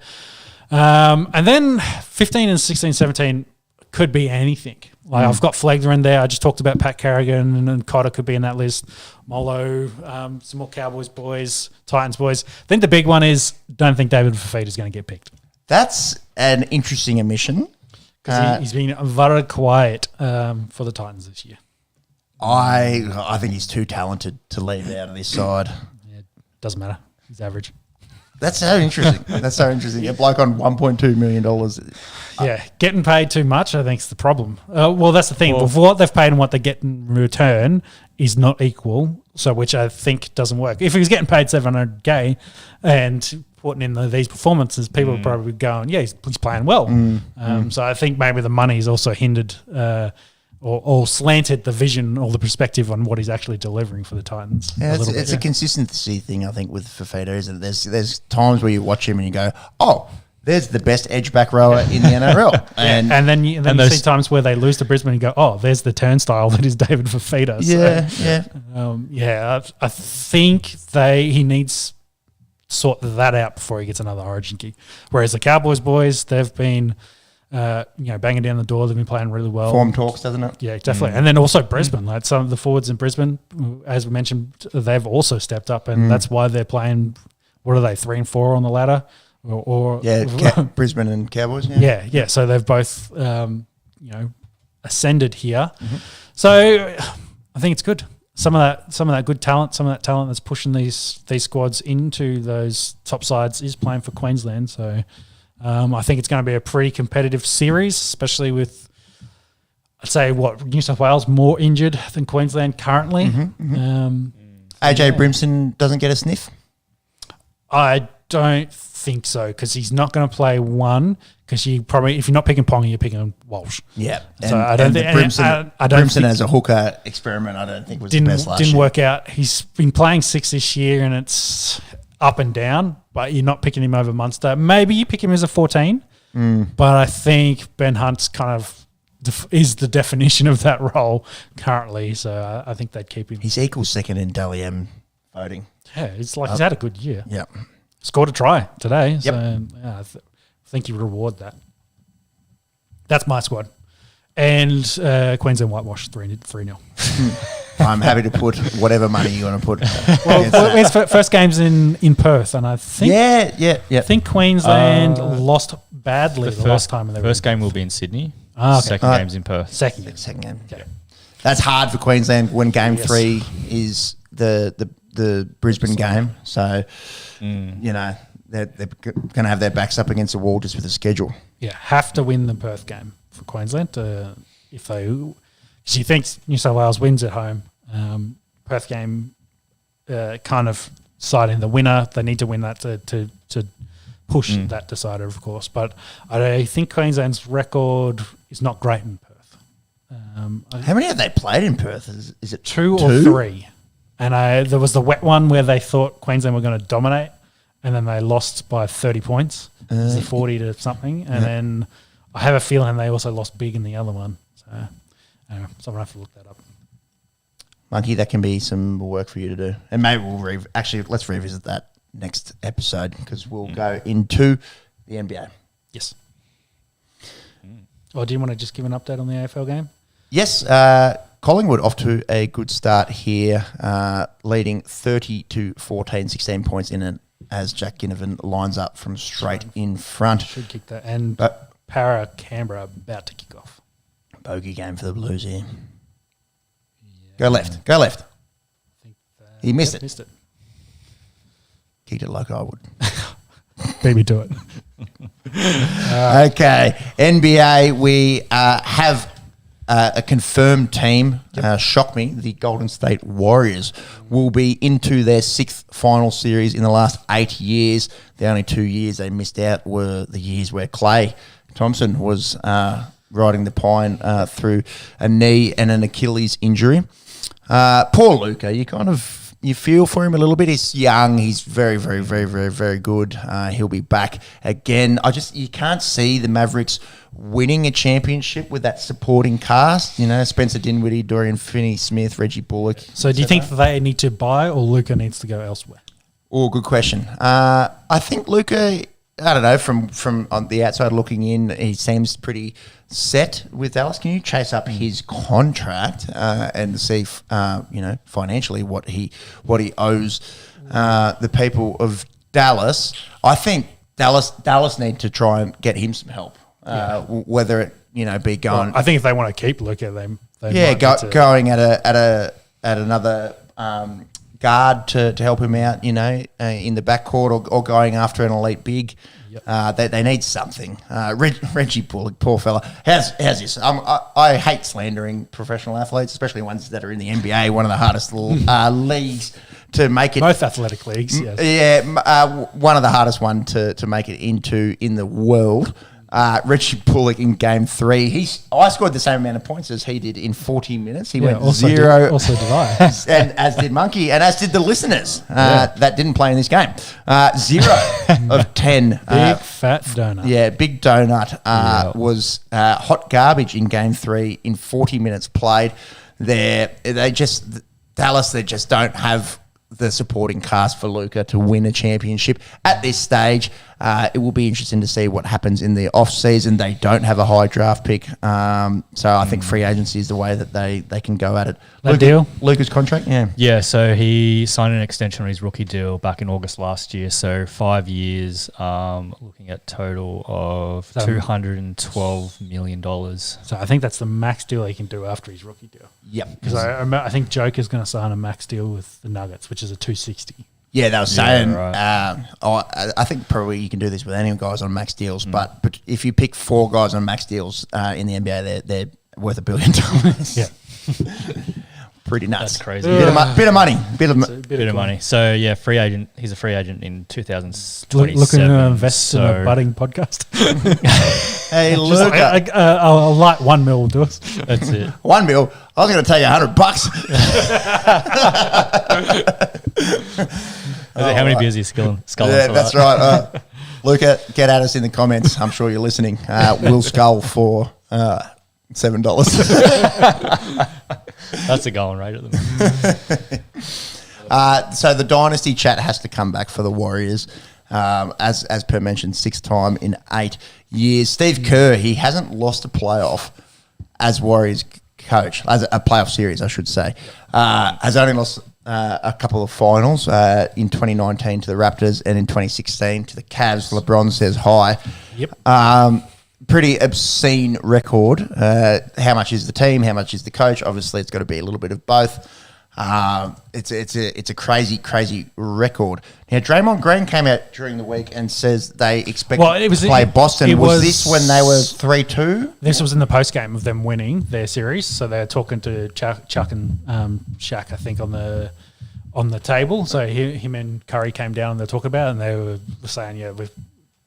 And then 15 and 16, 17 could be anything. Like I've got Flegler in there. I just talked about Pat Carrigan, and Cotter could be in that list. Molo, some more Cowboys boys, Titans boys. I think the big one is, don't think David Fafita is going to get picked. That's an interesting omission. Because he's been very quiet for the Titans this year. I think he's too talented to leave out of this side. Yeah, doesn't matter. He's average. That's so interesting. A bloke on $1.2 million. Yeah, getting paid too much, I think, is the problem. Well, that's the thing. Well, what they've paid and what they get in return is not equal, so which I think doesn't work. If he was getting paid $700K and putting in these performances, people would probably be going, yeah, he's playing well. So I think maybe the money's also hindered or slanted the vision or the perspective on what he's actually delivering for the Titans. Yeah, it's a consistency thing, I think, with Fafita, isn't it? There's times where you watch him and you go, oh, there's the best edge back rower in the NRL. And then you see times where they lose to Brisbane and go, oh, there's the turnstile that is David Fafita. I think he needs to sort that out before he gets another Origin gig. Whereas the Cowboys boys, they've been banging down the door. They've been playing really well. Form talks, doesn't it? Yeah, definitely. And then also Brisbane. Like some of the forwards in Brisbane, as we mentioned, they've also stepped up, and that's why they're playing. What are they, 3 and 4 on the ladder? Brisbane and Cowboys. Yeah. So they've both, ascended here. So I think it's good. Some of that good talent, some of that talent that's pushing these squads into those top sides is playing for Queensland. So. I think it's going to be a pretty competitive series, especially with, I'd say, New South Wales more injured than Queensland currently. AJ Brimson doesn't get a sniff? I don't think so, because he's not going to play one, because if you're not picking Ponga, you're picking Walsh. Yeah. So I don't think Brimson as a hooker experiment, I don't think was the best last year. Didn't work out. He's been playing 6 this year, and it's up and down, but you're not picking him over Munster. Maybe you pick him as a 14, but I think Ben Hunt's kind of is the definition of that role currently, so I think they'd keep him. He's equal second in Dally M voting. Yeah, it's like he's had a good year. Yeah. Scored a try today, Yep. so I think you reward that. That's my squad. And Queensland whitewash 3-0. I'm happy to put whatever money you want to put. His first game's in Perth, and I think I think Queensland lost badly the last time. First game will be in Sydney. Okay. Second game's in Perth. Second game. Okay. That's hard for Queensland when game 3 is the Brisbane game. So, they're going to have their backs up against the wall just with the schedule. Yeah, have to win the Perth game for Queensland if they. She thinks New South Wales wins at home. Perth game kind of siding the winner. They need to win that to push that decider, of course. But I think Queensland's record is not great in Perth. How many have they played in Perth? Is it two or three? And there was the wet one where they thought Queensland were going to dominate, and then they lost by 30 points. It was 40 to something. And then I have a feeling they also lost big in the other one. So someone will have to look that up. Monkey, that can be some work for you to do. And maybe we'll let's revisit that next episode because we'll go into the NBA. Yes. Or do you want to just give an update on the AFL game? Yes. Collingwood off to a good start here, leading 30-14, 16 points in it as Jack Ginnivan lines up from straight in front. Should kick that. And Para Canberra about to kick off. Bogey game for the Blues here. Go left. Go left. He missed it. Kicked it like I would. Baby, do it. Okay. NBA, we have a confirmed team. Shocked me. The Golden State Warriors will be into their 6th final series in the last 8 years. The only 2 years they missed out were the years where Klay Thompson was riding the pine through a knee and an Achilles injury. Poor Luka, you feel for him a little bit. He's young. He's very, very, very, very, very good. He'll be back again. You can't see the Mavericks winning a championship with that supporting cast. You know, Spencer Dinwiddie, Dorian Finney-Smith, Reggie Bullock. So do you think that they need to buy or Luka needs to go elsewhere? Oh, good question. I think Luka, I don't know, from on the outside looking in, he seems pretty set with Dallas. Can you chase up his contract and see, financially what he owes the people of Dallas? I think Dallas need to try and get him some help, whether it be going. Well, I think if they want to keep Luka, they going at another guard to help him out, in the backcourt or going after an elite big. Yep. They need something. Reggie Bullock, poor fella. How's this? I hate slandering professional athletes, especially ones that are in the NBA, one of the hardest leagues to make it. Both athletic leagues, yes. Yeah, one of the hardest one to make it into in the world. Reggie Bullock in Game 3. I scored the same amount of points as he did in 40 minutes. He went also 0. Also did I. And as did Monkey, and as did the listeners that didn't play in this game. 0 of 10. Big fat donut. Yeah, big donut was hot garbage in Game 3 in 40 minutes played. Dallas, they just don't have the supporting cast for Luka to win a championship at this stage. It will be interesting to see what happens in the off-season. They don't have a high draft pick, so I think free agency is the way that they can go at it. Deal? Luka's contract? Yeah, so he signed an extension on his rookie deal back in August last year, so 5 years, looking at total of $212 million. So I think that's the max deal he can do after his rookie deal. Yep. Because I think Joker's going to sign a max deal with the Nuggets, which is a 260. Yeah, they were saying. Yeah, right. I think probably you can do this with any guys on max deals, but if you pick 4 guys on max deals in the NBA, they're worth $1 billion. Yeah, pretty nuts. That's crazy. Bit of money. Bit of money. So yeah, free agent. He's a free agent in 2027. Looking to invest in a budding podcast. Hey, look, a light $1 million will do us. That's it. $1 million. I was going to tell you $100. How many beers are you sculling? Yeah, that's right. Luca, get at us in the comments. I'm sure you're listening. We'll scull for $7. That's a going rate at the moment. So the dynasty chat has to come back for the Warriors. As per mentioned, 6th time in 8 years. Steve Kerr, he hasn't lost a playoff as Warriors coach, as a playoff series, I should say. Has only lost a couple of finals in 2019 to the Raptors and in 2016 to the Cavs. LeBron says hi. Yep. Pretty obscene record. How much is the team? How much is the coach? Obviously, it's got to be a little bit of both. It's a crazy record. Now, Draymond Green came out during the week and says they expect to play Boston. Was this when they were 3-2? This was in the post game of them winning their series. So they're talking to Chuck and Shaq, I think, on the table. So him and Curry came down and they're talking about it, and they were saying,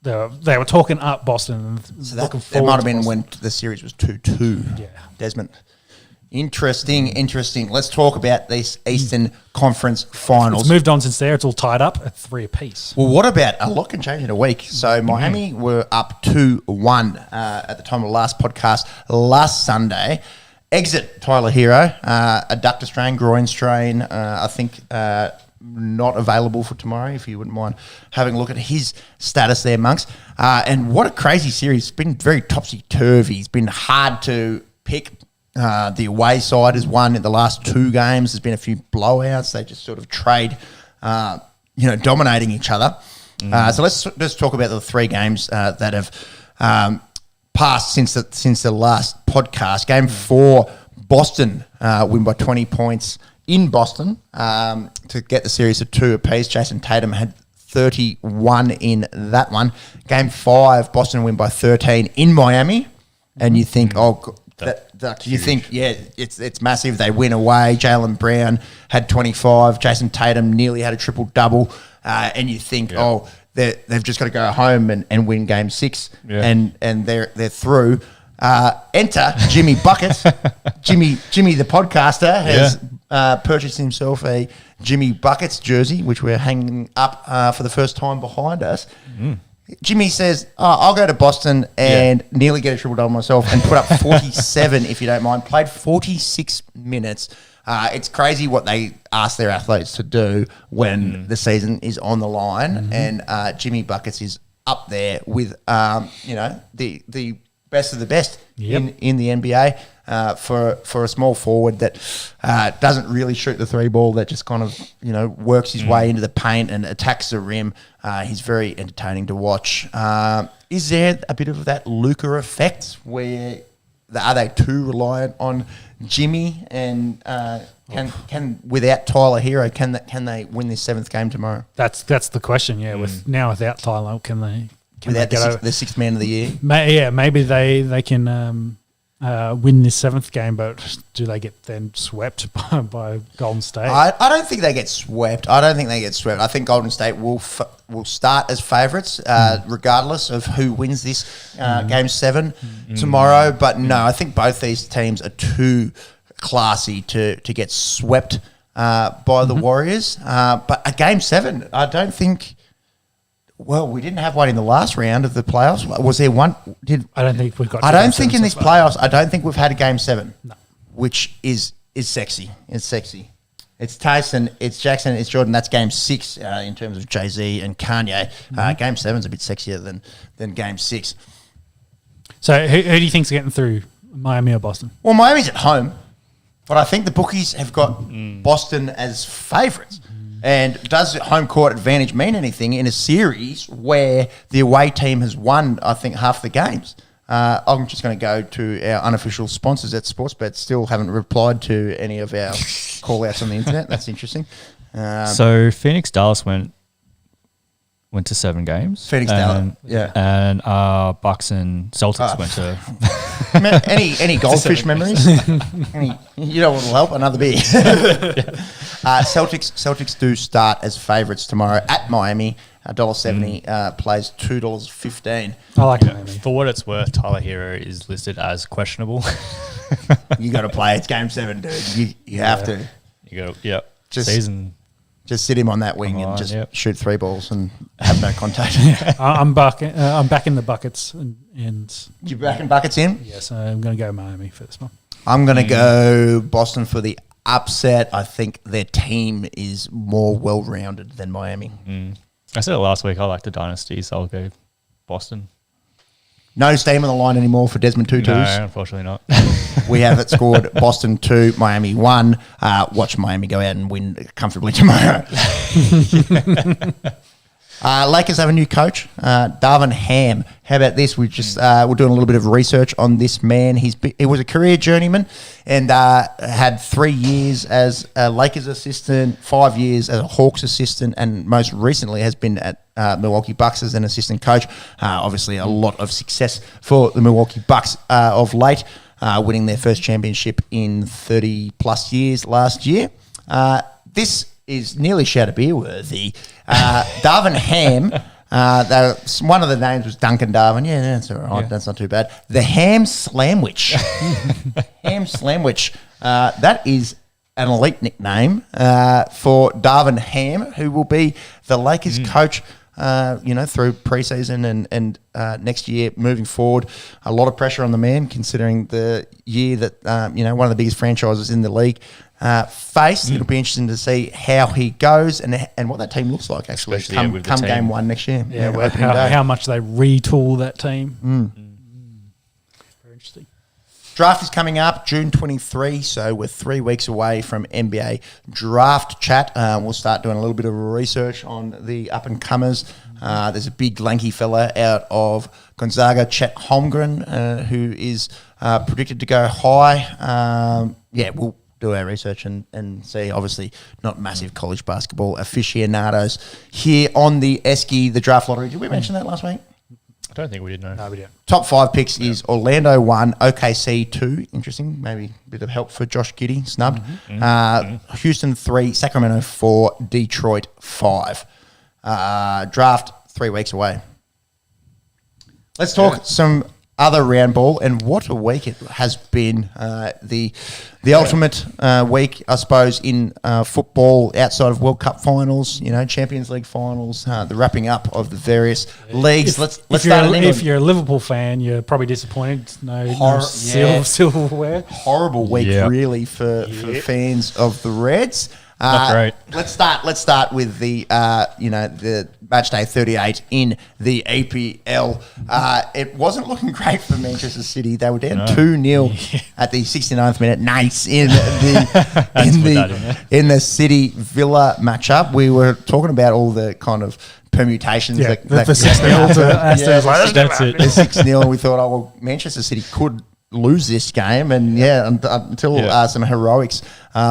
they were talking up Boston. And so that might have been when the series was 2-2. Yeah. Desmond. Interesting. Let's talk about this Eastern Conference Finals. It's moved on since there. It's all tied up at 3 apiece. Well, what about a lot can change in a week? So Miami were up 2-1 at the time of the last podcast last Sunday. Exit Tyler Hero, adductor strain, groin strain. I think not available for tomorrow. If you wouldn't mind having a look at his status there, Monks. And what a crazy series! It's been very topsy turvy. It's been hard to pick. The away side has won in the last 2 games. There's been a few blowouts. They just sort of trade, dominating each other. So let's just talk about the 3 games that have passed since the last podcast. Game 4, Boston win by 20 points in Boston to get the series to 2 apiece. Jason Tatum had 31 in that one. Game 5, Boston win by 13 in Miami, and you think, it's massive. They win away. Jaylen Brown had 25. Jason Tatum nearly had a triple-double. And you think, they've just got to go home and win Game 6, and they're through. Enter Jimmy Bucket. Jimmy the podcaster has purchased himself a Jimmy Buckets jersey, which we're hanging up for the first time behind us. Jimmy says, I'll go to Boston and nearly get a triple-double myself and put up 47, if you don't mind. Played 46 minutes. It's crazy what they ask their athletes to do when the season is on the line. And Jimmy Buckets is up there with, the best of the best in the NBA for a small forward that doesn't really shoot the 3 ball, that just kind of, works his way into the paint and attacks the rim. He's very entertaining to watch. Is there a bit of that Luka effect where are they too reliant on Jimmy, and can without Tyler Hero, can they win this 7th game tomorrow? That's the question. Yeah, without Tyler, can they? Without the 6th man of the year? Maybe they can win this 7th game, but do they get then swept by Golden State? I don't think they get swept. I think Golden State will start as favourites, regardless of who wins this Game 7 tomorrow. But no, I think both these teams are too classy to get swept by the Warriors. But a Game 7, I don't think... Well, we didn't have one in the last round of the playoffs. Was there one? I don't think we've got. I don't think in this playoffs. I don't think we've had a Game 7, which is sexy. It's sexy. It's Tyson. It's Jackson. It's Jordan. That's Game 6 in terms of Jay-Z and Kanye. Game 7's a bit sexier than Game 6. So who do you think's getting through, Miami or Boston? Well, Miami's at home, but I think the bookies have got Boston as favourites. And does home court advantage mean anything in a series where the away team has won, I think, half the games? I'm just going to go to our unofficial sponsors at Sportsbet. Still haven't replied to any of our call-outs on the internet. That's interesting. So Phoenix Dallas went to 7 games. Phoenix Dallas, and Bucks and Celtics went to any goldfish memories? You know what will help? Another beer. Celtics do start as favourites tomorrow at Miami. $1.70 plays $2.15. I like Miami. For what it's worth, Tyler Hero is listed as questionable. You got to play. It's Game 7, dude. You have to. You go. Season. Just sit him on that wing and just shoot 3 balls and have no contact. I'm back in the buckets and You backing buckets in? Yes, I'm going to go Miami for this one. I'm going to go Boston for the upset. I think their team is more well-rounded than Miami. I said it last week. I like the dynasty, so I'll go Boston. No steam on the line anymore for Desmond Tutu's. No, unfortunately not. We have it scored Boston 2, Miami 1. Watch Miami go out and win comfortably tomorrow. Lakers have a new coach. Darvin Ham How about this? We're doing a little bit of research on this man. He was a career journeyman and had 3 years as a Lakers assistant, 5 years as a Hawks assistant, and most recently has been at Milwaukee Bucks as an assistant coach. Obviously, a lot of success for the Milwaukee Bucks of late, winning their first championship in 30 plus years last year. This is nearly shout a beer worthy. Darvin Ham. One of the names was Duncan Darvin. Yeah, that's all right. Yeah. That's not too bad. The Ham Slamwich. Ham Slamwich. That is an elite nickname for Darvin Ham, who will be the Lakers coach, through preseason and next year moving forward. A lot of pressure on the man, considering the year that one of the biggest franchises in the league faced. It'll be interesting to see how he goes and what that team looks like, actually, come game one next year. Yeah, how much they retool that team. Very interesting. Draft is coming up June 23, so we're 3 weeks away from NBA draft chat. We'll start doing a little bit of research on the up-and-comers. There's a big lanky fella out of Gonzaga, Chet Holmgren, who is predicted to go high. We'll do our research and see. Obviously, not massive college basketball aficionados here on the Esky, the draft lottery. Did we mention that last week? I don't think we did, no. No, we didn't. Top 5 picks is Orlando 1, OKC 2. Interesting. Maybe a bit of help for Josh Giddey, snubbed. Houston 3, Sacramento 4, Detroit 5. Draft 3 weeks away. Let's talk some other round ball, and what a week it has been. The ultimate week, I suppose, in football outside of World Cup finals, Champions League finals, the wrapping up of the various leagues. Let's start in England. If you're a Liverpool fan, you're probably disappointed. No silverware. Horrible week, really, for fans of the Reds. Not great. Let's start with the the match day 38 in the EPL. It wasn't looking great for Manchester City. They were down 2-0 at the 69th minute. Nice in the City Villa matchup. We were talking about all the kind of permutations. The 6-0 to Aston. That's it. The 6-0. We thought, Manchester City could lose this game, and until some heroics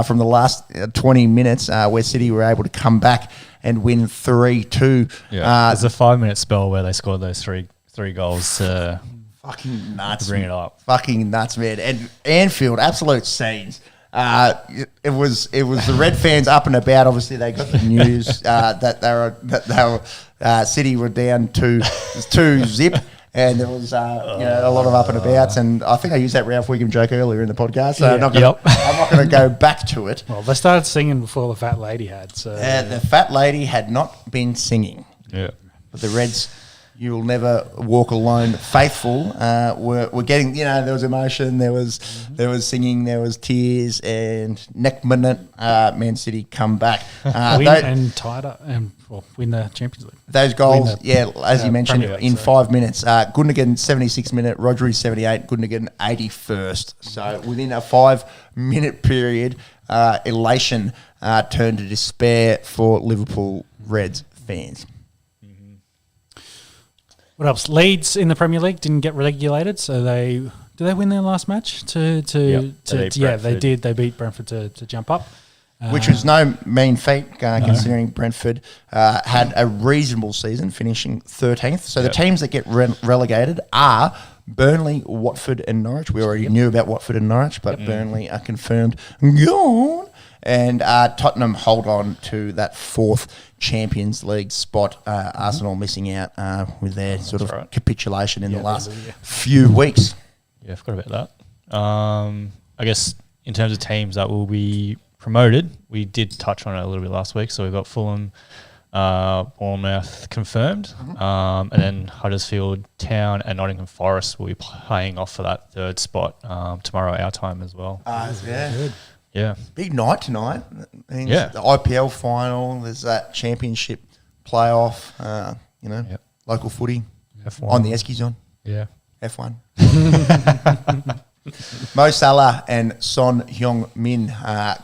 from the last 20 minutes where City were able to come back and win 3-2. There's a 5-minute spell where they scored those three goals to fucking nuts, to bring it up. Fucking nuts, man. And Anfield, absolute scenes. It was the Red fans up and about. Obviously, they got the news that they were City were down 2-0. And there was a lot of up and abouts, and I think I used that Ralph Wiggum joke earlier in the podcast, so I'm not going to go back to it. Well, they started singing before the fat lady had. So the fat lady had not been singing. Yeah, but the Reds, you'll never walk alone. Faithful were getting. There was emotion, there was singing, there was tears, and next minute, Man City come back, win and tied up and win the Champions League. Those goals, as you mentioned, in 5 minutes. Gundogan 76 minute, Rodri 78, Gundogan 81st. So within a 5-minute period, elation turned to despair for Liverpool Reds fans. What else? Leeds in the Premier League didn't get regulated, so did they win their last match? They did. They beat Brentford to jump up. Which was no mean feat, considering Brentford had a reasonable season, finishing 13th. So the teams that get relegated are Burnley, Watford and Norwich. We already knew about Watford and Norwich, but Burnley are confirmed gone. And Tottenham hold on to that 4th Champions League spot. Arsenal missing out with their sort of capitulation in the last few weeks. Yeah, I forgot about that. I guess in terms of teams that will be promoted, we did touch on it a little bit last week. So we've got Fulham, Bournemouth confirmed, and then Huddersfield Town and Nottingham Forest will be playing off for that 3rd spot tomorrow our time as well. Yeah, big night tonight. The IPL final. There's that championship playoff. Local footy. F1. On the Eskies on. Yeah, F1. Mo Salah and Son Heung-min,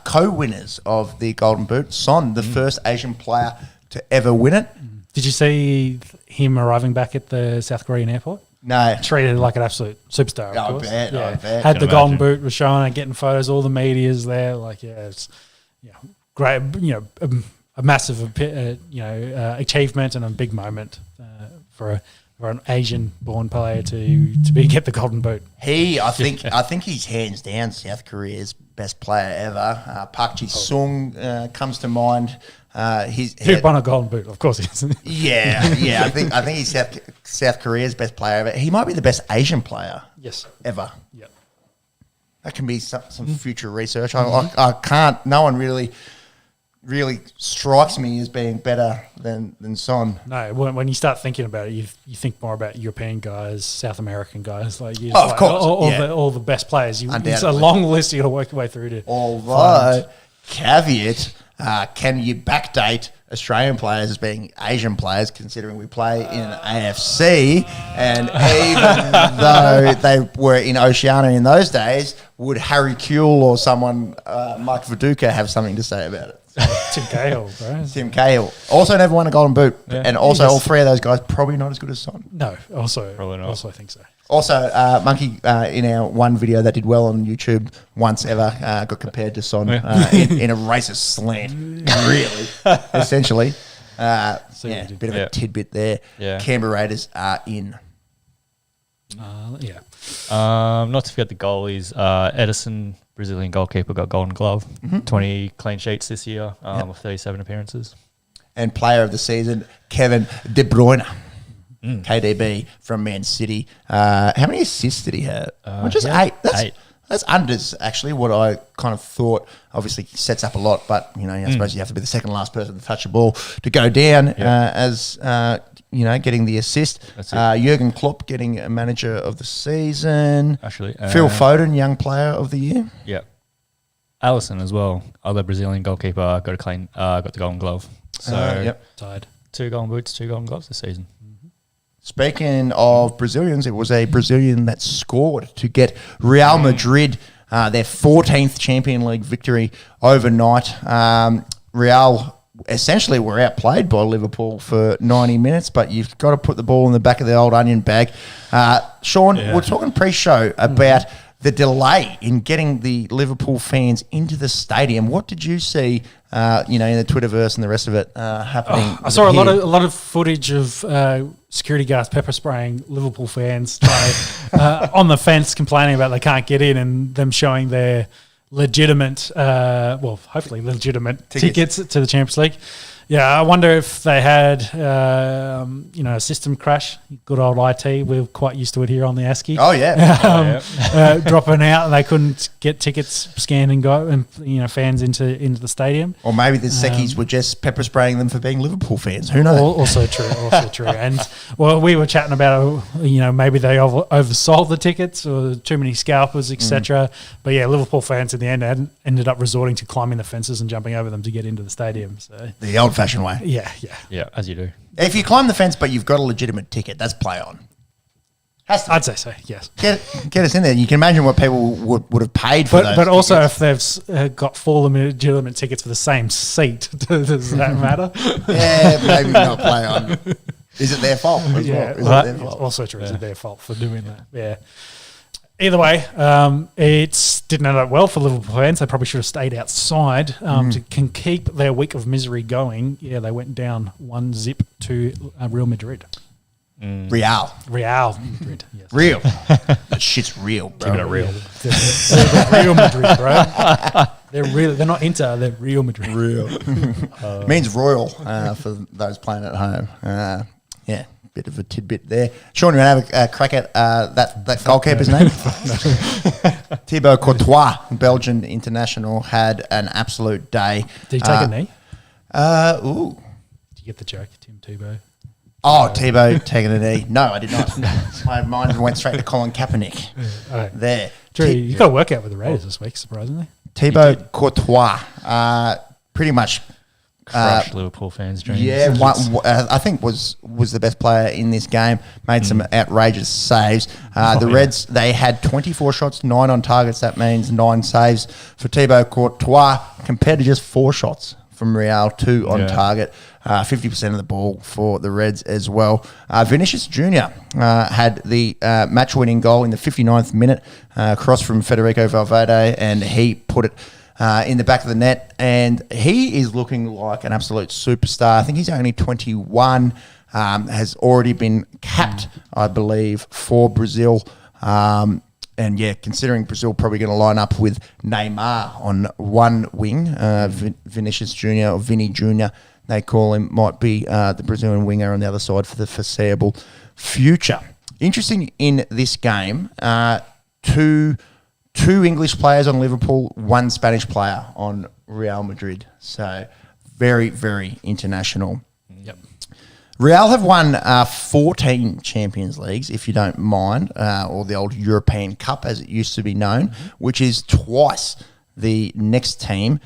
co-winners of the Golden Boot. Son, the first Asian player to ever win it. Did you see him arriving back at the South Korean airport? No. Treated like an absolute superstar. I Of course. bet, I bet. Had the Can golden imagine. boot, was showing it, getting photos. All the media's there. Like, it's great. A massive achievement and a big moment for an Asian-born player to get the golden boot. I think he's hands down South Korea's best player ever. Park Ji-sung comes to mind. Who won a golden boot? Of course he is. Yeah. I think he's South Korea's best player ever. He might be the best Asian player Yes. ever. Yeah. That can be some future research. I can't. No one really strikes me as being better than Son. No, when you start thinking about it, you think more about European guys, South American guys. Like, you Of course, all the best players. It's a Undoubtedly. long list you got to work your way through to. Although, caveat, can you backdate Australian players as being Asian players, considering we play in an AFC, and even though they were in Oceania in those days, would Harry Kuehl or someone, Mike Viduka, have something to say about it? Tim Cahill, bro. Tim Cahill also never won a golden boot, and also Yes. all three of those guys probably not as good as Son. No, also Probably not. Also, I think so. Also, Monkey, in our one video that did well on YouTube once ever, got compared to Son in a racist slant, really, essentially. A bit of a tidbit there. Yeah. Canberra Raiders are in. Not to forget the goalies. Edison, Brazilian goalkeeper, got Golden Glove. 20 clean sheets this year with 37 appearances. And player of the season, Kevin De Bruyne. KDB from Man City. How many assists did he have? Just 8. That's unders, actually, what I kind of thought. Obviously, sets up a lot, but, I suppose you have to be the second last person to touch the ball to go down as, getting the assist. Jurgen Klopp getting a manager of the season. Actually, Phil Foden, young player of the year. Yeah. Allison as well, other Brazilian goalkeeper, got the Golden Glove. So Tied. 2 golden boots, 2 golden gloves this season. Speaking of Brazilians, it was a Brazilian that scored to get Real Madrid their 14th Champions League victory overnight. Real essentially were outplayed by Liverpool for 90 minutes, but you've got to put the ball in the back of the old onion bag. Sean, we're talking pre-show about the delay in getting the Liverpool fans into the stadium. What did you see, in the Twitterverse and the rest of it happening? I saw a lot of footage of security guards pepper spraying Liverpool fans trying on the fence, complaining about they can't get in, and them showing their legitimate, hopefully legitimate tickets to the Champions League. Yeah, I wonder if they had, a system crash. Good old IT. We're quite used to it here on the ASCII. Oh, yeah. Dropping out, and they couldn't get tickets scanned and go, and fans into the stadium. Or maybe the Sekis were just pepper spraying them for being Liverpool fans. Who knows? Also true. And we were chatting about, maybe they oversold the tickets or too many scalpers, etc. But yeah, Liverpool fans in the end ended up resorting to climbing the fences and jumping over them to get into the stadium. So The old-fashioned way. Yeah, as you do. If you climb the fence but you've got a legitimate ticket, that's play on. I'd say so, yes. Get us in there. You can imagine what people would have paid for those But also tickets. if they've got 4 legitimate tickets for the same seat, does that matter? Yeah, maybe not play on. Is it their fault as well? Is it their fault? Also true. Is it their fault for doing that? Yeah. Either way, it didn't end up well for Liverpool fans. They probably should have stayed outside to keep their week of misery going. Yeah, they went down 1-0 to Real Madrid. Real Madrid, yes. Real. That shit's real, bro. Keeping it real. They're Real Madrid, bro. They're not Inter, they're Real Madrid. Real. Means royal for those playing at home. Bit of a tidbit there. Sean, you want to have a crack at that goalkeeper's name? Thibaut Courtois, Belgian international, had an absolute day. Did he take a knee? Ooh. Did you get the joke, Tim Tebow? Oh, Thibaut taking a knee. No, I did not. My mind went straight to Colin Kaepernick. Okay. There. True, you got to work out with the Raiders this week, surprisingly. Thibaut Courtois, pretty much Crushed Liverpool fans' dreams. yeah, I think was the best player in this game. Made some outrageous saves. The Reds, they had 24 shots, 9 on targets. That means 9 saves for Thibaut Courtois compared to just 4 shots from Real, 2 on target. 50% of the ball for the Reds as well. Vinicius Jr. Had the match-winning goal in the 59th minute, cross from Federico Valverde, and he put it in the back of the net. And he is looking like an absolute superstar. I think he's only 21, has already been capped, I believe, for Brazil. And yeah, considering Brazil probably going to line up with Neymar on one wing, Vinicius Jr. or Vinny Jr., they call him, might be the Brazilian winger on the other side for the foreseeable future. Interesting in this game, two English players on Liverpool, one Spanish player on Real Madrid. So very, very international. Yep. Real have won 14 Champions Leagues, if you don't mind, or the old European Cup as it used to be known, which is twice the next team,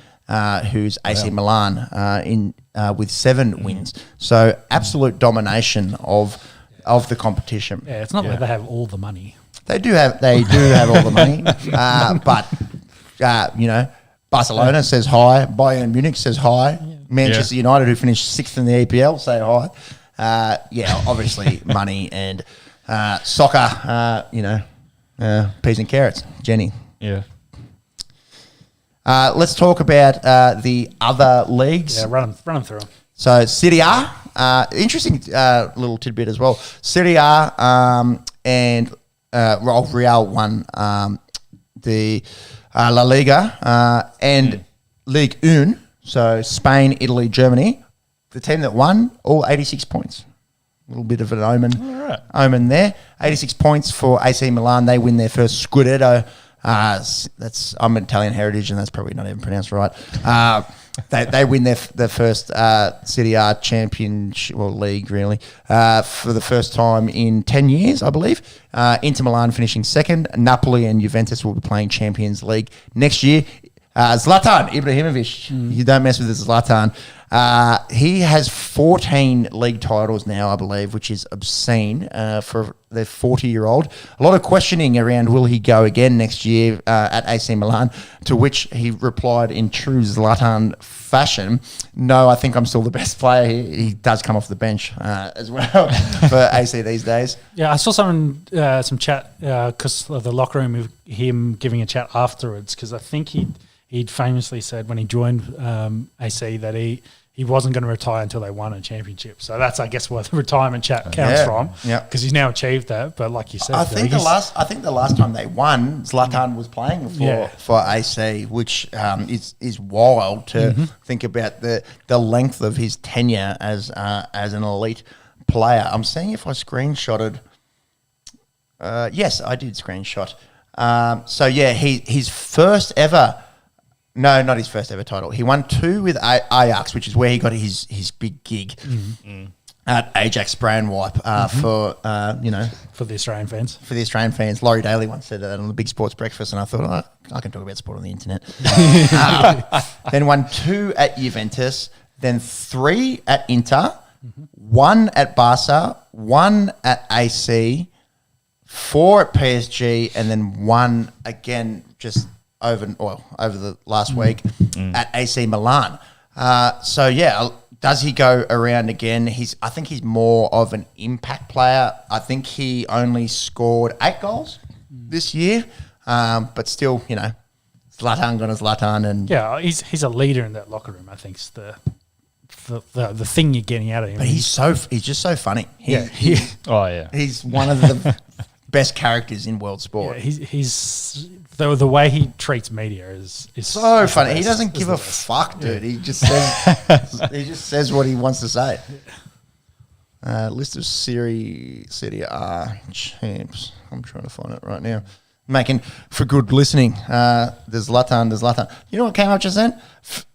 who's AC Milan, with 7 wins. So absolute domination of the competition. Yeah, it's not like they have all the money. They do have all the money, but Barcelona says hi, Bayern Munich says hi, Manchester United, who finished 6th in the EPL, say hi. Obviously money and soccer, peas and carrots. Jenny. Yeah. Let's talk about the other leagues. Yeah, run them through them. So Serie A, interesting little tidbit as well. Serie A and Real won the La Liga and Ligue 1, so Spain, Italy, Germany. The team that won, all 86 points. A little bit of an omen there. 86 points for AC Milan. They win their first Scudetto. I'm Italian heritage, and that's probably not even pronounced right. They win their first Serie A championship, or league, really, for the first time in 10 years, I believe. Inter Milan finishing second. Napoli and Juventus will be playing Champions League next year. Zlatan Ibrahimovic. You don't mess with this Zlatan. He has 14 league titles now, I believe, which is obscene for the 40-year-old. A lot of questioning around will he go again next year at AC Milan, to which he replied in true Zlatan fashion, no, I think I'm still the best player. He does come off the bench as well for AC these days. Yeah, I saw some chat because of the locker room of him giving a chat afterwards, because I think he'd famously said when he joined AC that he wasn't going to retire until they won a championship. So that's, I guess, where the retirement chat counts from. Yeah, because he's now achieved that. But like you said, I think the last time they won, Zlatan was playing for AC, which is wild to think about the length of his tenure as an elite player. I'm seeing if I screenshotted. Yes, I did screenshot. So yeah, his first ever. No, not his first ever title. He won 2 with Ajax, which is where he got his big gig at Ajax Spray and Wipe for the Australian fans. For the Australian fans. Laurie Daly once said that on the Big Sports Breakfast, and I thought, I can talk about sport on the internet. Then won 2 at Juventus, then 3 at Inter, 1 at Barca, 1 at AC, 4 at PSG, and then 1 again just over the last week at AC Milan. So yeah, does he go around again? I think he's more of an impact player. I think he only scored 8 goals this year, but still, Zlatan gone as Zlatan, and yeah, he's a leader in that locker room. I think is the thing you're getting out of him. But he's just so funny. He's one of the best characters in world sport. Yeah, he's the way he treats media is so funny. He doesn't give a fuck, dude. He just says what he wants to say. List of Serie A champs. I'm trying to find it right now. Making for good listening. There's Zlatan. You know what came up just then?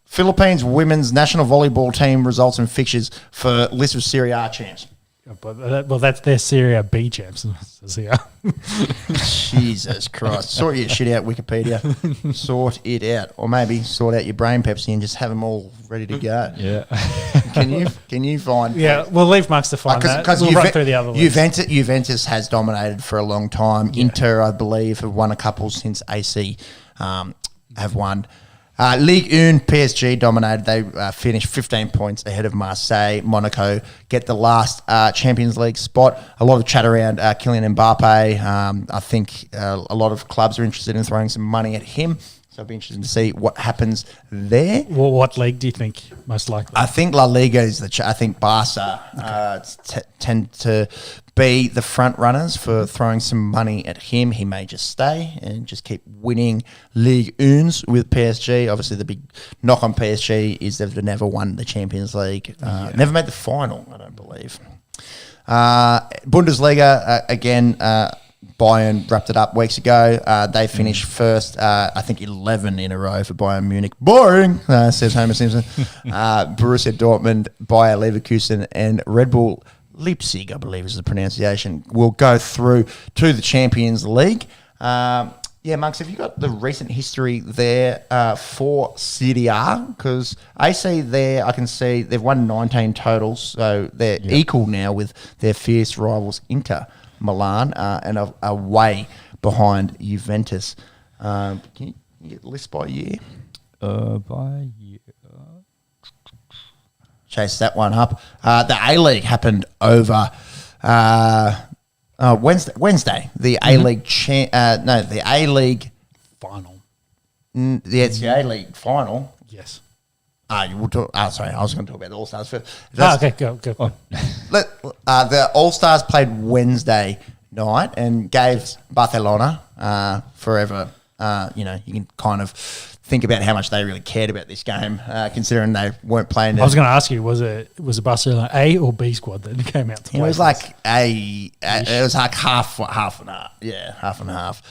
Philippines women's national volleyball team results and fixtures for list of Serie A champs. Well, that's their Serie B champs. Jesus Christ. Sort your shit out, Wikipedia. Sort it out. Or maybe sort out your brain Pepsi and just have them all ready to go. Yeah. Can you find... Yeah, we'll leave Max to find that. We'll run through the other ones. Juventus has dominated for a long time. Yeah. Inter, I believe, have won a couple since AC have won. Ligue 1, PSG dominated. They finished 15 points ahead of Marseille. Monaco get the last Champions League spot. A lot of chat around Kylian Mbappe. I think a lot of clubs are interested in throwing some money at him. So I'll be interested to see what happens there. Well, what league do you think most likely? I think La Liga is I think Barca tend to be the front runners for throwing some money at him. He may just stay and just keep winning Ligue 1s with PSG. Obviously, the big knock on PSG is they've never won the Champions League. Never made the final, I don't believe. Bundesliga, again, Bayern wrapped it up weeks ago. They finished first, I think 11 in a row for Bayern Munich. Boring, says Homer Simpson. Borussia Dortmund, Bayer Leverkusen, and Red Bull Leipzig, I believe is the pronunciation, will go through to the Champions League. Monks, have you got the recent history there for Serie A? Because AC there, I can see they've won 19 totals, so they're equal now with their fierce rivals Inter Milan and a way behind Juventus. Can you get the list by year? By year. Chase that one up. The A-League happened over Wednesday. The A-League the A-League Final. It's the A-League final. Yes. We'll talk, sorry, I was going to talk about the All-Stars first. Okay, go. Oh. The All-Stars played Wednesday night and gave Barcelona forever. You can kind of think about how much they really cared about this game, considering they weren't playing. I was going to ask you, was it Barcelona A or B squad that came out to play? It was like it was like half and half. Yeah, half and half.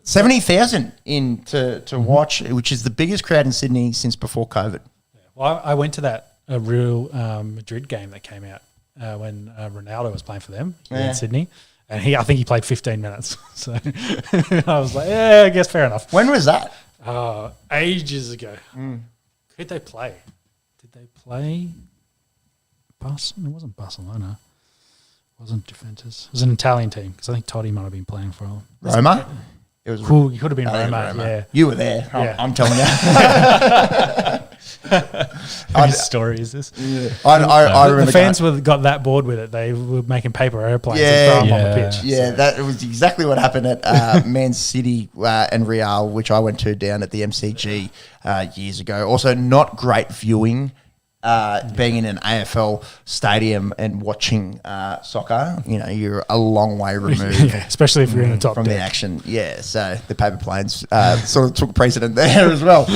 70,000 in to watch, which is the biggest crowd in Sydney since before COVID. Yeah. Well, I went to that Real Madrid game that came out when Ronaldo was playing for them in Sydney. And I think he played 15 minutes. So I was like, yeah, I guess fair enough. When was that? Ages ago. Who'd they play? Did they play Barcelona? It wasn't Barcelona. It wasn't Juventus. It was an Italian team because I think Totti might have been playing for them. Roma? It was cool. You could have been Roma. Yeah. You were there. Yeah. I'm telling you. Whose story is this? Yeah. I remember the fans got that bored with it. They were making paper airplanes and throwing them on the pitch. Yeah, that was exactly what happened at Man City and Real, which I went to down at the MCG years ago. Also, not great viewing. Being in an AFL stadium and watching soccer, you're a long way removed. Especially if you're in the top from deck. the action. Yeah, so the paper planes sort of took precedent there as well.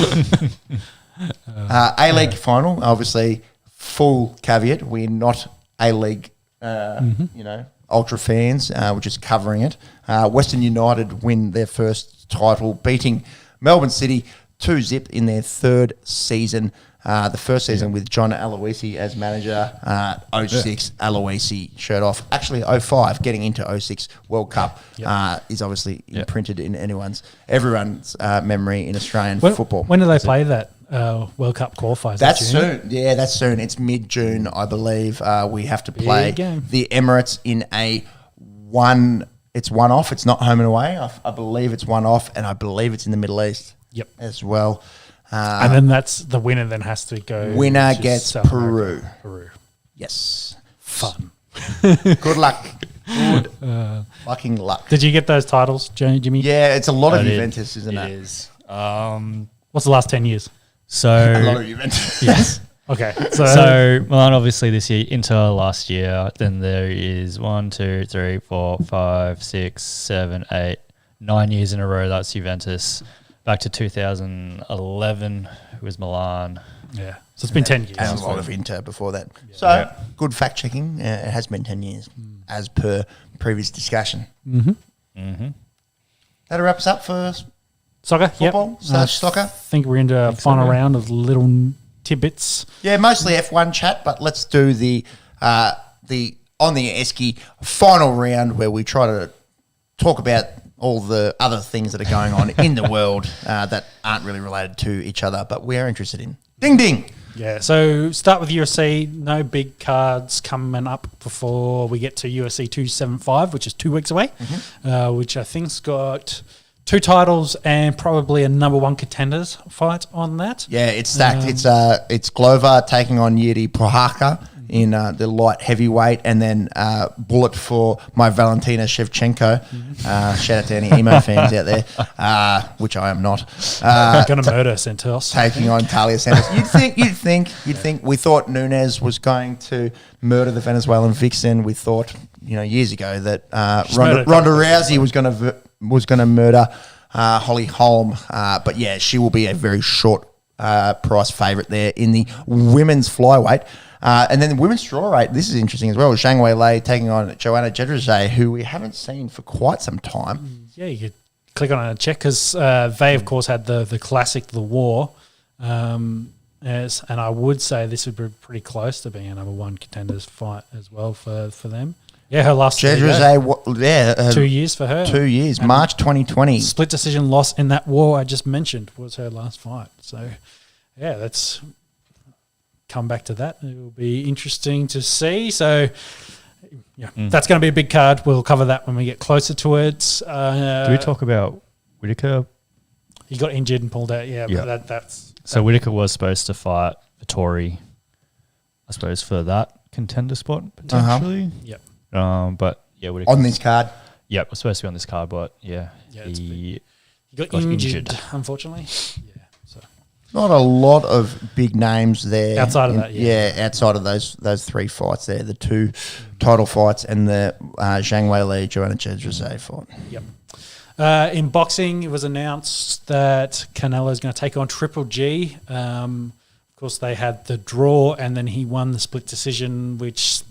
A-League final, obviously, full caveat. We're not A-League, ultra fans. We're just covering it. Western United win their first title, beating Melbourne City 2-0 in their third season. The first season with John Aloisi as manager, 06 Aloisi shirt off. Actually, 05 getting into 06 World Cup is obviously imprinted in everyone's memory in Australian football. When do they play that World Cup qualifiers? That's soon. Yeah, that's soon. It's mid-June, I believe. We have to play the Emirates in it's one-off. It's not home and away. I believe it's one-off, and I believe it's in the Middle East as well. And then that's the winner then has to go. Winner gets South Peru. Peru. Yes. Fun. Good luck. Good fucking luck. Did you get those titles, Jimmy? Yeah, it's a lot of Juventus, isn't it? It is. What's the last 10 years? So a lot of Juventus. Yes. Okay. So Milan obviously this year, Inter last year. Then there is 1, 2, 3, 4, 5, 6, 7, 8, 9 years in a row. That's Juventus. Back to 2011 was Milan. Yeah. So it's been 10 years. And a lot of Inter before that. Yeah. So good fact checking. It has been 10 years as per previous discussion. That wraps up for soccer. Football / soccer. I think we're into a final round of little tidbits. Yeah, mostly F1 chat, but let's do the On The Esky final round where we try to talk about all the other things that are going on in the world that aren't really related to each other, but we are interested in. Ding, ding. Yeah, so start with UFC. No big cards coming up before we get to UFC 275, which is 2 weeks away, which I think's got 2 titles and probably a number 1 contenders fight on that. Yeah, it's stacked. It's Glover taking on Yuri Prohaka in the light heavyweight, and then bullet for my Valentina Shevchenko. Shout out to any emo fans out there, which I am not. Going to murder Santos. Taking on Talia Santos. You'd think. We thought Nunes was going to murder the Venezuelan vixen. We thought, years ago that Ronda Rousey was going to murder Holly Holm. But yeah, she will be a very short price favourite there in the women's flyweight. And then the women's strawweight, this is interesting as well. Zhang Weilei taking on Joanna Jedrzej, who we haven't seen for quite some time. Yeah, you could click on it and check because they, of course, had the classic, The War. And I would say this would be pretty close to being a number 1 contenders fight as well for them. Yeah, her last Jedrzej, 2 years for her. 2 years, and March 2020. Split decision loss in that war I just mentioned was her last fight. So, yeah, that's come back to that. It will be interesting to see. So, yeah, that's going to be a big card. We'll cover that when we get closer to it. Do we talk about Whittaker? He got injured and pulled out. Yeah, but that's... So Whittaker was supposed to fight Vittori, I suppose, for that contender spot, potentially. Yep. But, yeah, Whittaker... On this card? Yep, was supposed to be on this card, but, yeah he got injured, unfortunately. Yeah. Not a lot of big names there. Outside of that, outside of those 3 fights there, the 2 title fights and the Zhang Weilei, Joanna Jedrzej fight. Yep. In boxing, it was announced that Canelo is going to take on Triple G. Of course, they had the draw, and then he won the split decision, which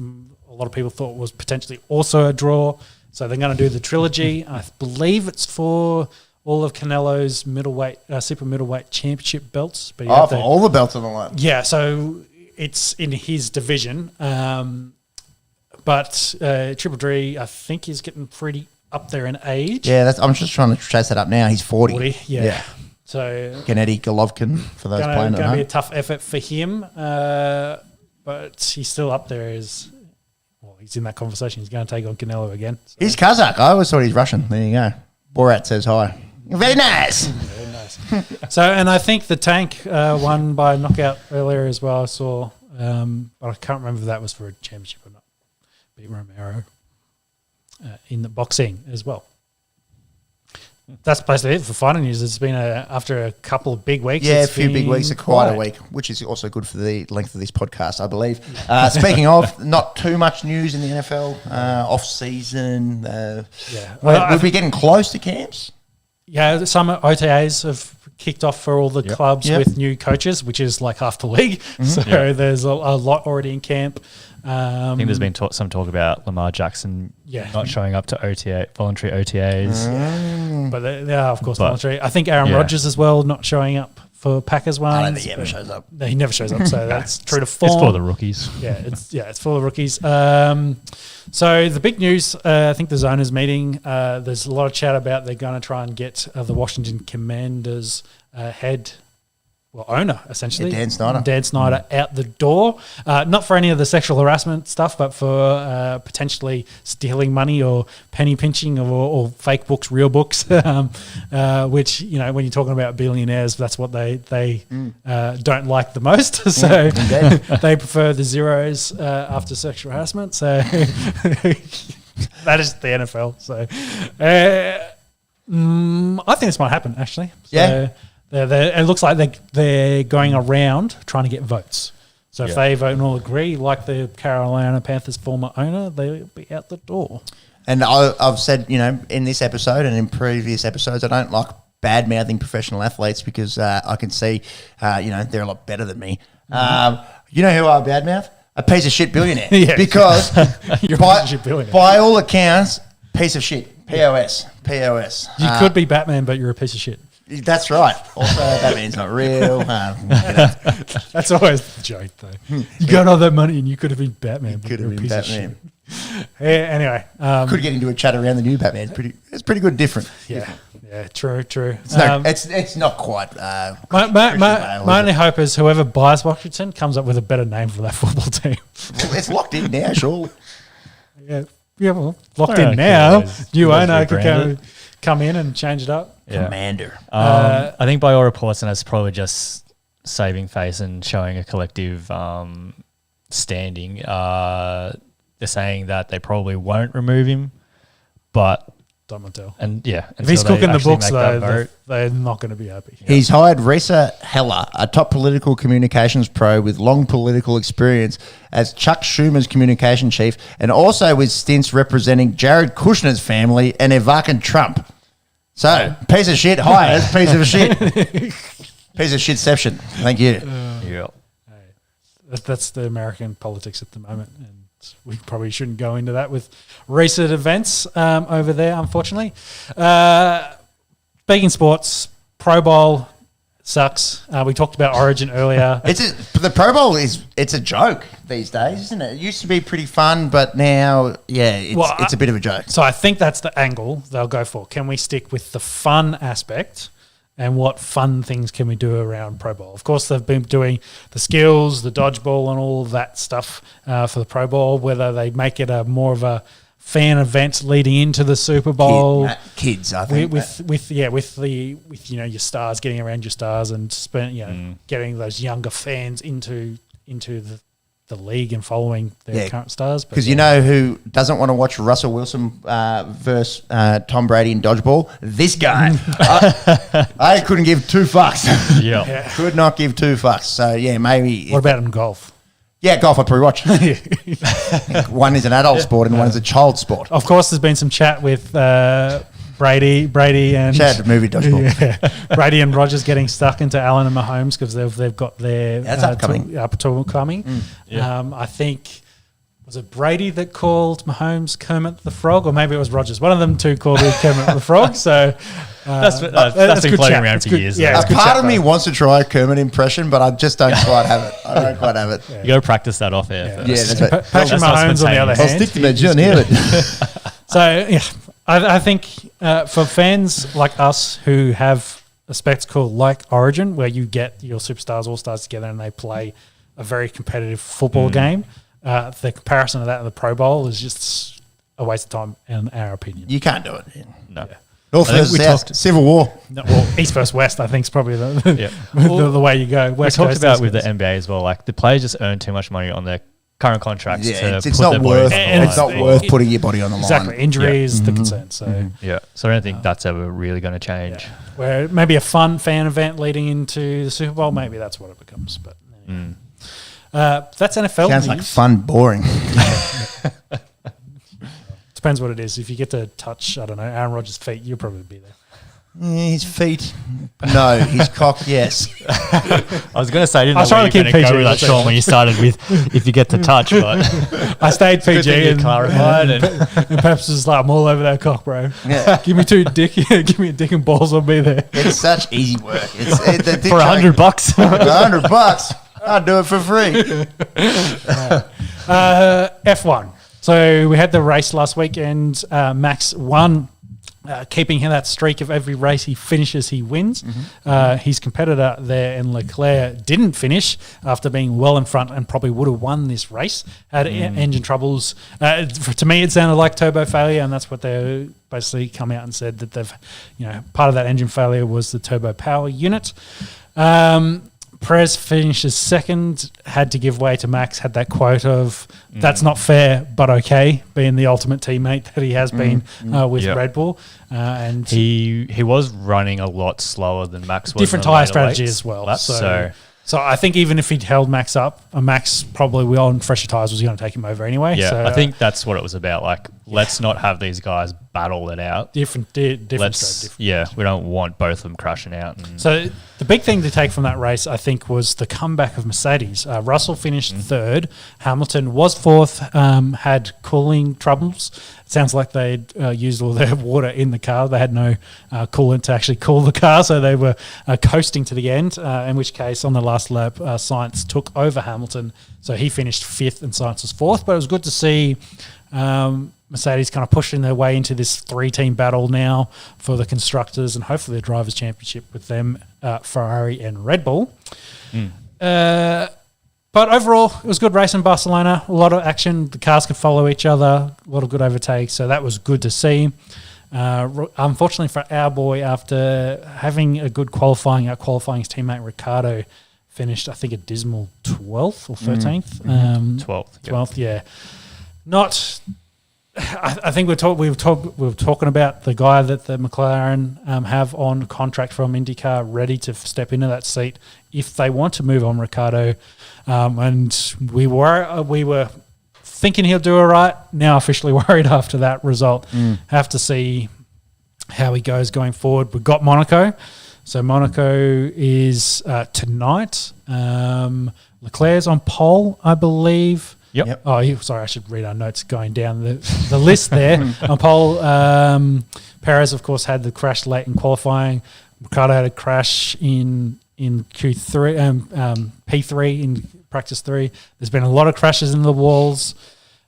a lot of people thought was potentially also a draw. So they're going to do the trilogy. I believe it's for all of Canelo's super middleweight championship belts. But for all the belts on the line. Yeah, so it's in his division. But Triple G, I think, is getting pretty up there in age. Yeah, I'm just trying to chase that up now. He's 40. Yeah. So Gennady Golovkin, for those playing at home. Going to be a tough effort for him. But he's still up there as... Well, he's in that conversation. He's going to take on Canelo again. So. He's Kazakh. I always thought he's Russian. There you go. Borat says hi. Very nice. Very nice. So, and I think the Tank won by knockout earlier as well. I saw, but I can't remember if that was for a championship or not. Beat Romero in the boxing as well. That's basically it for fighting news. It's been after a couple of big weeks. Yeah, a few big weeks, quite a week, which is also good for the length of this podcast, I believe. Speaking of, not too much news in the NFL, off-season. We'll be getting close to camps. Yeah, some OTAs have kicked off for all the clubs with new coaches, which is like half the league. Mm-hmm. So there's a lot already in camp. I think there's been some talk about Lamar Jackson not showing up to voluntary OTAs. But they are, of course, voluntary. I think Aaron Rodgers as well not showing up for Packers ones. I don't think he ever shows up. No, he never shows up, so that's true to form. It's for the rookies. It's for the rookies. So the big news, I think the Zoners meeting, there's a lot of chat about they're going to try and get the Washington Commanders owner, essentially. Dan Snyder. Dan Snyder out the door. Not for any of the sexual harassment stuff, but for potentially stealing money or penny pinching or fake books, real books, which, when you're talking about billionaires, that's what they don't like the most. So they prefer the zeros after sexual harassment. So that is the NFL. So I think this might happen, actually. So, it looks like they're going around trying to get votes. So if they vote and all agree, like the Carolina Panthers former owner, they'll be out the door. And I've said, in this episode and in previous episodes, I don't like bad-mouthing professional athletes because I can see, they're a lot better than me. You know who I badmouth? A piece of shit billionaire. Because by all accounts, piece of shit. POS. You could be Batman, but you're a piece of shit. That's right. Also, Batman's not real. That's always the joke, though. You got all that money and you could have been Batman. Could have been Batman. Anyway. Could get into a chat around the new Batman. It's pretty good different. Yeah, true. It's not quite. My only hope is whoever buys Washington comes up with a better name for that football team. Well, it's locked in now, surely. Yeah, well, locked in now. New owner could come in and change it up. Commander. I think by all reports, and that's probably just saving face and showing a collective standing. They're saying that they probably won't remove him, but Don't want to tell. if If he's cooking the books, though, they're not going to be happy. He's hired Risa Heller, a top political communications pro with long political experience, as Chuck Schumer's communication chief, and also with stints representing Jared Kushner's family and Ivanka Trump. So, piece of shit hires piece of shit. Piece of shitception. Thank you. That's the American politics at the moment, and we probably shouldn't go into that with recent events over there, unfortunately. Speaking sports, Pro Bowl sucks. We talked about Origin earlier. The Pro Bowl it's a joke these days, isn't it? It used to be pretty fun, but now, it's a bit of a joke. So I think that's the angle they'll go for. Can we stick with the fun aspect? And what fun things can we do around Pro Bowl? Of course, they've been doing the skills, the dodgeball, and all of that stuff for the Pro Bowl. Whether they make it more of a fan event leading into the Super Bowl, kids, I think, with your stars, getting around your stars, and getting those younger fans into the league and following their current stars. Because you know who doesn't want to watch Russell Wilson versus Tom Brady in dodgeball? This guy. I couldn't give two fucks. Could not give two fucks. So, maybe. What about in golf? Yeah, golf I probably watch. One is an adult sport and one is a child sport. Of course, there's been some chat with Brady and shout out to movie dodgeball. Brady and Rogers getting stuck into Allen and Mahomes because they've got their upcoming. I think was it Brady that called Mahomes Kermit the Frog, or maybe it was Rogers. One of them two called him Kermit the Frog. So that's been floating around for years. Yeah, a part of me wants to try a Kermit impression, but I just don't quite have it. I don't quite have it. You got to practice that off air. That's right. Patrick Mahomes on the other hand. I'll stick to that. You don't hear it. So I think for fans like us who have a spectacle like Origin, where you get your superstars, all-stars together and they play a very competitive football game, the comparison of that to the Pro Bowl is just a waste of time, in our opinion. You can't do it. No. North versus South, Civil War. No, well, East versus West, I think, is probably the way you go. West we talked about with the NBA as well. Like the players just earn too much money on their current contracts. It's not worth putting your body on the line. Exactly, injury is the concern. So so I don't think that's ever really going to change. Yeah. Where maybe a fun fan event leading into the Super Bowl, maybe that's what it becomes. But that's NFL. Sounds like fun, boring. Depends what it is. If you get to touch, I don't know, Aaron Rodgers' feet, you'll probably be there. His feet, no. His cock, yes. I was going to say, I was trying to keep PG go with that, Sean, when you started with if you get to touch, but I stayed PG and clarified. And Peps was like, I'm all over that cock, bro. Yeah. Give me give me a dick and balls, I'll be there. It's such easy work. For $100. $100, I'd do it for free. F1. So we had the race last week and Max won, keeping that streak of every race he finishes, he wins. His competitor there in Leclerc didn't finish after being well in front and probably would have won this race. Had engine troubles. To me, it sounded like turbo failure, and that's what they basically come out and said that they've, part of that engine failure was the turbo power unit. Perez finishes second, had to give way to Max, had that quote of, that's not fair, but okay, being the ultimate teammate that he has been with Red Bull. And he was running a lot slower than Max was. Different tyre strategy as well. So I think even if he'd held Max up, Max probably on fresher tyres was going to take him over anyway. Yeah, so, I think that's what it was about. Like, let's not have these guys battle it out. Different. We don't want both of them crashing out. So the big thing to take from that race, I think, was the comeback of Mercedes. Russell finished third. Hamilton was fourth, had cooling troubles. It sounds like they'd used all their water in the car. They had no coolant to actually cool the car, so they were coasting to the end, in which case on the last lap, Sainz took over Hamilton. So he finished fifth and Sainz was fourth. But it was good to see Mercedes kind of pushing their way into this three-team battle now for the Constructors and hopefully the Drivers' Championship with them, Ferrari and Red Bull. But overall, it was a good race in Barcelona. A lot of action. The cars could follow each other. A lot of good overtakes. So that was good to see. Unfortunately for our boy, after having a good qualifying, our qualifying his teammate Ricardo finished, I think, a dismal 12th or 13th. 12th. 12th, yeah. Not. I think we were talking about the guy that the McLaren have on contract from IndyCar, ready to step into that seat if they want to move on Ricardo. And we were thinking he'll do all right. Now officially worried after that result. Have to see how he goes going forward. We've got Monaco. So Monaco is tonight. Leclerc's on pole, I believe. Yep. Oh, sorry, I should read our notes going down the list there. On pole, Perez, of course, had the crash late in qualifying. Ricardo had a crash in Q3, P3 in practice 3. There's been a lot of crashes in the walls.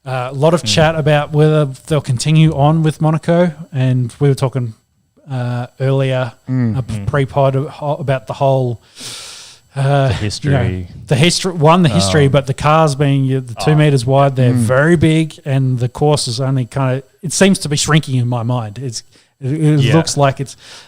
A lot of chat about whether they'll continue on with Monaco. And we were talking earlier, pre-pod, about the whole... the history. The history, but the cars being the 2 meters wide, they're very big, and the course is only it seems to be shrinking in my mind. It looks like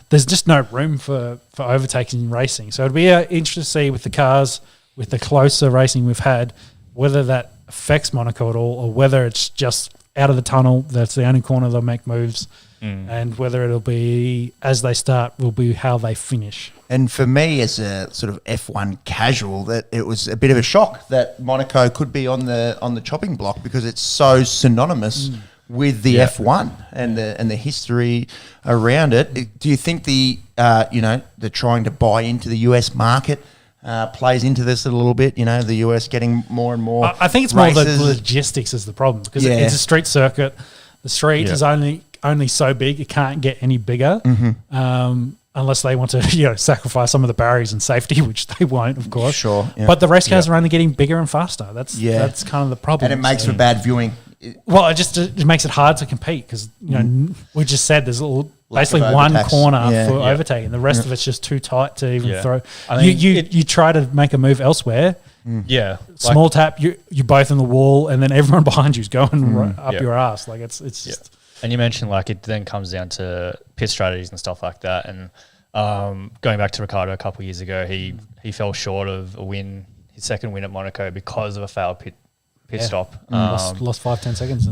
there's just no room for overtaking racing. So it'd be interesting to see with the cars, with the closer racing we've had, whether that affects Monaco at all, or whether it's just out of the tunnel, that's the only corner they'll make moves, and whether it'll be, as they start, will be how they finish. And for me, as a sort of F1 casual, that it was a bit of a shock that Monaco could be on the chopping block, because it's so synonymous with the F1 and the history around it. Do you think the trying to buy into the US market plays into this a little bit? The US getting more and more. I think it's more the logistics is the problem, because it's a street circuit. The street is only so big; it can't get any bigger. Unless they want to, sacrifice some of the barriers and safety, which they won't, of course. Sure. Yeah. But the race cars are only getting bigger and faster. That's kind of the problem. And it makes for bad viewing. Well, it makes it hard to compete, because we just said there's basically one corner for overtaking. The rest of it's just too tight to even throw. I mean, you try to make a move elsewhere. Small tap, you're both in the wall, and then everyone behind you's going up your ass. Like it's just. And you mentioned it then comes down to pit strategies and stuff like that. And going back to Ricardo a couple of years ago, he fell short of a win, his second win at Monaco, because of a failed pit stop. Lost 5-10 seconds.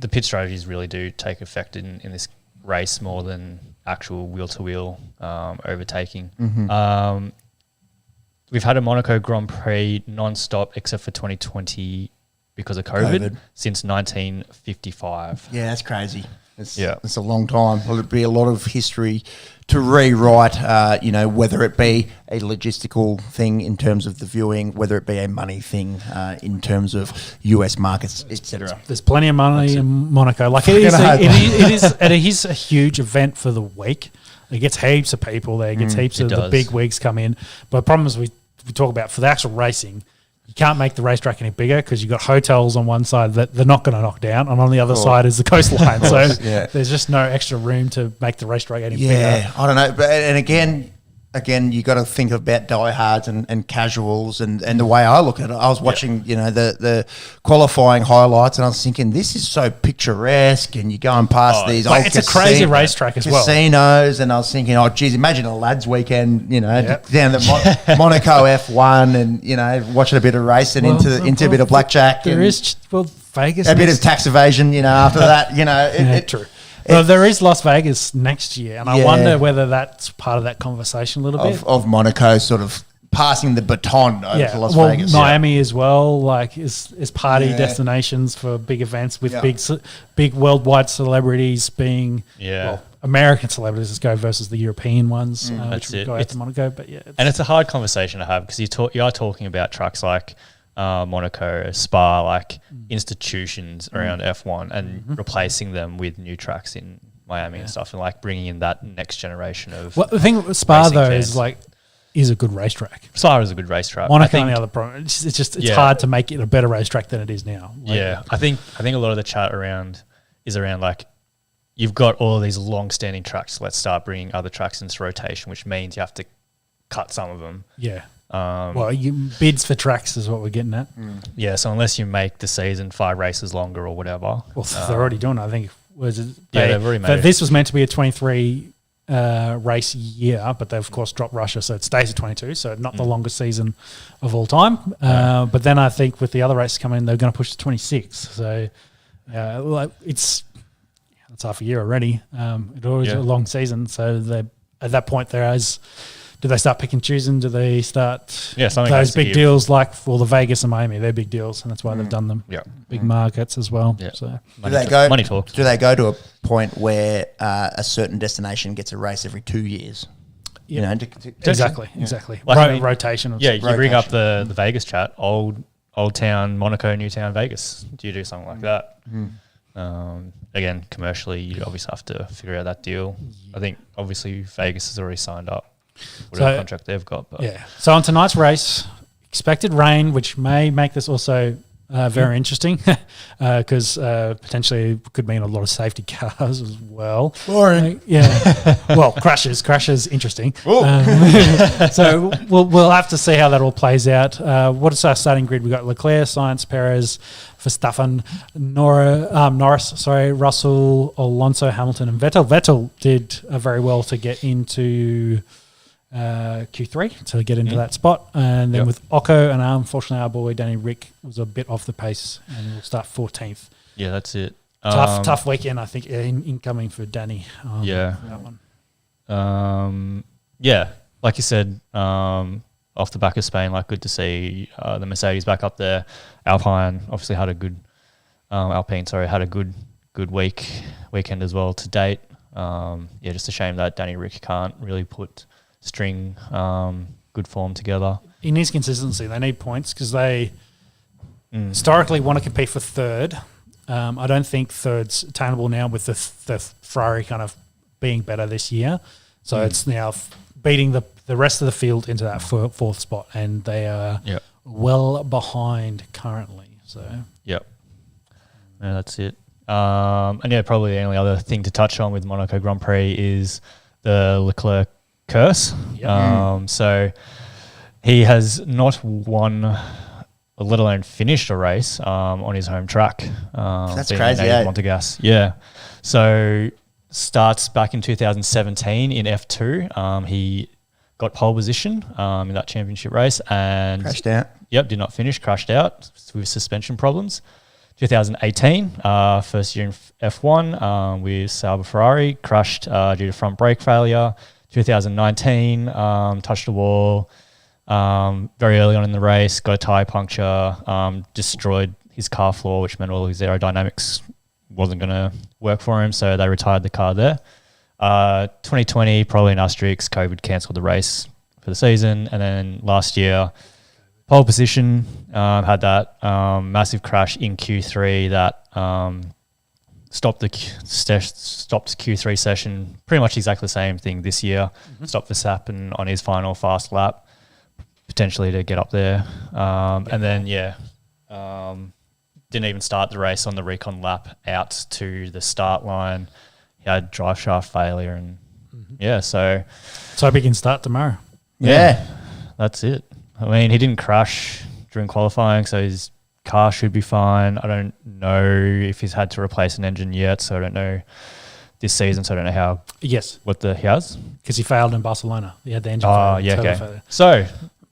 The pit strategies really do take effect in this race more than actual wheel-to-wheel overtaking. We've had a Monaco Grand Prix non-stop except for 2020 because of COVID. Since 1955. Yeah, that's crazy. It's a long time. Well, it'd be a lot of history to rewrite, whether it be a logistical thing in terms of the viewing, whether it be a money thing in terms of US markets, etc. There's plenty of money in Monaco. It is a huge event for the week. It gets heaps of people there. It gets heaps of the big wigs come in. But the problem is we talk about for the actual racing, you can't make the racetrack any bigger, because you've got hotels on one side that they're not going to knock down, and on the other side is the coastline. So there's just no extra room to make the racetrack any bigger. Yeah, I don't know. And again, you got to think about diehards and casuals, and the way I look at it. I was watching, the qualifying highlights, and I was thinking, this is so picturesque, and you're going past these old it's a crazy racetrack as well. Casinos, and I was thinking, oh, geez, imagine a lads' weekend, down the Monaco F1, and watching a bit of racing into a bit of blackjack. There is Vegas, a bit of tax evasion, after that, true. Well, there is Las Vegas next year, and I wonder whether that's part of that conversation a little bit. Of Monaco sort of passing the baton over to Las Vegas. Miami as well, is party destinations for big events with big worldwide celebrities being American celebrities. Let's go versus the European ones, which would go out to Monaco. But and it's a hard conversation to have, because you are talking about tracks like Monaco, Spa, institutions around F1, and replacing them with new tracks in Miami and stuff, and bringing in that next generation of. Well, the thing with Spa though is a good racetrack. Spa is a good racetrack. Monaco, on the other problem, it's hard to make it a better racetrack than it is now. I think a lot of the chat is around you've got all of these long-standing tracks. Let's start bringing other tracks into rotation, which means you have to cut some of them. Yeah. Bids for tracks is what we're getting at. Yeah, so unless you make the season 5 races longer or whatever. Well, they're already doing it. I think Was it? They've already made it. This was meant to be a 23 race year, but they've of course dropped Russia, so it stays at 22. So not the longest season of all time. But then I think with the other races coming in, they're going to push to 26. So it's half a year already. It always a long season. So they at that point do they start picking choosing? Do they start those big deals like for the Vegas and Miami? They're big deals, and that's why they've done them. Yeah, big markets as well. Yeah. So money talks. Do they go to a point where a certain destination gets a race every 2 years? You know, exactly. Like, rotation. You bring up the Vegas chat. Old town Monaco, new town Vegas. Do you do something like that? Again, commercially, you obviously have to figure out that deal. I think obviously Vegas has already signed up whatever contract they've got. But So on tonight's race, expected rain, which may make this also very interesting because potentially could mean a lot of safety cars as well. Boring. Well, crashes, interesting. So we'll have to see how that all plays out. What is our starting grid? We've got Leclerc, Sainz, Perez, Verstappen, Norris, Russell, Alonso, Hamilton, and Vettel. Vettel did very well to get into Q3 to get into that spot. And then with Occo, and unfortunately our boy Danny Rick was a bit off the pace and will start 14th. Yeah, that's it. Tough weekend, I think, incoming for Danny. That one. Like you said, off the back of Spain, good to see the Mercedes back up there. Alpine obviously had a good had a good weekend as well to date. Just a shame that Danny Rick can't really string good form together. He needs consistency. They need points because they historically want to compete for third. I don't think third's attainable now with the Ferrari kind of being better this year. So it's now beating the rest of the field into that fourth spot, and they are well behind currently. So that's it. And probably the only other thing to touch on with Monaco Grand Prix is the Leclerc curse. So he has not won, let alone finished a race on his home track. That's crazy, Montegas. Yeah. So starts back in 2017 in F2. He got pole position in that championship race and crashed out. Yep, did not finish, crashed out with suspension problems. 2018, first year in F1 with Sauber Ferrari, crashed due to front brake failure. 2019, touched a wall very early on in the race, got a tyre puncture, destroyed his car floor, which meant all his aerodynamics wasn't going to work for him, so they retired the car there. 2020, probably an asterisk, COVID cancelled the race for the season, and then last year, pole position, had that massive crash in Q3 that stopped the Q3 session. Pretty much exactly the same thing this year. Stopped Verstappen on his final fast lap, potentially to get up there. And then, didn't even start the race on the recon lap out to the start line. He had drive shaft failure and, so hope he can start tomorrow. Yeah. That's it. I mean, he didn't crash during qualifying, so his car should be fine. I don't know if he's had to replace an engine yet, so I don't know this season, so I don't know how. Yes. He has? Because he failed in Barcelona. He had the engine failure. So,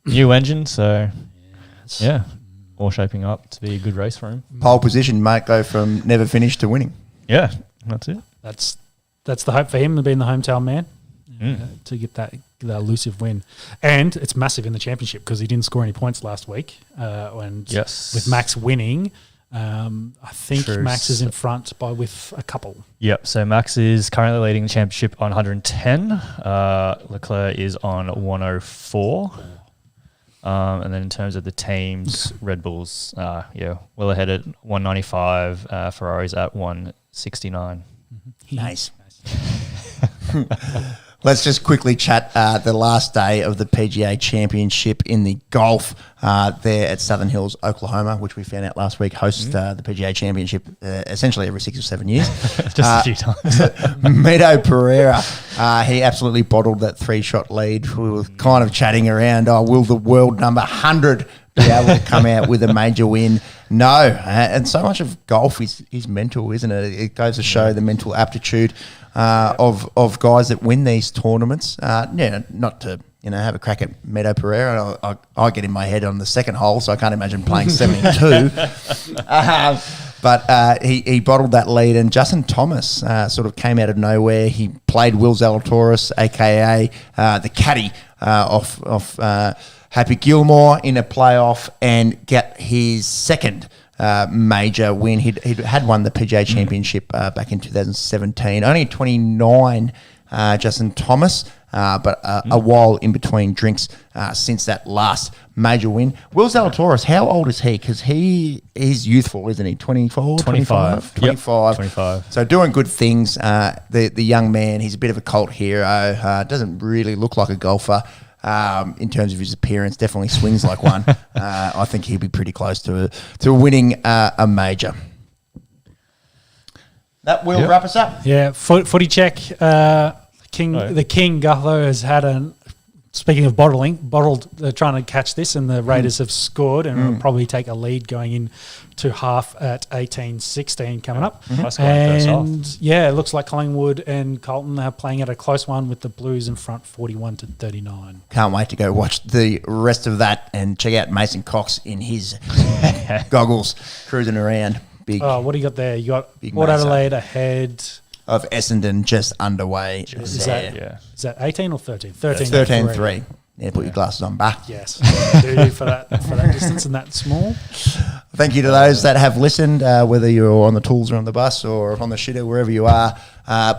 new engine, so all shaping up to be a good race for him. Pole position might go from never finished to winning. Yeah, that's it. That's the hope for him, being the hometown man, to get that elusive win. And it's massive in the championship because he didn't score any points last week. With Max winning, I think Max is in front with a couple. Yep, so Max is currently leading the championship on 110. Leclerc is on 104. And then in terms of the teams, Red Bulls, well ahead at 195. Ferrari's at 169. Nice. Let's just quickly chat the last day of the PGA Championship in the golf there at Southern Hills, Oklahoma, which we found out last week hosts the PGA Championship essentially every 6 or 7 years. Just a few times. Mito Pereira, he absolutely bottled that 3-shot lead. We were kind of chatting around, will the world number 100 be able to come out with a major win? No, and so much of golf is mental, isn't it? It goes to show the mental aptitude of guys that win these tournaments. Not to have a crack at Meadow Pereira. I get in my head on the second hole, so I can't imagine playing 72. But he bottled that lead, and Justin Thomas sort of came out of nowhere. He played Will Zalatoris, aka the caddy off Happy Gilmore in a playoff, and get his second major win. He'd had won the PGA Championship back in 2017. Only 29, Justin Thomas. But a while in between drinks since that last major win. Will Zalatoris, how old is he? Because he is youthful, isn't he? 24, 25. 25. Yep, 25. So doing good things. The young man, he's a bit of a cult hero. Doesn't really look like a golfer in terms of his appearance. Definitely swings like one. I think he'll be pretty close to winning a major. That will wrap us up. Yeah, footy check. The King Gutho has had speaking of bottled, they're trying to catch this, and the Raiders have scored and will probably take a lead going into half at 18-16 coming up. And it looks like Collingwood and Carlton are playing at a close one with the Blues in front 41-39. Can't wait to go watch the rest of that and check out Mason Cox in his goggles cruising around. Big. Oh, what do you got there? You got Port Adelaide ahead of Essendon just underway. Is that 18 or 13? 13. 13-3. Yeah, put your glasses on back. Yes. Do for that distance and that small. Thank you to those that have listened, whether you're on the tools or on the bus or on the shitter, wherever you are.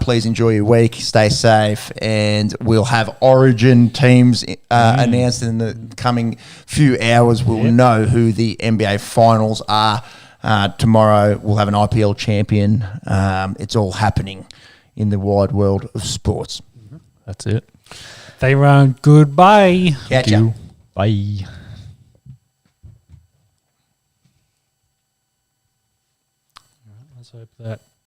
Please enjoy your week, stay safe, and we'll have Origin teams announced in the coming few hours. We'll know who the NBA finals are. Tomorrow we'll have an IPL champion. It's all happening in the wide world of sports. That's it. They run. Goodbye. Catch ya. Bye. Let's hope that